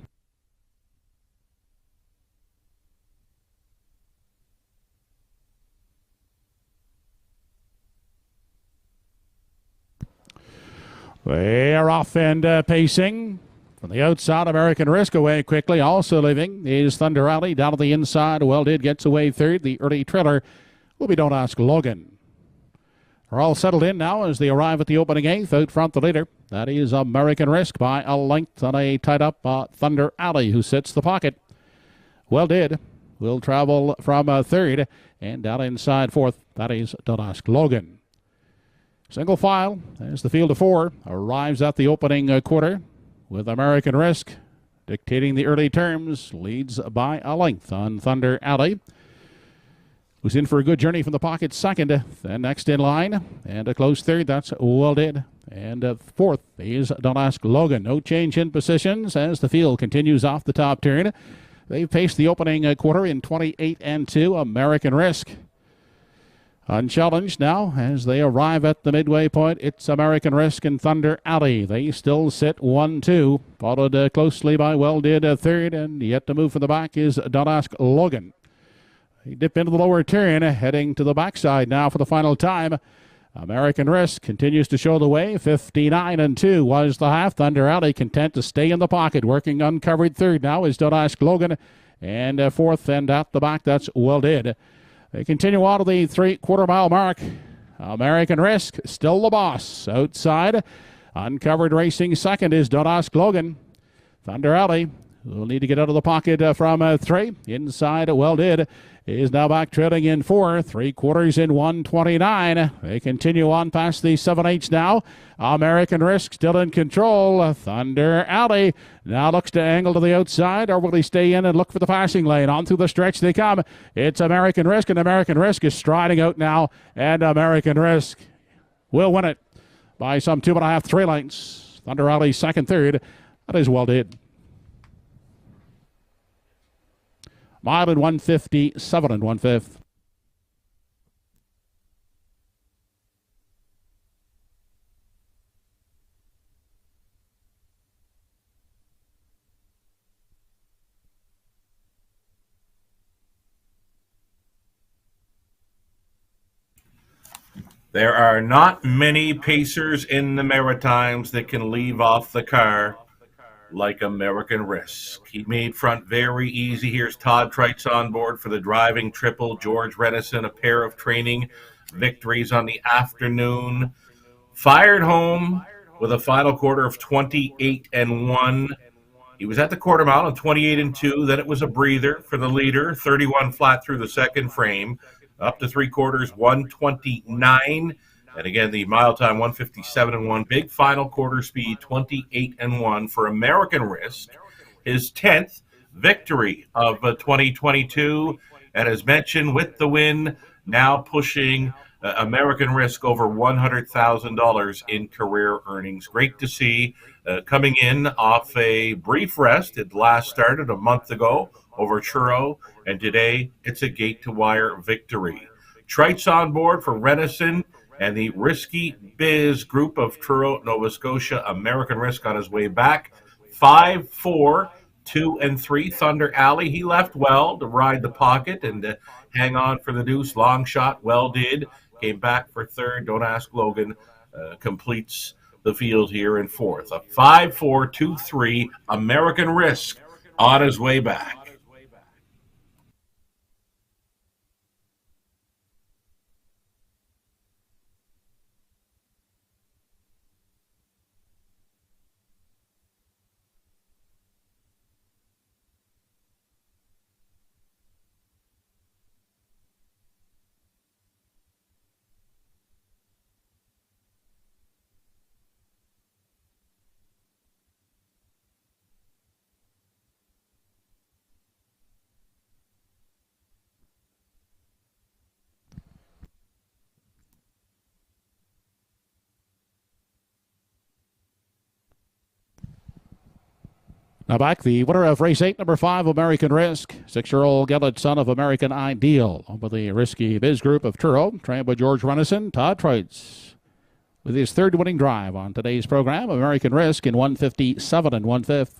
They're off and pacing. From the outside, American Risk away quickly. Also leaving is Thunder Alley. Down to the inside, Well Did gets away third. The early trailer will be Don't Ask Logan. They're all settled in now as they arrive at the opening eighth. Out front, the leader. That is American Risk by a length on a tied-up Thunder Alley, who sits the pocket. Well Did will travel from third, and down inside fourth. That is Don't Ask Logan. Single file as the field of four arrives at the opening quarter with American Risk dictating the early terms. Leads by a length on Thunder Alley. who's in for a good journey from the pocket second. Then next in line, and a close third, that's Well Did. And fourth is Don't Ask Logan. No change in positions as the field continues off the top turn. They've paced the opening quarter in 28 and 2. American Risk unchallenged now as they arrive at the midway point. It's American Risk and Thunder Alley. They still sit 1-2, followed closely by Well Did third, and yet to move from the back is Don't Ask Logan. They dip into the lower turn, heading to the backside now for the final time. American Risk continues to show the way. 59 and 2 was the half. Thunder Alley content to stay in the pocket, working uncovered third now is Don't Ask Logan, and fourth and at the back, that's Well Did. They continue on to the 3/4 mile mark. American Risk still the boss. Outside, uncovered racing second is Don't Ask Logan. Thunder Alley will need to get out of the pocket from 3. Inside, Well Did is now back trailing in 4. 3/4 in 1:29. They continue on past the 7/8 now. American Risk still in control. Thunder Alley now looks to angle to the outside, or will he stay in and look for the passing lane? On through the stretch they come. It's American Risk, and American Risk is striding out now, and American Risk will win it by some 2.5, 3 lengths. Thunder Alley second, third. That is Well Did. Mile in 1:57 and 1/5. There are not many pacers in the Maritimes that can leave off the car like American Risk. He made front very easy. Here's Todd Treitz on board for the driving triple. George Renison, a pair of training victories on the afternoon. Fired home with a final quarter of 28 and 1. He was at the quarter mile on 28 and 2. Then it was a breather for the leader, 31 flat through the second frame. Up to 3/4, 129. And again, the mile time, 1:57 and 1. Big final quarter speed, 28 and 1 for American Risk. His 10th victory of 2022. And as mentioned, with the win, now pushing American Risk over $100,000 in career earnings. Great to see. Coming in off a brief rest. It last started a month ago over Truro. And today, it's a gate-to-wire victory. Treitz on board for Renison and the Risky Biz group of Truro, Nova Scotia. American Risk on his way back. 5, 4, 2, and 3. Thunder Alley, he left well to ride the pocket and hang on for the deuce. Long shot, Well Did. Came back for third. Don't Ask Logan completes the field here in fourth. A 5, 4, 2, 3. American Risk on his way back. Now back, the winner of race 8, number 5, American Risk. 6-year-old gelded son of American Ideal. Over the Risky Biz group of Truro, trained by George Renison. Todd Treitz with his third winning drive on today's program. American Risk in 1:57 and 1/5.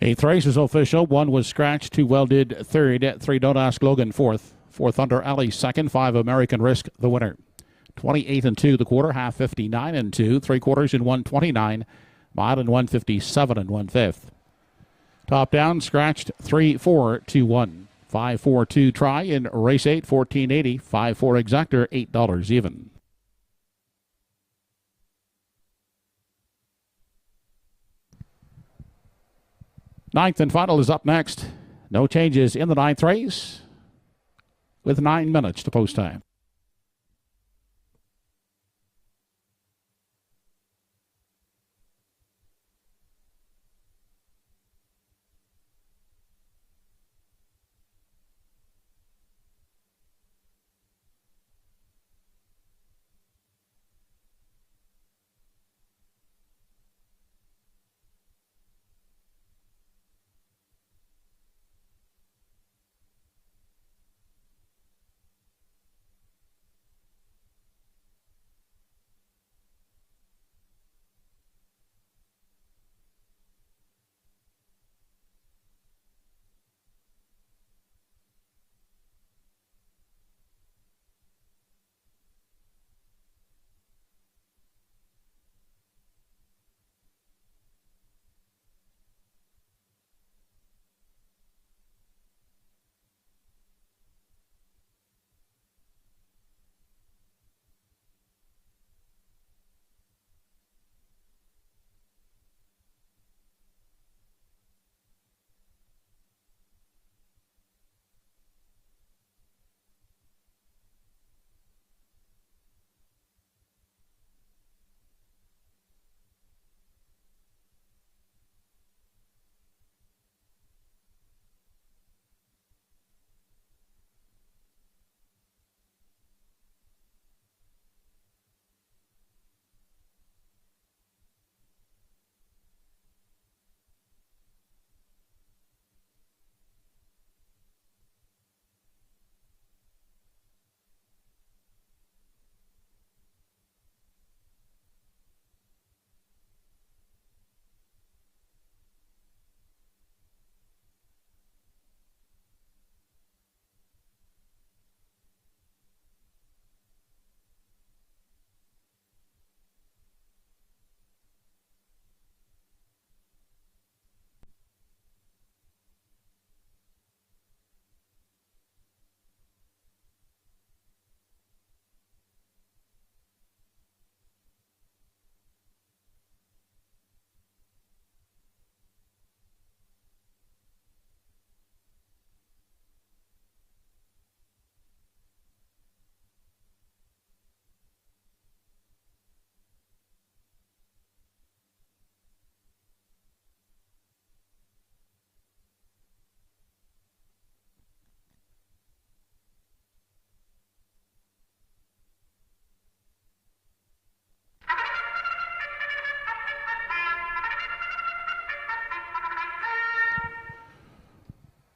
Eighth race is official. 1 was scratched. 2 well did third. 3 Don't Ask Logan fourth. 4 Thunder Alley second. 5 American Risk the winner. 28 and 2 the quarter. Half 59 and 2. 3/4 in 129. Mile in 157 and 1/5. Top down scratched 3-4-2-1. 5-4-2 try in race 8. 14.80. 5-4 exactor $8 even. Ninth and final is up next. No changes in the ninth race with 9 minutes to post time.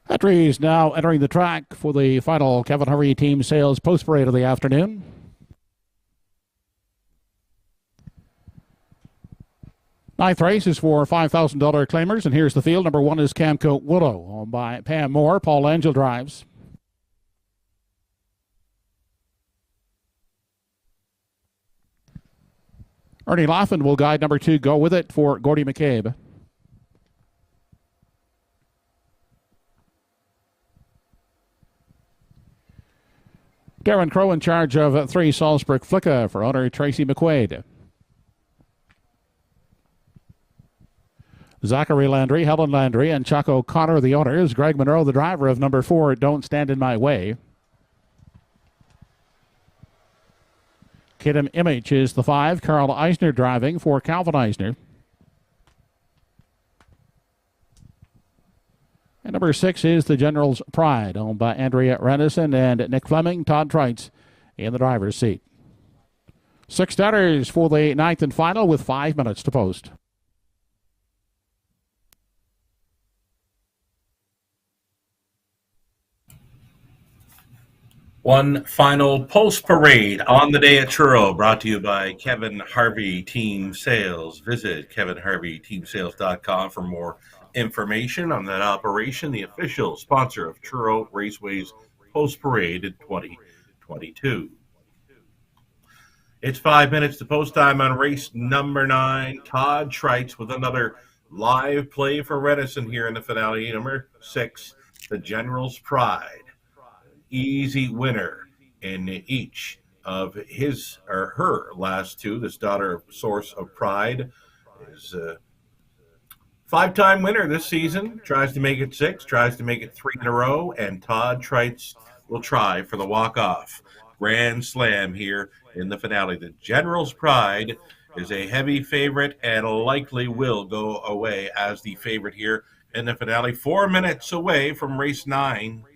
Entries now entering the track for the final Kevin Hurry Team Sales Post Parade of the afternoon. Ninth race is for $5,000 claimers, and here's the field. Number 1 is Camco Willow, owned by Pam Moore. Paul Angel drives. Ernie Laughlin will guide number 2, Go With It, for Gordy McCabe. Darren Crow in charge of 3, Salzburg Flicka, for owner Tracy McQuaid. Zachary Landry, Helen Landry, and Chuck O'Connor, the owners. Greg Monroe, the driver of number 4, Don't Stand in My Way. Kidham Image is the 5, Carl Eisner driving for Calvin Eisner. And number 6 is the General's Pride, owned by Andrea Renison and Nick Fleming. Todd Treitz in the driver's seat. 6 starters for the 9th and final with 5 minutes to post. One final post parade on the day at Truro, brought to you by Kevin Harvey Team Sales. Visit kevinharveyteamsales.com for more information on that operation, the official sponsor of Truro Raceway's post parade in 2022. It's 5 minutes to post time on race number 9. Todd Treitz with another live play for Renison here in the finale. Number 6, the General's Pride. Easy winner in each of his or her last two. This daughter of Source of Pride is a 5-time winner this season. Tries to make it 6, tries to make it 3 in a row, and Todd Treitz will try for the walk-off grand slam here in the finale. The General's Pride is a heavy favorite and likely will go away as the favorite here in the finale. 4 minutes away from race 9.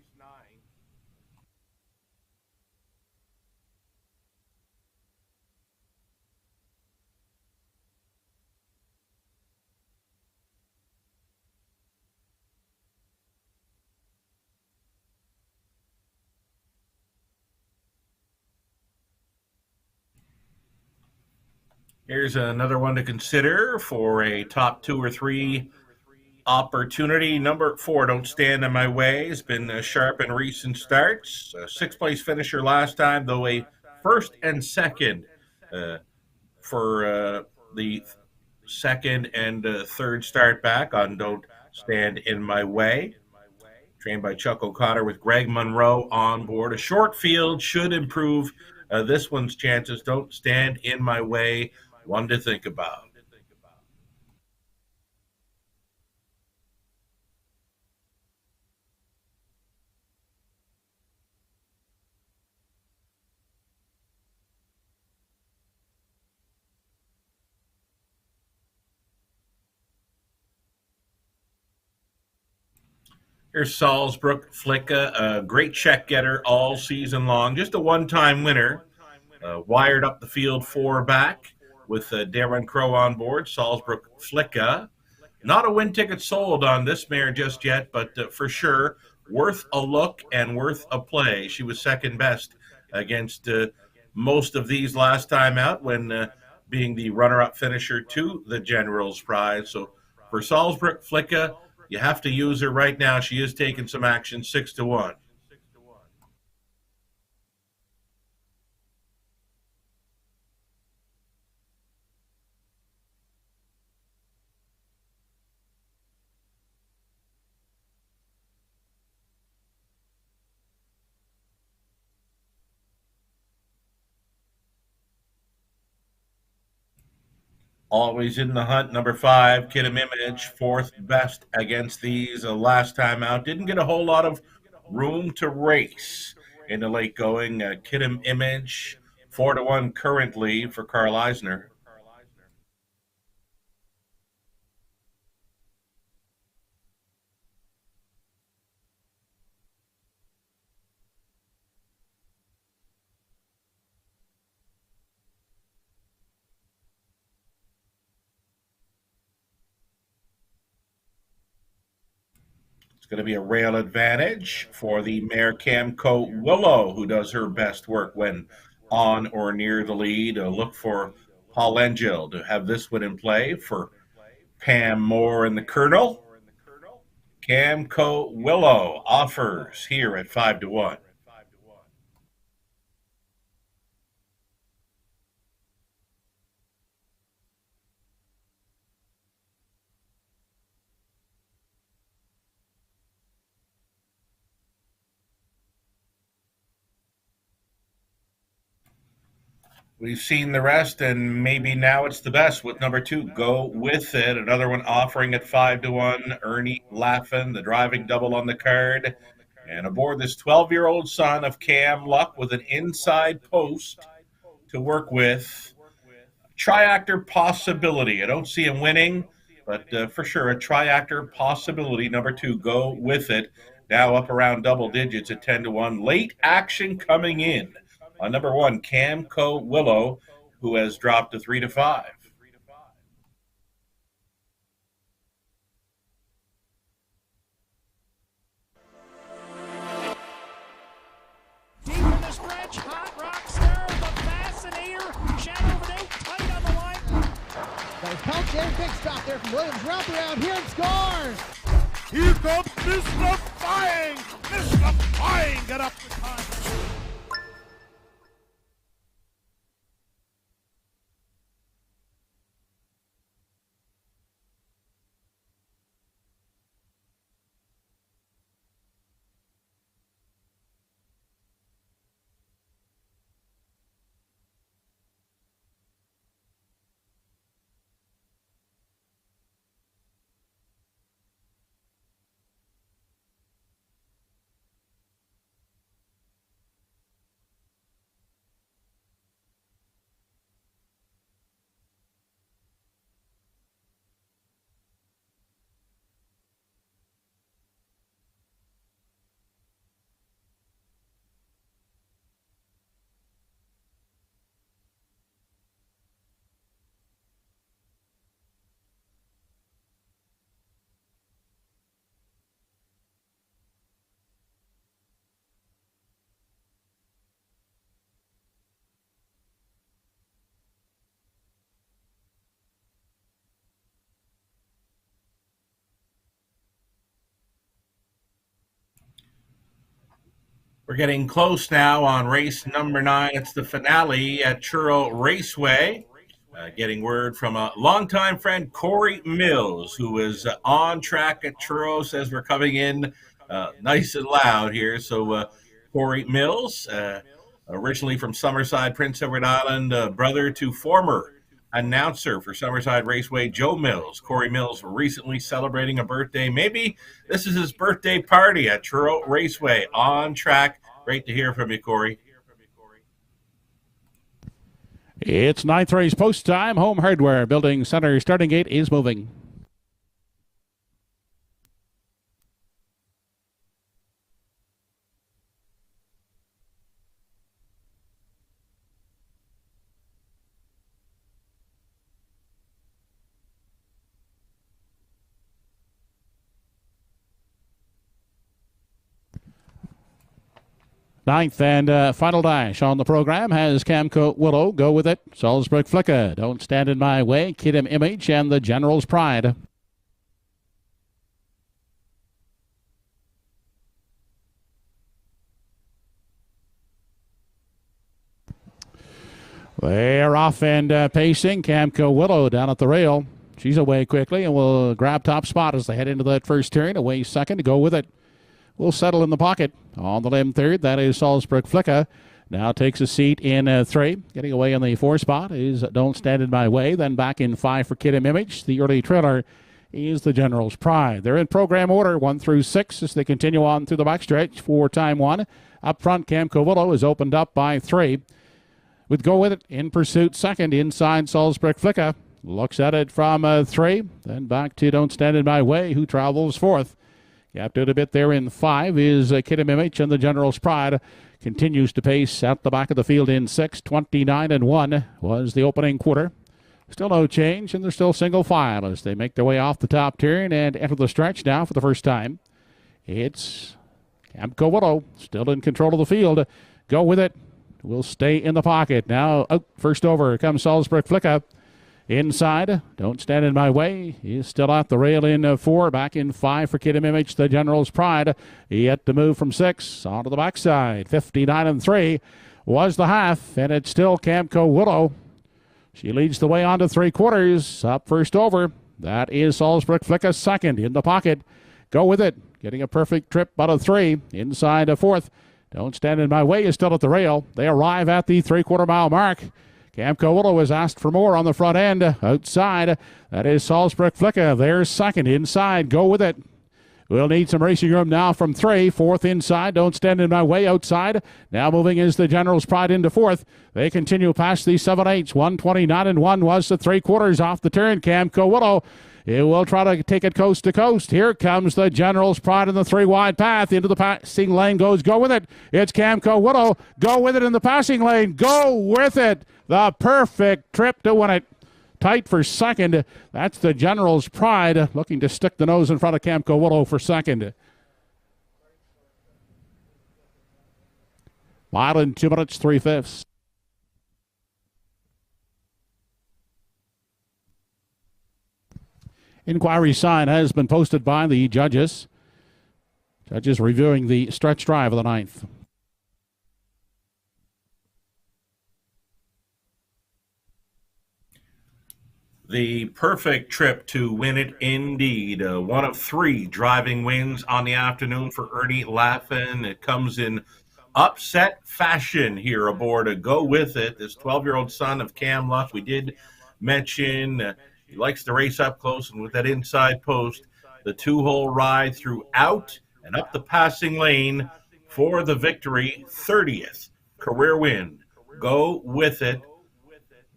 Here's another one to consider for a top 2 or 3 opportunity. Number 4, Don't Stand in My Way, has been sharp in recent starts. A 6th-place finisher last time, though a first and second for the second and third start back on Don't Stand in My Way. Trained by Chuck O'Connor with Greg Monroe on board. A short field should improve this one's chances. Don't Stand in My Way, one to think about. Here's Salzbrook Flicka, a great check getter all season long. Just a one-time winner. Wired up the field 4 back with Darren Crow on board. Salzbrook Flicka. Not a win ticket sold on this mare just yet, but for sure worth a look and worth a play. She was second best against most of these last time out when being the runner-up finisher to the General's Prize. So for Salzbrook Flicka, you have to use her right now. She is taking some action, 6-1. Always in the hunt, number 5, Kidham Image, 4th best against these last time out. Didn't get a whole lot of room to race in the late going. Kidham Image, 4-1 currently for Carl Eisner. It's going to be a rail advantage for the mare Camco Willow, who does her best work when on or near the lead. Look for Paul Angel to have this one in play for Pam Moore and the Colonel. Camco Willow offers here at 5-1. We've seen the rest, and maybe now it's the best with number 2. Go With It. Another one offering at 5-1. Ernie Laffin, the driving double on the card. And aboard this 12-year-old son of Cam Luck with an inside post to work with. Tri-actor possibility. I don't see him winning, but for sure a tri-actor possibility. Number 2, Go With It. Now up around double digits at 10-1. Late action coming in on number 1, Camco Willow, who has dropped to 3-5. Deep in big stop there from Williams. Wrap around here and scores. Here comes Mr. Flying! Mr. Flying, get up the time. We're getting close now on race number 9. It's the finale at Truro Raceway. Getting word from a longtime friend, Corey Mills, who is on track at Truro, says we're coming in nice and loud here. So Corey Mills, originally from Summerside, Prince Edward Island, brother to former announcer for Summerside Raceway, Joe Mills. Corey Mills recently celebrating a birthday. Maybe this is his birthday party at Truro Raceway. On track. Great to hear from you, Corey. It's 9th race post time. Home Hardware Building Center starting gate is moving. Ninth and final dash on the program has Camco Willow. Go with it. Salzburg Flicka. Don't Stand in My Way. Kidham Image and the General's Pride. They're off and pacing. Camco Willow down at the rail. She's away quickly and will grab top spot as they head into that first turn. Away second to go with it. Will settle in the pocket. On the limb third, that is Salzburg Flicka. Now takes a seat in 3. Getting away in the 4 spot is Don't Stand in My Way. Then back in 5 for Kidham Image. The early trailer is the General's Pride. They're in program order 1 through 6 as they continue on through the backstretch for time 1. Up front, Camco Willow is opened up by 3. With Go With It in pursuit second. Inside Salzburg Flicka. Looks at it from 3. Then back to Don't Stand in My Way, who travels 4th. Gapped out a bit there in 5 is Kidham Image, and the General's Pride continues to pace at the back of the field in 6. 29-1 was the opening quarter. Still no change, and they're still single file as they make their way off the top turn and enter the stretch now for the first time. It's Camco Willow still in control of the field. Go With It will stay in the pocket. Now out first over comes Salzburg Flicka. Inside, Don't Stand in My Way. He's still at the rail in 4. Back in 5 for Kidham Image, the General's Pride. Yet to move from 6 onto the backside. 59-3 was the half, and it's still Camco Willow. She leads the way on to 3/4. Up first over. That is Salzburg Flicka second in the pocket. Go With It. Getting a perfect trip out of 3. Inside a 4th. Don't Stand in My Way is still at the rail. They arrive at the 3/4 mile mark. Camco Willow has asked for more on the front end. Outside, that is Salzburg Flicka. There's second. Inside, Go With It. We'll need some racing room now from 3. 4th inside, Don't Stand in My Way outside. Now moving is the General's Pride into 4th. They continue past the 7/8. 129-1 was the 3/4 off the turn. Camco Willow. It will try to take it coast to coast. Here comes the General's Pride in the 3-wide path. Into the passing lane goes Go With It. It's Camco Willow. Go With It in the passing lane. Go With It. The perfect trip to win it. Tight for second. That's the General's Pride looking to stick the nose in front of Camco Willow for second. Mile in 2 minutes, 3/5. Inquiry sign has been posted by the judges. Judges reviewing the stretch drive of the ninth. The perfect trip to win it indeed. One of three driving wins on the afternoon for Ernie Laffin. It comes in upset fashion here aboard a Go With It. This 12-year-old son of Cam Luff, we did mention he likes to race up close, and with that inside post, the two-hole ride throughout and up the passing lane for the victory. 30th career win. Go With It.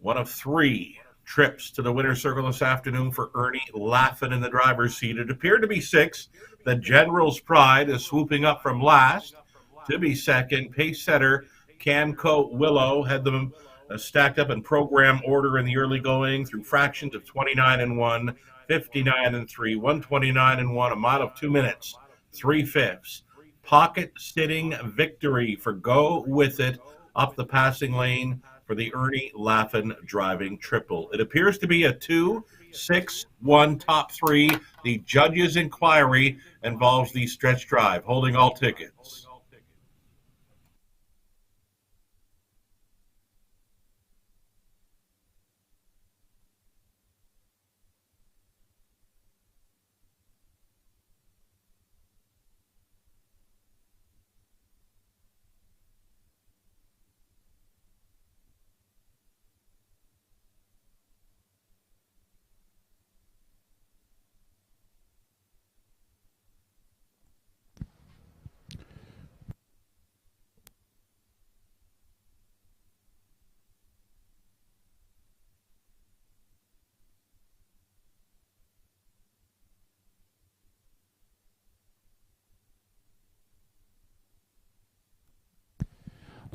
One of three trips to the winner's circle this afternoon for Ernie Laffin in the driver's seat. It appeared to be six. The General's Pride is swooping up from last to be second. Pace setter Camco Willow had them stacked up in program order in the early going through fractions of 29 and 1, 59 and 3, 129 and 1, a mile of 2 minutes, 3/5. Pocket sitting victory for Go With It up the passing lane for the Ernie Laffin driving triple. It appears to be a 2-6-1 top three. The judge's inquiry involves the stretch drive, holding all tickets.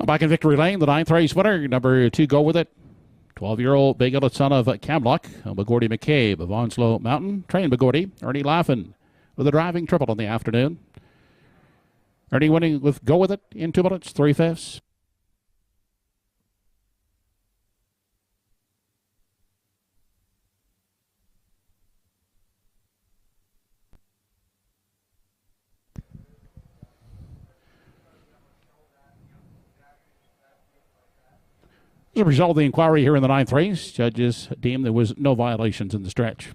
Back in victory lane, the ninth race winner, number 2, Go With It. 12-year-old Big Illet son of Camlock, McGordy McCabe of Onslow Mountain. Trained McGordy, Ernie Laffin with a driving triple in the afternoon. Ernie winning with Go With It in 2 minutes, 3/5. As a result of the inquiry here in the ninth race, judges deemed there was no violations in the stretch.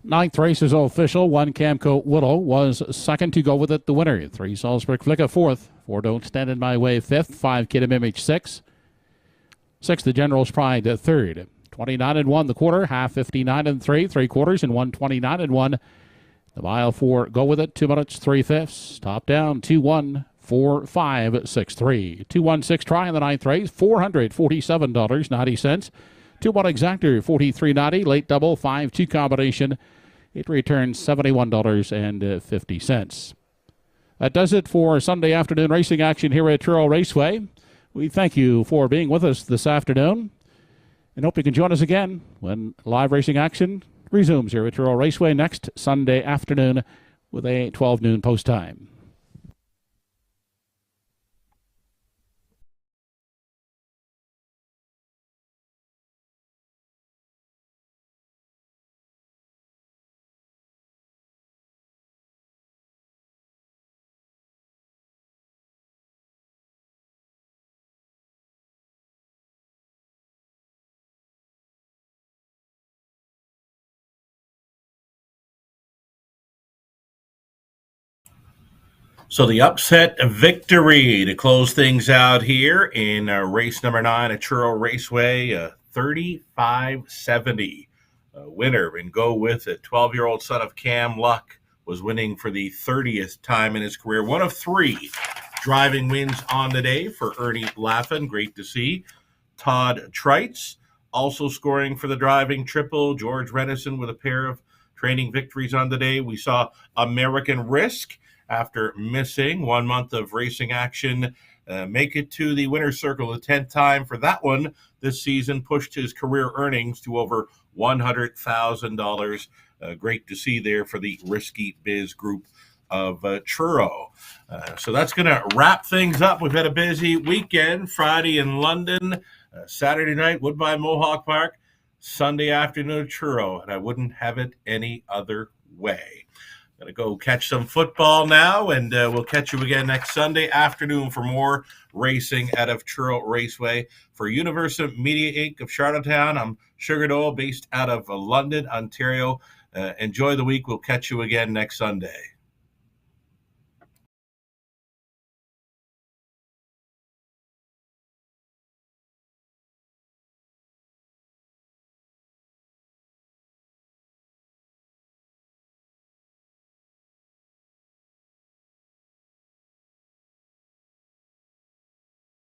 Ninth race is official. 1 Camco Willow was second. To go with it, the winner. 3 Salzburg Flicka fourth. 4 Don't Stand in My Way fifth. 5 Kid Image sixth. 6 The General's Pride third. 29 and 1 the quarter. Half 59 and 3. 3 quarters and 129 and 1. The mile for Go With It. 2 minutes 3 fifths. Top down 2-1. 4-5-6-3. 2-1-6 try in the ninth race. $447.90. 2-1 exactor $43.90. Late double 5-2 combination. It returns $71.50. That does it for Sunday afternoon racing action here at Truro Raceway. We thank you for being with us this afternoon and hope you can join us again when live racing action resumes here at Truro Raceway next Sunday afternoon with a 12 noon post time. So the upset victory to close things out here in race number 9 at Truro Raceway, 35-70. Winner and Go With It. 12-year-old son of Cam Luck was winning for the 30th time in his career. One of 3 driving wins on the day for Ernie Laffin. Great to see. Todd Trites also scoring for the driving triple. George Renison with a pair of training victories on the day. We saw American Risk, after missing 1 month of racing action, make it to the winner's circle the 10th time for that one this season, pushed his career earnings to over $100,000. Great to see there for the Risky Biz group of Truro. So that's going to wrap things up. We've had a busy weekend. Friday in London, Saturday night, Woodbine Mohawk Park, Sunday afternoon, Truro, and I wouldn't have it any other way. Going to go catch some football now, and we'll catch you again next Sunday afternoon for more racing out of Truro Raceway. For Universal Media Inc. of Charlottetown, I'm Sugar Dole, based out of London, Ontario. Enjoy the week. We'll catch you again next Sunday.